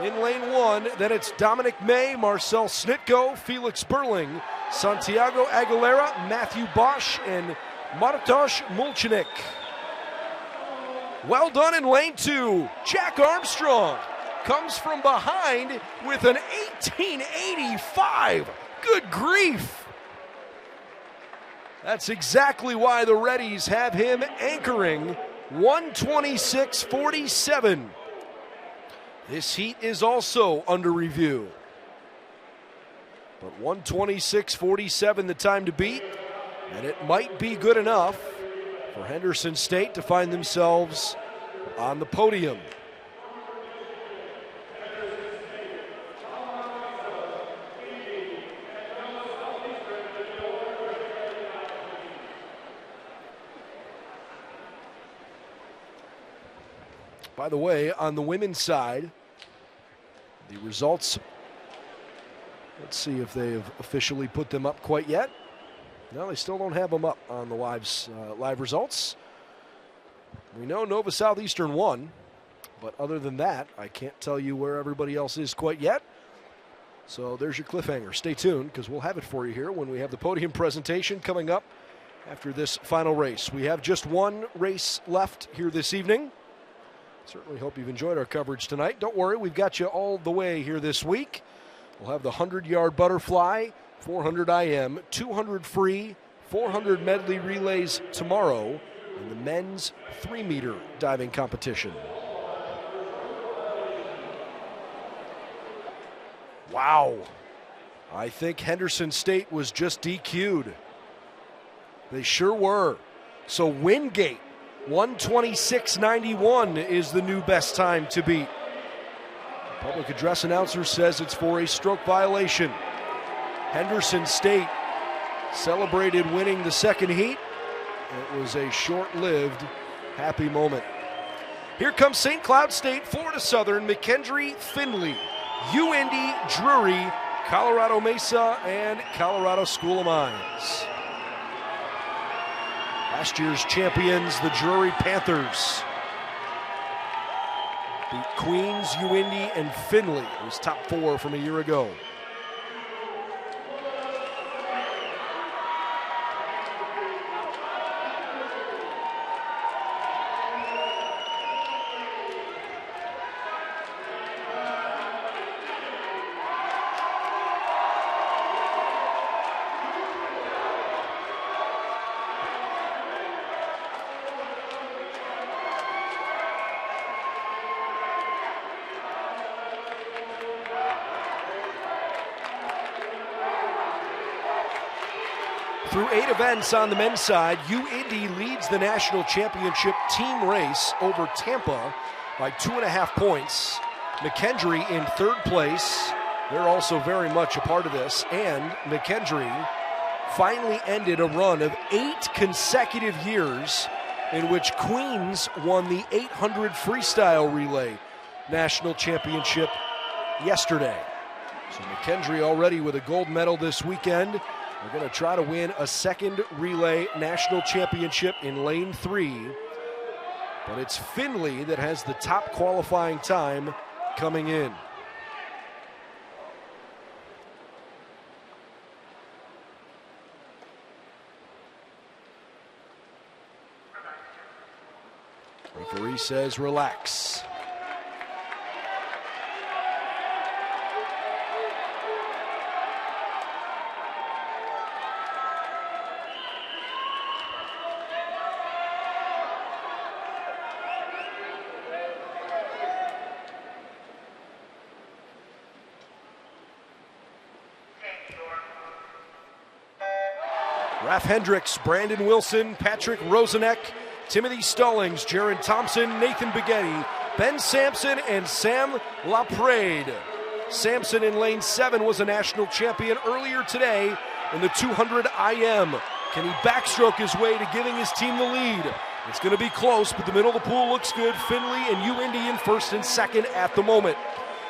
in lane 1. Then it's Dominic May, Marcel Snitko, Felix Berling, Santiago Aguilera, Matthew Bosch, and Martosz Mulchinik. Well done in lane 2. Jack Armstrong comes from behind with an 1885. Good grief. That's exactly why the Reddies have him anchoring 126.47. This heat is also under review. But 126.47 the time to beat, and it might be good enough for Henderson State to find themselves on the podium. By the way, on the women's side, the results, let's see if they have officially put them up quite yet. No, they still don't have them up on the live results. We know Nova Southeastern won, but other than that, I can't tell you where everybody else is quite yet. So there's your cliffhanger. Stay tuned, because we'll have it for you here when we have the podium presentation coming up after this final race. We have just one race left here this evening. Certainly hope you've enjoyed our coverage tonight. Don't worry, we've got you all the way here this week. We'll have the 100-yard butterfly, 400 IM, 200 free, 400 medley relays tomorrow, and the men's 3-meter diving competition. Wow. I think Henderson State was just DQ'd. They sure were. So Wingate, 126.91 is the new best time to beat. The public address announcer says it's for a stroke violation. Henderson State celebrated winning the second heat. It was a short-lived happy moment. Here comes St. Cloud State, Florida Southern, McKendree, Findlay, UIndy, Drury, Colorado Mesa, and Colorado School of Mines. Last year's champions, the Drury Panthers, beat Queens, UIndy, and Findlay. It was top 4 from a year ago. Through 8 events on the men's side, UIndy leads the national championship team race over Tampa by 2.5 points. McKendree in 3rd place. They're also very much a part of this. And McKendree finally ended a run of 8 consecutive years in which Queens won the 800 freestyle relay national championship yesterday. So McKendree already with a gold medal this weekend. We're going to try to win a second relay national championship in lane 3. But it's Findlay that has the top qualifying time coming in. Referee says relax. Raph Hendricks, Brandon Wilson, Patrick Roseneck, Timothy Stallings, Jaron Thompson, Nathan Biggetti, Ben Sampson, and Sam LaPrade. Sampson in lane 7 was a national champion earlier today in the 200 IM. Can he backstroke his way to giving his team the lead? It's going to be close, but the middle of the pool looks good. Findlay and UIndy in 1st and 2nd at the moment.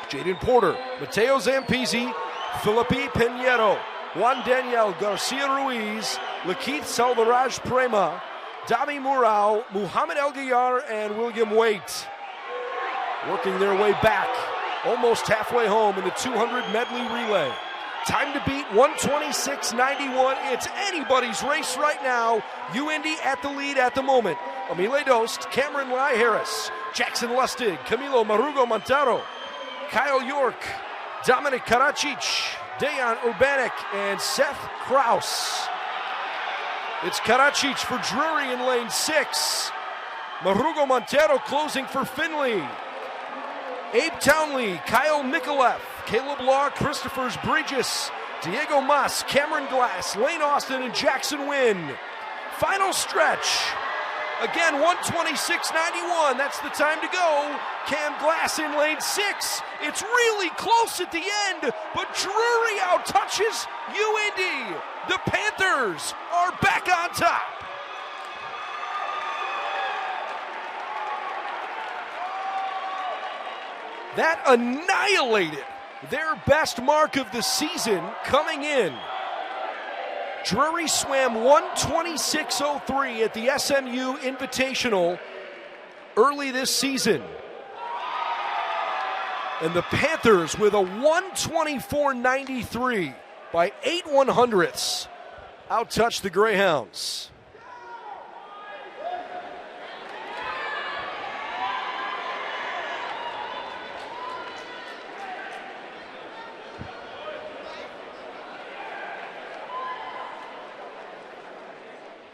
Jaden Porter, Mateo Zampisi, Felipe Pinheiro, Juan Daniel Garcia Ruiz, Lakeith Salvaraj Prema, Dami Murao, Muhammad El Gayar, and William Waite. Working their way back, almost halfway home in the 200 medley relay. Time to beat 126.91. It's anybody's race right now. UIndy at the lead at the moment. Amile Dost, Cameron Lai Harris, Jackson Lustig, Camilo Marugo Montaro, Kyle York, Dominic Karacic, Dejan Urbanek, and Seth Kraus. It's Karacic for Drury in lane 6. Marugo Montero closing for Findlay. Abe Townley, Kyle Mikolev, Caleb Law, Christopher Bridges, Diego Mas, Cameron Glass, Lane Austin, and Jackson Wynn. Final stretch. Again, 126.91. That's the time to go. Cam Glass in lane 6. It's really close at the end, but Drury outtouches UIndy. The Panthers are back on top. That annihilated their best mark of the season coming in. Drury swam 126.03 at the SMU Invitational early this season. And the Panthers with a 124.93 by 8 100ths outtouched the Greyhounds.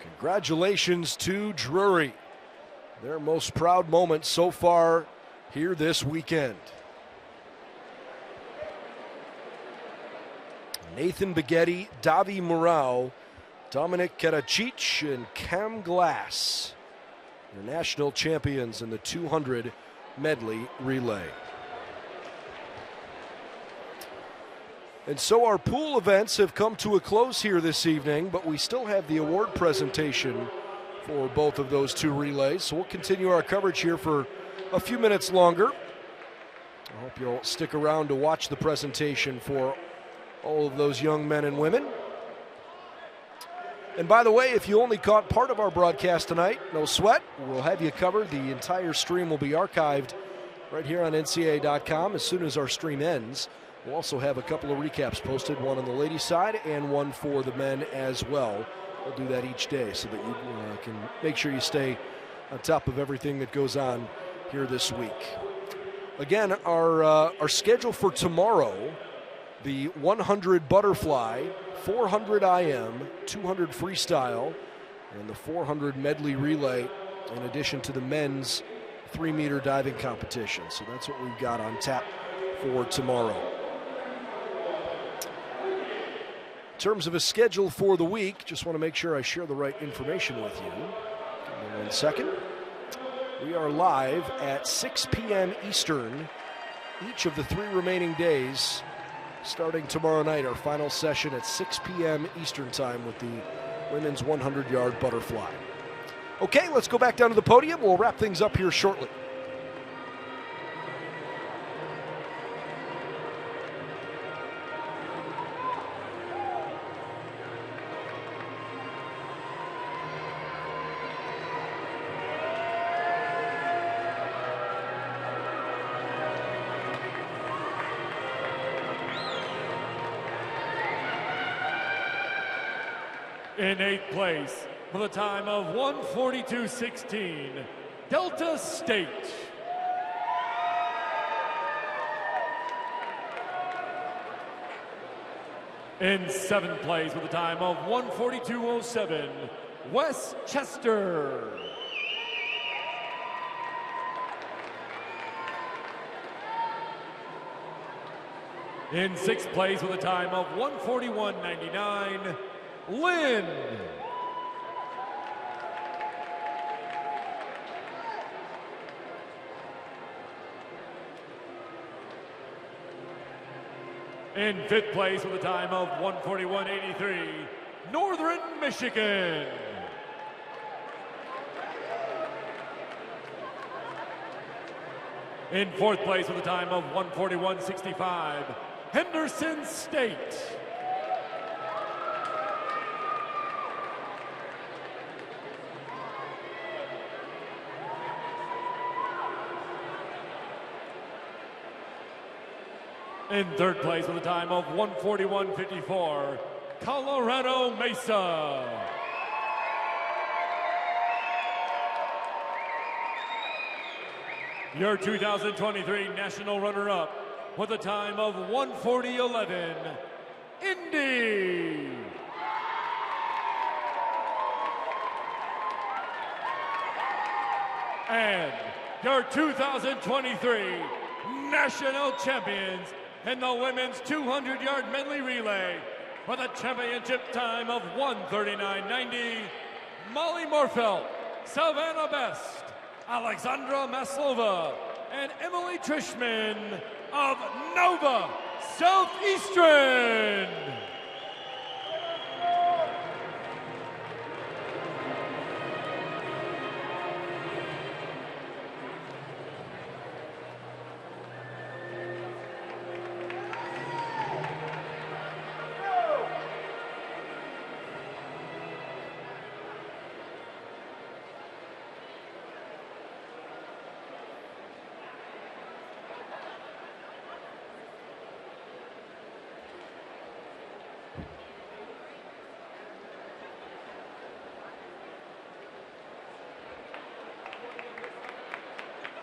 Congratulations to Drury. Their most proud moment so far here this weekend. Nathan Baghetti, Davi Morau, Dominic Karacic, and Cam Glass. Your national champions in the 200 medley relay. And so our pool events have come to a close here this evening, but we still have the award presentation for both of those two relays. So we'll continue our coverage here for a few minutes longer. I hope you'll stick around to watch the presentation for all of those young men and women. And by the way, if you only caught part of our broadcast tonight, no sweat. We'll have you covered. The entire stream will be archived right here on NCAA.com as soon as our stream ends. We'll also have a couple of recaps posted, one on the ladies' side and one for the men as well. We'll do that each day so that you can make sure you stay on top of everything that goes on here this week. Again, our schedule for tomorrow, the 100 butterfly, 400 IM, 200 freestyle, and the 400 medley relay, in addition to the men's 3-meter diving competition. So that's what we've got on tap for tomorrow. In terms of a schedule for the week, just want to make sure I share the right information with you. Give me 1 second. We are live at 6 p.m. Eastern each of the 3 remaining days, starting tomorrow night, our final session at 6 p.m. Eastern time with the women's 100-yard butterfly. Okay, let's go back down to the podium. We'll wrap things up here shortly. In 8th place, with a time of 1:42.16, Delta State. In 7th place, with a time of 1:42.07, Westchester. In 6th place, with a time of 1:41.99, Lynn. In 5th place with a time of 1:41.83, Northern Michigan. In 4th place with a time of 1:41.65, Henderson State. In 3rd place with a time of 1:41.54, Colorado Mesa. Your 2023 national runner-up with a time of 1:40.11, Indy. And your 2023 national champions in the women's 200-yard medley relay with a championship time of 1:39.90, Molly Morfelt, Savannah Best, Alexandra Maslova, and Emily Trishman of Nova Southeastern.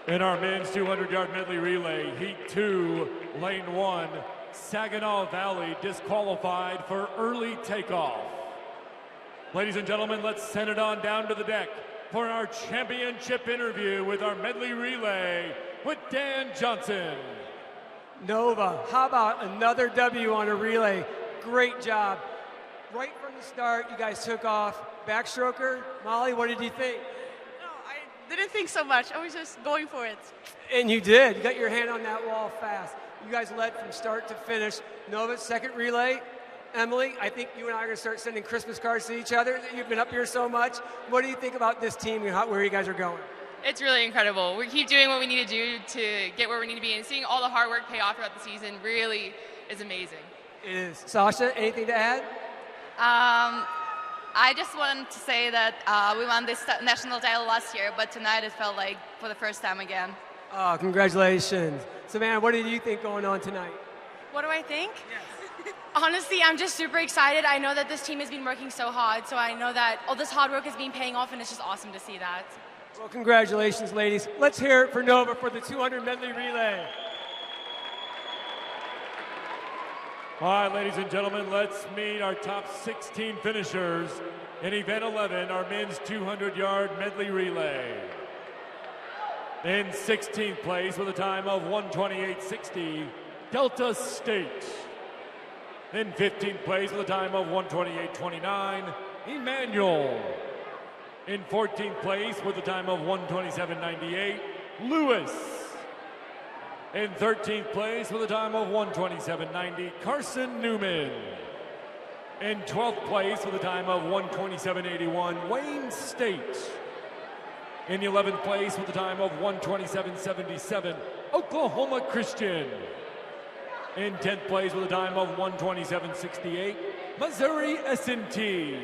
In our men's 200-yard medley relay, Heat 2, Lane 1, Saginaw Valley disqualified for early takeoff. Ladies and gentlemen, let's send it on down to the deck for our championship interview with our medley relay with Dan Johnson. Nova, how about another W on a relay? great job. Right from the start, you guys took off. Backstroker, Molly, what did you think? No, I didn't think so much. I was just going for it. And you did. You got your hand on that wall fast. You guys led from start to finish. Nova, second relay. Emily, I think you and I are going to start sending Christmas cards to each other. You've been up here so much. What do you think about this team and where you guys are going? It's really incredible. We keep doing what we need to do to get where we need to be, and seeing all the hard work pay off throughout the season really is amazing. It is. Sasha, anything to add? I just wanted to say that we won this national title last year, but tonight it felt like for the first time again. Oh, congratulations. Savannah, what did you think going on tonight? What do I think? Yes. Honestly, I'm just super excited. I know that this team has been working so hard, so I know that all this hard work is being paying off, and it's just awesome to see that. Well, congratulations, ladies. Let's hear it for Nova for the 200 medley relay. All right, ladies and gentlemen, let's meet our top 16 finishers in Event 11, our men's 200-yard medley relay. In 16th place with a time of 1:28.60, Delta State. In 15th place with a time of 1:28.29, Emmanuel. In 14th place with a time of 1:27.98, Lewis. In 13th place with a time of 1:27.90, Carson Newman. In 12th place with a time of 1:27.81, Wayne State. In 11th place with a time of 1:27.77, Oklahoma Christian. In 10th place with a time of 1:27.68, Missouri S&T.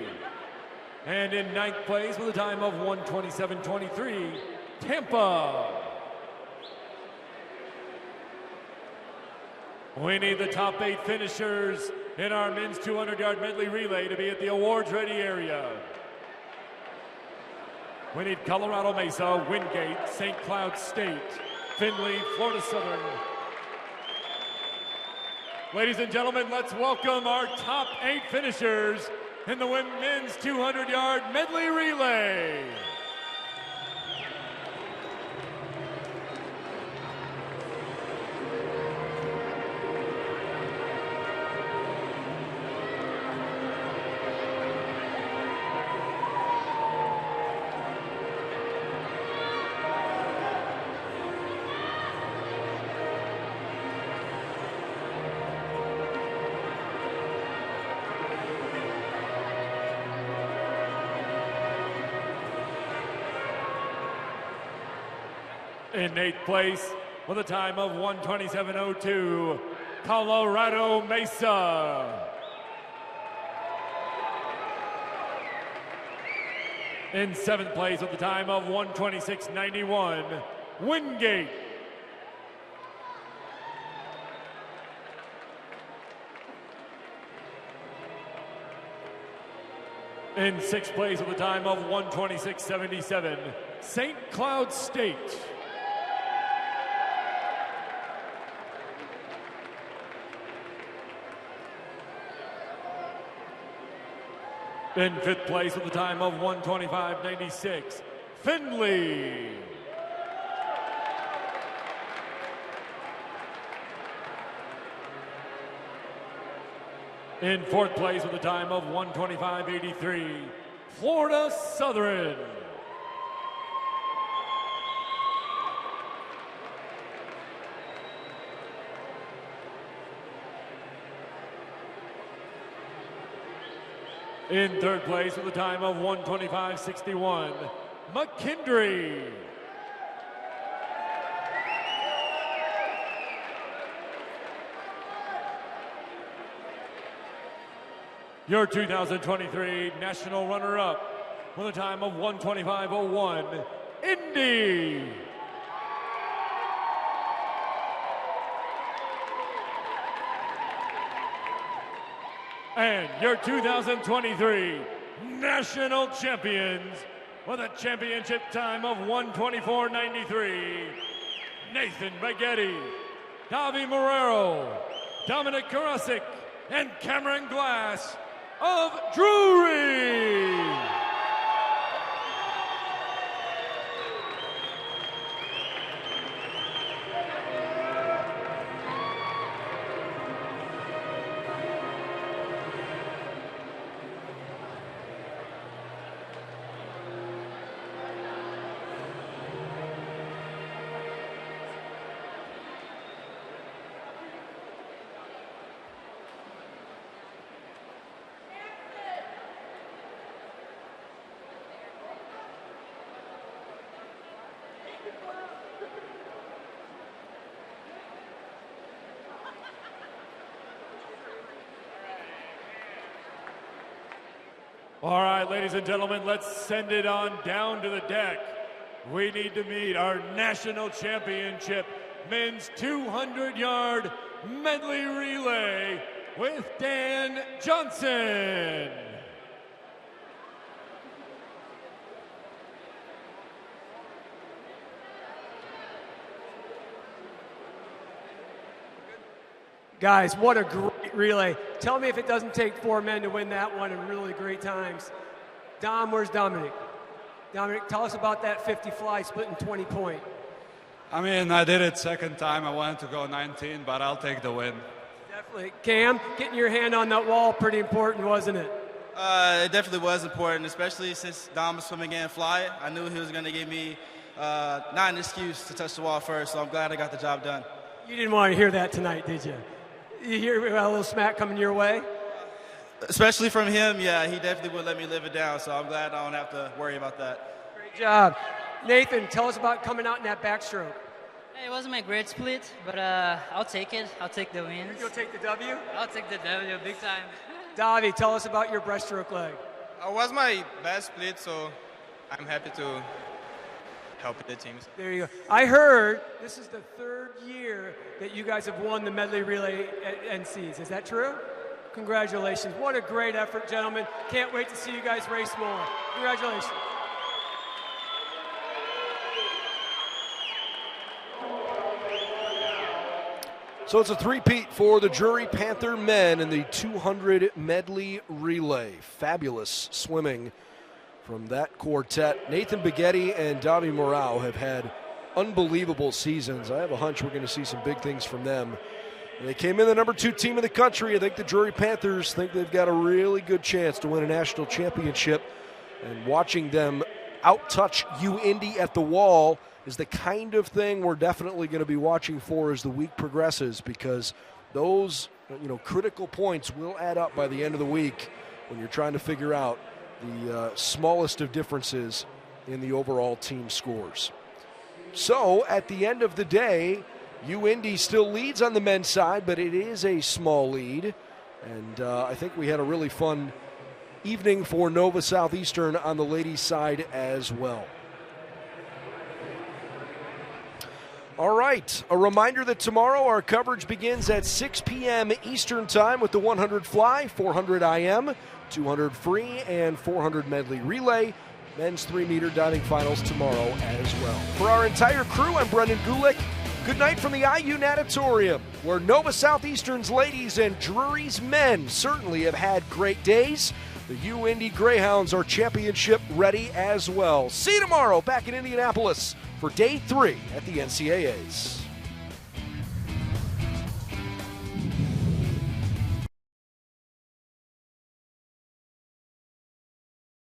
And in 9th place with a time of 1:27.23, Tampa. We need the top 8 finishers in our men's 200-yard medley relay to be at the awards-ready area. We need Colorado Mesa, Wingate, St. Cloud State, Findlay, Florida Southern. Ladies and gentlemen, let's welcome our top 8 finishers in the men's 200-yard medley relay. In 8th place with a time of 1:27.02, Colorado Mesa. In 7th place with a time of 1:26.91, Wingate. In 6th place with a time of 1:26.77, St. Cloud State. In 5th place with a time of 1:25.96, Findlay. In 4th place with a time of 1:25.83, Florida Southern. In 3rd place with a time of 1:25.61, McKendree. Your 2023 national runner-up with a time of 1:25.01, Indy. And your 2023 national champions with a championship time of 1:24.93, Nathan Baghetti, Davi Marrero, Dominic Karasik, and Cameron Glass of Drury. All right, ladies and gentlemen, let's send it on down to the deck. We need to meet our national championship men's 200-yard medley relay with Dan Johnson. Guys, what a great relay. Tell me if it doesn't take 4 men to win that one in really great times. Dom, where's Dominic? Dominic, tell us about that 50 fly split in 20 point. I mean, I did it second time. I wanted to go 19, but I'll take the win. Definitely. Cam, getting your hand on that wall, pretty important, wasn't it? It definitely was important, especially since Dom was swimming in fly. I knew he was going to give me not an excuse to touch the wall first, so I'm glad I got the job done. You didn't want to hear that tonight, did you? You hear a little smack coming your way? Especially from him, yeah, he definitely would let me live it down, so I'm glad I don't have to worry about that. Great job. Nathan, tell us about coming out in that backstroke. It wasn't my great split, but I'll take it. I'll take the wins. You'll take the W? I'll take the W big time. Davi, tell us about your breaststroke leg. It was my best split, so I'm happy to help the teams. There you go. I heard this is the 3rd year that you guys have won the medley relay at NCs. Is that true? Congratulations. What a great effort, gentlemen. Can't wait to see you guys race more. Congratulations. So it's a three-peat for the Drury Panther men in the 200 medley relay. Fabulous swimming from that quartet. Nathan Bighetti and Dami Morau have had unbelievable seasons. I have a hunch we're going to see some big things from them. And they came in the number 2 team in the country. I think the Drury Panthers think they've got a really good chance to win a national championship. And watching them out-touch UIndy at the wall is the kind of thing we're definitely going to be watching for as the week progresses, because those critical points will add up by the end of the week when you're trying to figure out the smallest of differences in the overall team scores. So at the end of the day, UIndy still leads on the men's side, but it is a small lead. And I think we had a really fun evening for Nova Southeastern on the ladies' side as well. All right, a reminder that tomorrow our coverage begins at 6 p.m. Eastern Time with the 100 fly, 400 IM, 200 free, and 400 medley relay. Men's 3-meter diving finals tomorrow as well. For our entire crew, I'm Brendan Gulick. Good night from the IU Natatorium, where Nova Southeastern's ladies and Drury's men certainly have had great days. The UIndy Greyhounds are championship ready as well. See you tomorrow back in Indianapolis for day 3 at the NCAAs.